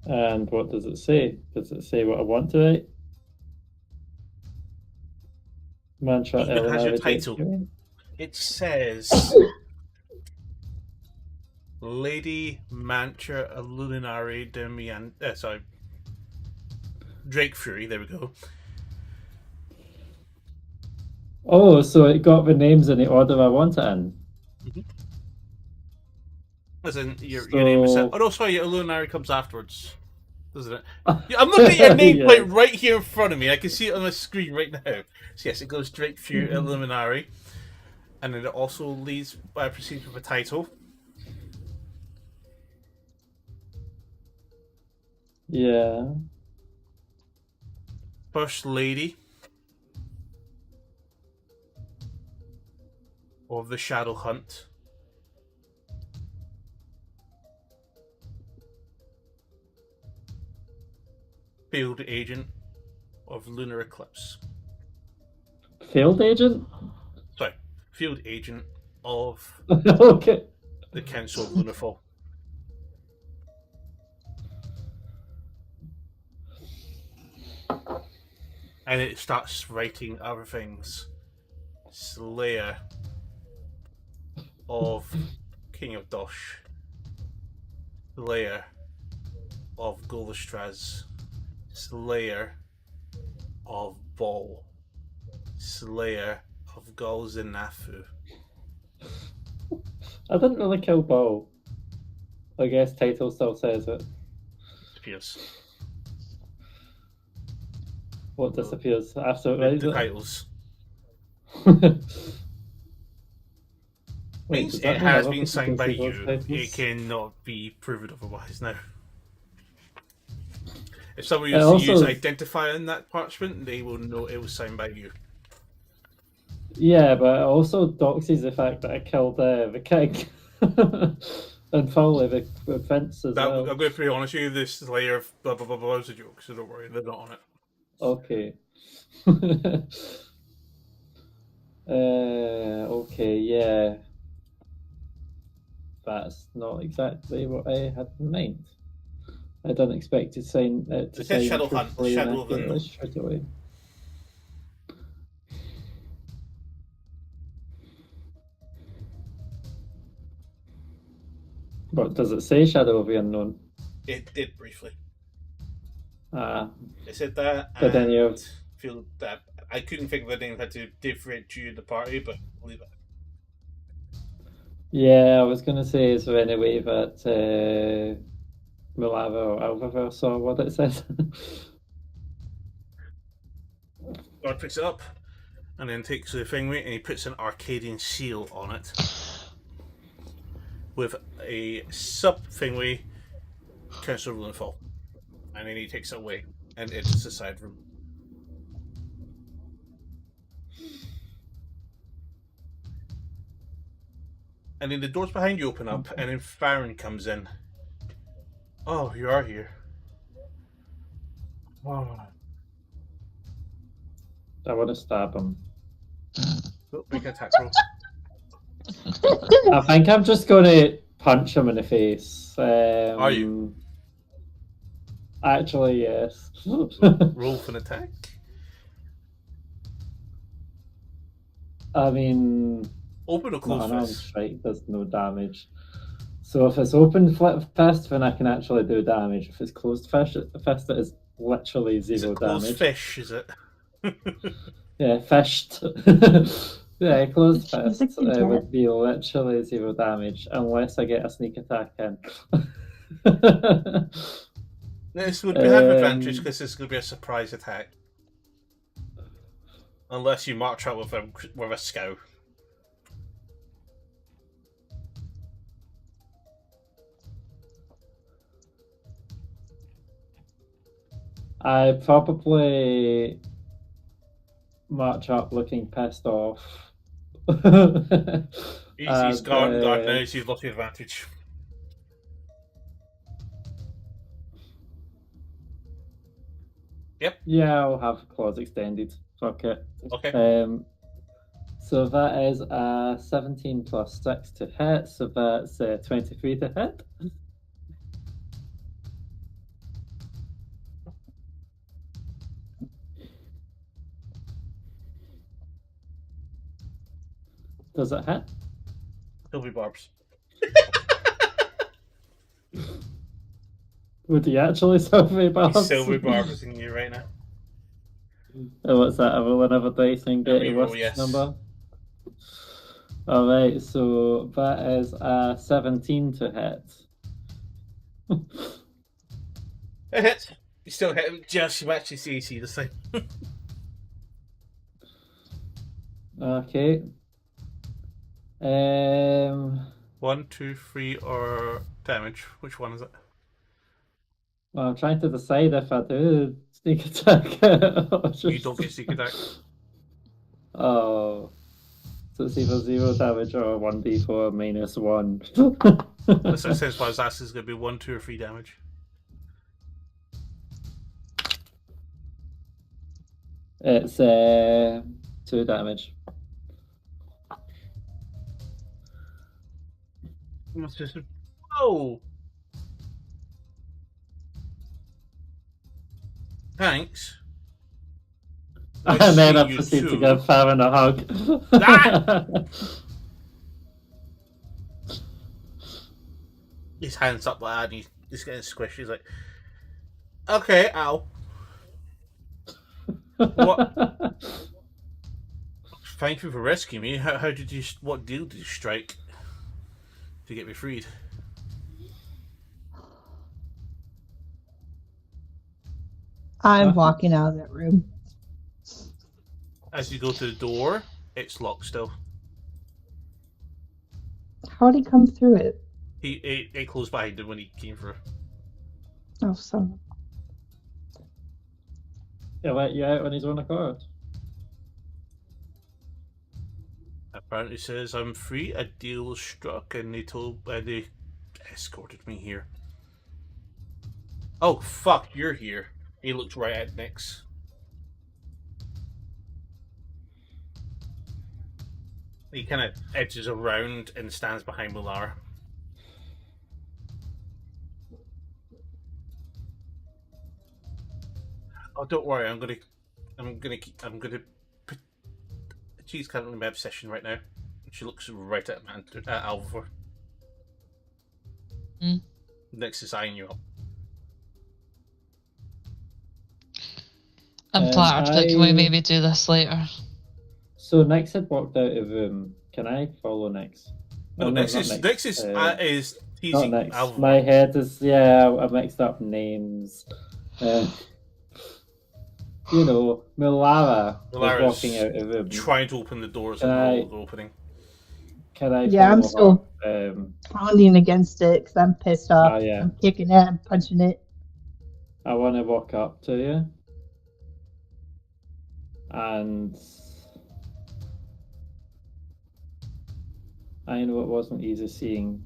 And what does it say? Does it say what I want to write? Mantra Even has your Elinari, Drake title. Fury? It says Lady Mantra Luminari Demian. Sorry. Drake Fury, there we go. Oh, so it got the names in the order I want it in. As in, your name is. So- Oh, no, sorry, your Luminari comes afterwards. Doesn't it? I'm looking at your nameplate Yeah. right here in front of me. I can see it on my screen right now. So, yes, it goes Drake Fury Luminari. And then it also leads by proceeds with a title. Yeah. First Lady of the Shadow Hunt. Field Agent of Lunar Eclipse. Field agent? Sorry, Field Agent of Okay. the Council of Lunarfall. And it starts writing other things. Slayer of King of Dosh. Slayer of Golastraz. Slayer of Ball. Slayer of Golzinafu. I didn't really kill Bo. I guess title still says it. Disappears. What disappears after it The writes titles. it? Means does that it mean has other been people signed by can see those you. titles? It cannot be proven otherwise now. If somebody It was to use also- identifier in that parchment, they will know it was signed by you. Yeah, but it also doxes the fact that I killed the king. And fully the fence as That, well. I'm going to be honest with you, this layer of blah blah blah blah is a joke, so don't worry, they're not on it. Okay. Okay, yeah. That's not exactly what I had in mind. I didn't expect to sign It says Shadow Hunt, truthfully and Shadow of the accurately Unknown. straight away. But does it say Shadow of the Unknown? It did briefly. Ah, It said that, but then you and feel that I couldn't think of a name had to differentiate the party, but I'll leave it. yeah, I was gonna say, is there any way that Mulava or Alvaver saw what it says? Guard picks it up, and then takes the thing and he puts an Arcadian seal on it with a sub thingway Council Rule and Fall, and then he takes it away and enters the side room. And then the doors behind you open up, and then Farron comes in. Oh, you are here. Wow. I want to stab him. Oh, make an attack roll. I think I'm just going to punch him in the face. Are you? Actually, yes. Roll for an attack. I mean, Open or close unarmed fist? strike does no damage. So if it's open fist, then I can actually do damage. If it's closed fist, it is literally Is zero it closed damage. fish, is it? Yeah, fished. Yeah, closed She's fist a cat. would be literally zero damage unless I get a sneak attack in. This would have advantage because this is going to be a surprise attack. Unless you march out with a scow. I probably march up looking pissed off. He's gone guard now, so you've lost the advantage. Yep. Yeah, I'll have claws extended. Fuck it. Okay. So that is a 17 plus 6 to hit, so that's 23 to hit. Does it hit? Silver barbs. Would he actually silver barbs? He's silver barbing you right now. What's that? I roll another dice and get a Reroll, worst yes. number. Alright, so that is a 17 to hit. It hits. You still hit him, just you actually see the same. Okay. 1, 2, 3, or damage. Which one is it? Well, I'm trying to decide if I do sneak attack. Or just... You don't get sneak attack. Oh. So it's either 0 damage or 1d4 minus 1. That's what sense why I was asking is going to be 1, 2, or 3 damage. It's 2 damage. Whoa! Thanks. And then I see you proceed to too. give Farron a hug. Ah! His hands up like that and he's getting squished. He's like, okay, ow. What? Thank you for rescuing me. How did you? What deal did you strike to get me freed? I'm walking out of that room. As you go to the door, it's locked still. How'd he come through it? It closed behind him when he came through. Oh, son. He'll let you out on his own accord. Apparently says I'm free. A deal was struck, and they escorted me here. Oh, fuck, you're here. He looks right at Nyx. He kind of edges around and stands behind Millara. Oh, don't worry. I'm gonna. She's currently my obsession right now. She looks right at Alvor. Mm. Nyx is eyeing you up. I'm flattered, but can we maybe do this later? So Nyx had walked out of the room. Can I follow Nyx? No, Nyx is teasing not Nyx. Alvor. My head is I mixed up names. You know, Millara was walking out of the room. Trying to open the doors and the opening. Can I? Yeah, I'm still pounding against it because I'm pissed off. Oh, yeah. I'm kicking it. I'm punching it. I want to walk up to you, and I know it wasn't easy seeing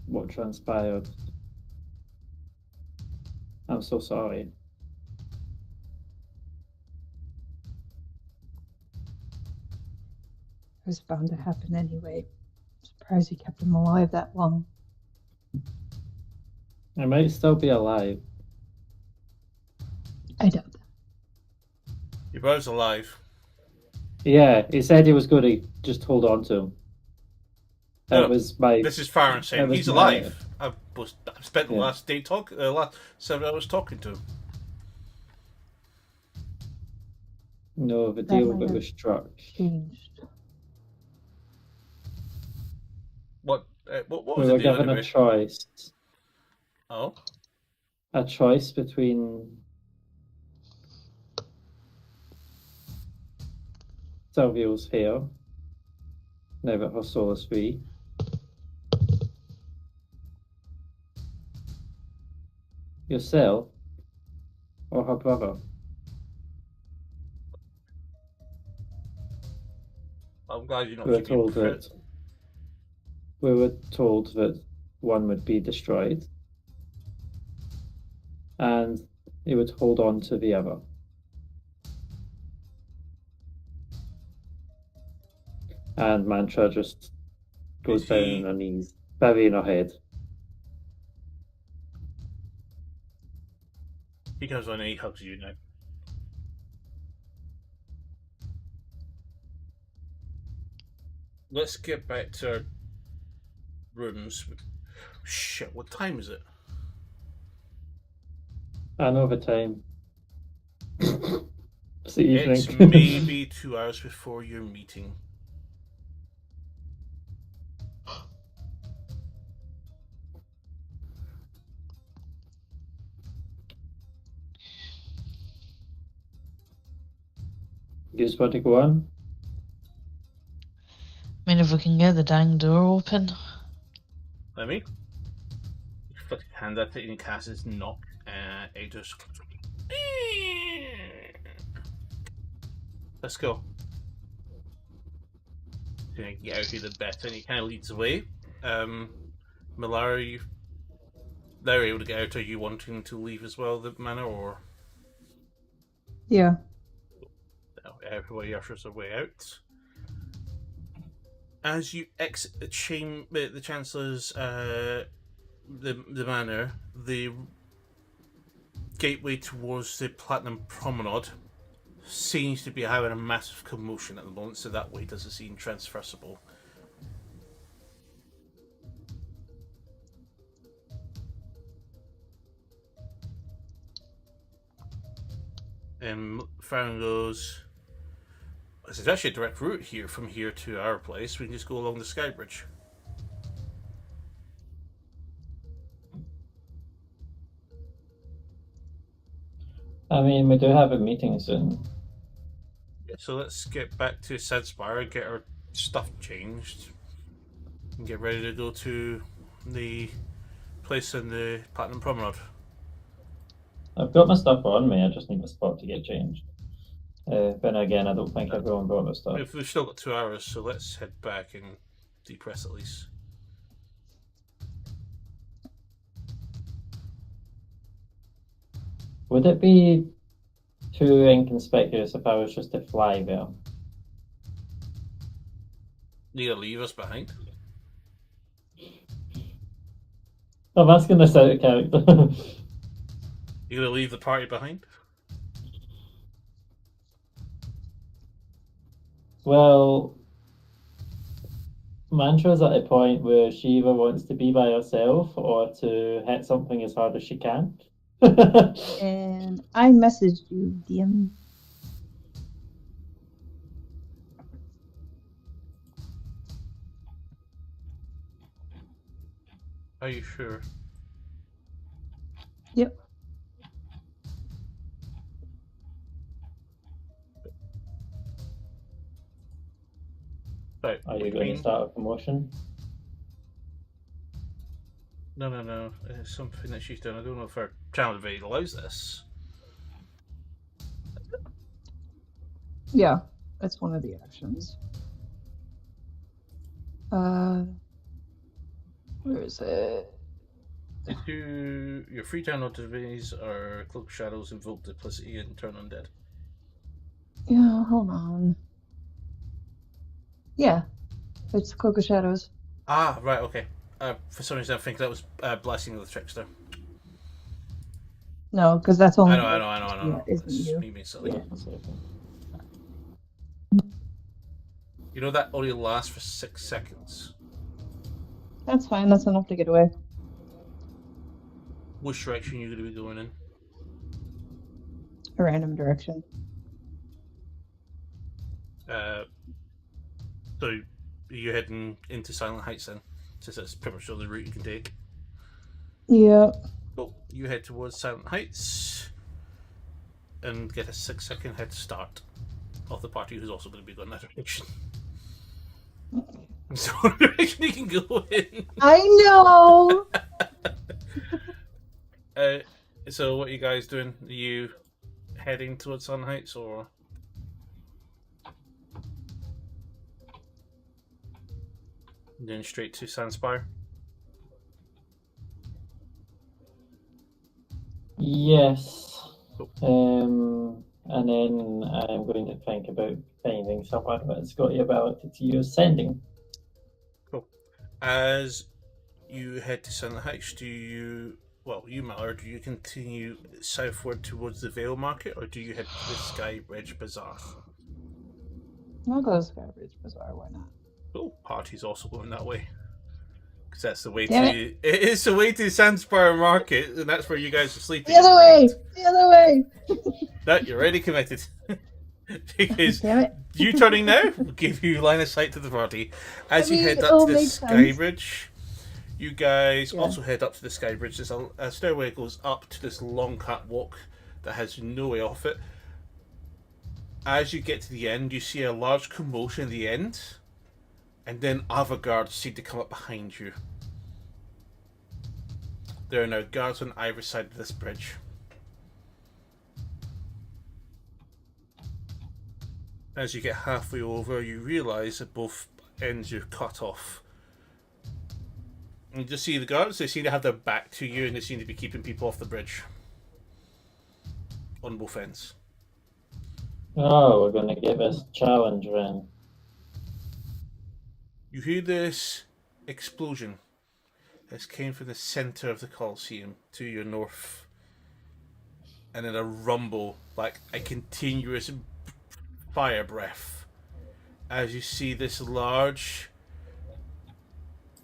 what transpired. I'm so sorry. It was bound to happen anyway. I'm surprised you kept him alive that long. I might still be alive. I doubt that. Your brother's alive. Yeah, he said he was going to just hold on to him. This is Farron saying he's alive. I've spent the last 7 hours talking to him. No, the deal that was struck. Changed. What was we the were deal given anyway? a choice. Oh? A choice between Silvio's hair, now that her soul is free, yourself, or her brother. I'm glad you're not We were told that one would be destroyed, and he would hold on to the other. And Mantra just goes down on her knees, burying her head. He comes on and he hugs you now. Let's get back to our rooms. Shit, what time is it? I know the time. It's the evening. It's maybe 2 hours before your meeting. You just want to go on? I mean, if we can get the dang door open. Let me. You flick your hand at it and cast his knock, and it just. Let's go. Gonna get out of the better, and he kind of leads the way. Millara, they're able to get out. Are you wanting to leave as well, the manor, or? Yeah. Everybody ushers their way out. As you exit the Chancellor's, the manor, the gateway towards the Platinum Promenade seems to be having a massive commotion at the moment, so that way doesn't seem transversible. And Farron goes, there's actually a direct route here from here to our place. We can just go along the sky bridge. I mean, we do have a meeting soon. Yeah, so let's get back to Sedspire and get our stuff changed. And get ready to go to the place in the Platinum Promenade. I've got my stuff on me, I just need a spot to get changed. Then again, I don't think everyone brought their stuff. We've still got 2 hours, so let's head back and depress at least. Would it be too inconspicuous if I was just to fly there? You gonna leave us behind? I'm asking this out of character. You gonna leave the party behind? Well, Mantra's at a point where she either wants to be by herself or to hit something as hard as she can. And I messaged you, DM. Are you sure? Yep. Right. Are you what going mean? to start a promotion? No. It's something that she's done. I don't know if her channel invade allows this. Yeah, that's one of the actions. Where is it? Your free download abilities are Cloak of Shadows, Invoke Duplicity, and Turn Undead. Yeah, hold on. Yeah, it's Cloak of Shadows. Ah, right, okay. For some reason I think that was Blessing of the Trickster. No, because that's only. I know. Yeah, isn't It's you? me being silly. Yeah. You know that only lasts for 6 seconds. That's fine. That's enough to get away. Which direction are you going to be going in? A random direction. So are you heading into Silent Heights then? Since that's pretty much the only route you can take. Yeah. Well, you head towards Silent Heights and get a 6-second head start of the party who's also going to be going that direction. So direction you can go in. I know. So what are you guys doing? Are you heading towards Silent Heights or? Then straight to Sandspire? Yes. Cool. And then I'm going to think about finding somewhere that's got the ability to use sending. Cool. As you head to Silent Heights, Mallard, do you continue southward towards the Vale Market or do you head to the Sky Ridge Bazaar? I'll go to Skybridge Bazaar. Why not? Oh, party's also going that way. Because that's the way Damn to... It is the way to Sandspire Market, and that's where you guys are sleeping. The other way! The other way! No, you're already committed. Because Damn it. you turning now will give you line of sight to the party. As I you mean, head it up all to the makes Sky sense. Bridge, you guys Yeah. also head up to the Sky Bridge. There's a stairway that goes up to this long catwalk that has no way off it. As you get to the end, you see a large commotion at the end, and then other guards seem to come up behind you. There are now guards on either side of this bridge. As you get halfway over, you realise that both ends are cut off. And you just see the guards, they seem to have their back to you and they seem to be keeping people off the bridge. On both ends. Oh, we're going to get this challenge then. You hear this explosion. This came from the centre of the Colosseum to your north. And then a rumble, like a continuous fire breath. As you see this large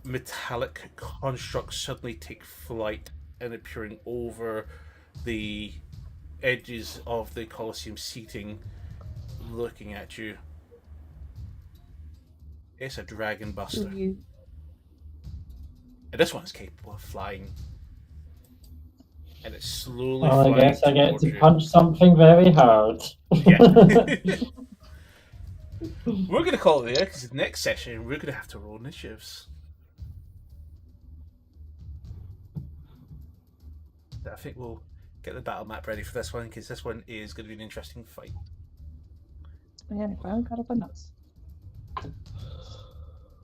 metallic construct suddenly take flight and appearing over the edges of the Colosseum seating, looking at you. It's a dragon buster. You... And this one's capable of flying. And it's slowly Well, flying I guess I get towards to you. punch something very hard. Yeah. We're going to call it there because the next session we're going to have to roll initiatives. I think we'll get the battle map ready for this one because this one is going to be an interesting fight. Man, I finally got up on nuts.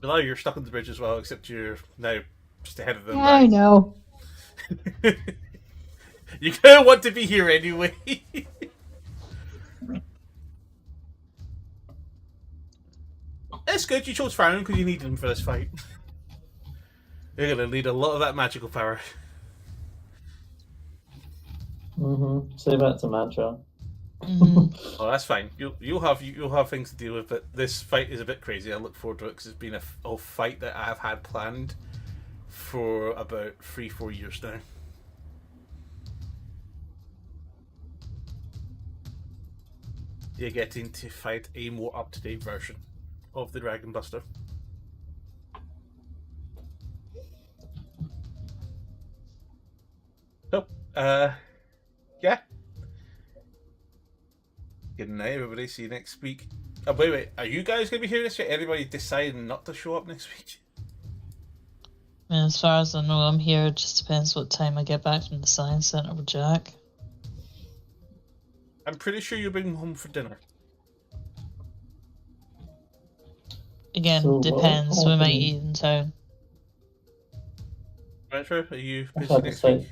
Below, you're stuck on the bridge as well, except you're now just ahead of them. Yeah, I know. You're gonna want to be here anyway. It's good you chose Farron because you needed him for this fight. You're gonna need a lot of that magical power. Say that to Matra. Oh, that's fine. You'll have things to deal with, but this fight is a bit crazy. I look forward to it because it's been a fight that I have had planned for about 3-4 years now. You're getting to fight a more up-to-date version of the Dragon Buster. So, yeah. Good night, everybody. See you next week. Oh, wait. Are you guys going to be here this week? Anybody deciding not to show up next week? As far as I know, I'm here. It just depends what time I get back from the Science Centre with Jack. I'm pretty sure you're bringing home for dinner. Again, So depends. what We might happened? eat in town. Retro, are you I busy thought next so. week?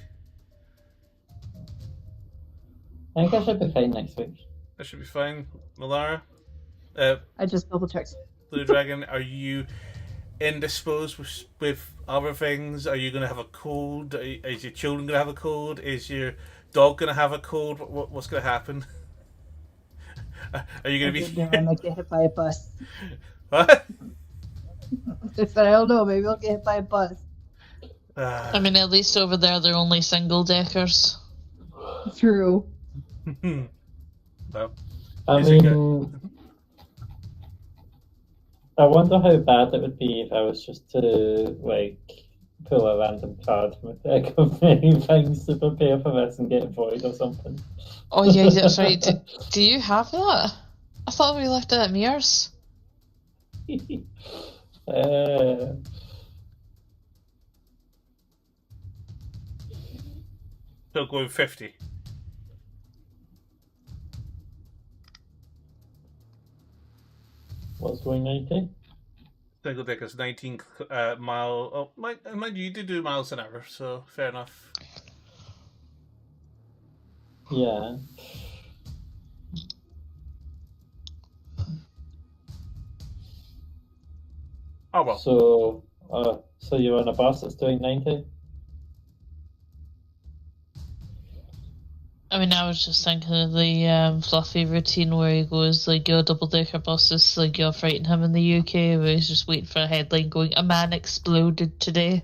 I think I should be fine next week. That should be fine. Malara, I just double checked. Blue Dragon, are you indisposed with other things? Are you going to have a cold? Is your children going to have a cold? Is your dog going to have a cold? What's going to happen? Are you going to be... I might get hit by a bus. What? I said, I don't know, maybe I'll get hit by a bus. I mean, at least over there, they're only single-deckers. True. Well, I Is it mean, I wonder how bad it would be if I was just to, like, pull a random card from a deck of many things to prepare for this and get void or something. Oh, yeah, that's right. Do you have that? I thought we left it at Mears. still going 50. What's going 90? Single deck is 19 mile. Oh, mind you did do miles an hour, so fair enough. Yeah. Oh well. So you're on a bus that's doing 90? I mean, I was just thinking of the Fluffy routine where he goes, like, your double-decker buses, like, you're fighting him in the UK, where he's just waiting for a headline going, a man exploded today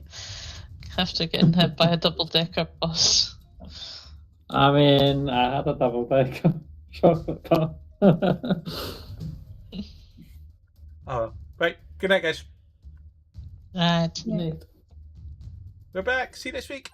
after getting hit by a double-decker bus. I mean, I had a double decker chocolate car. Oh, right. Good night, guys. Right. Yeah. We're back. See you next week.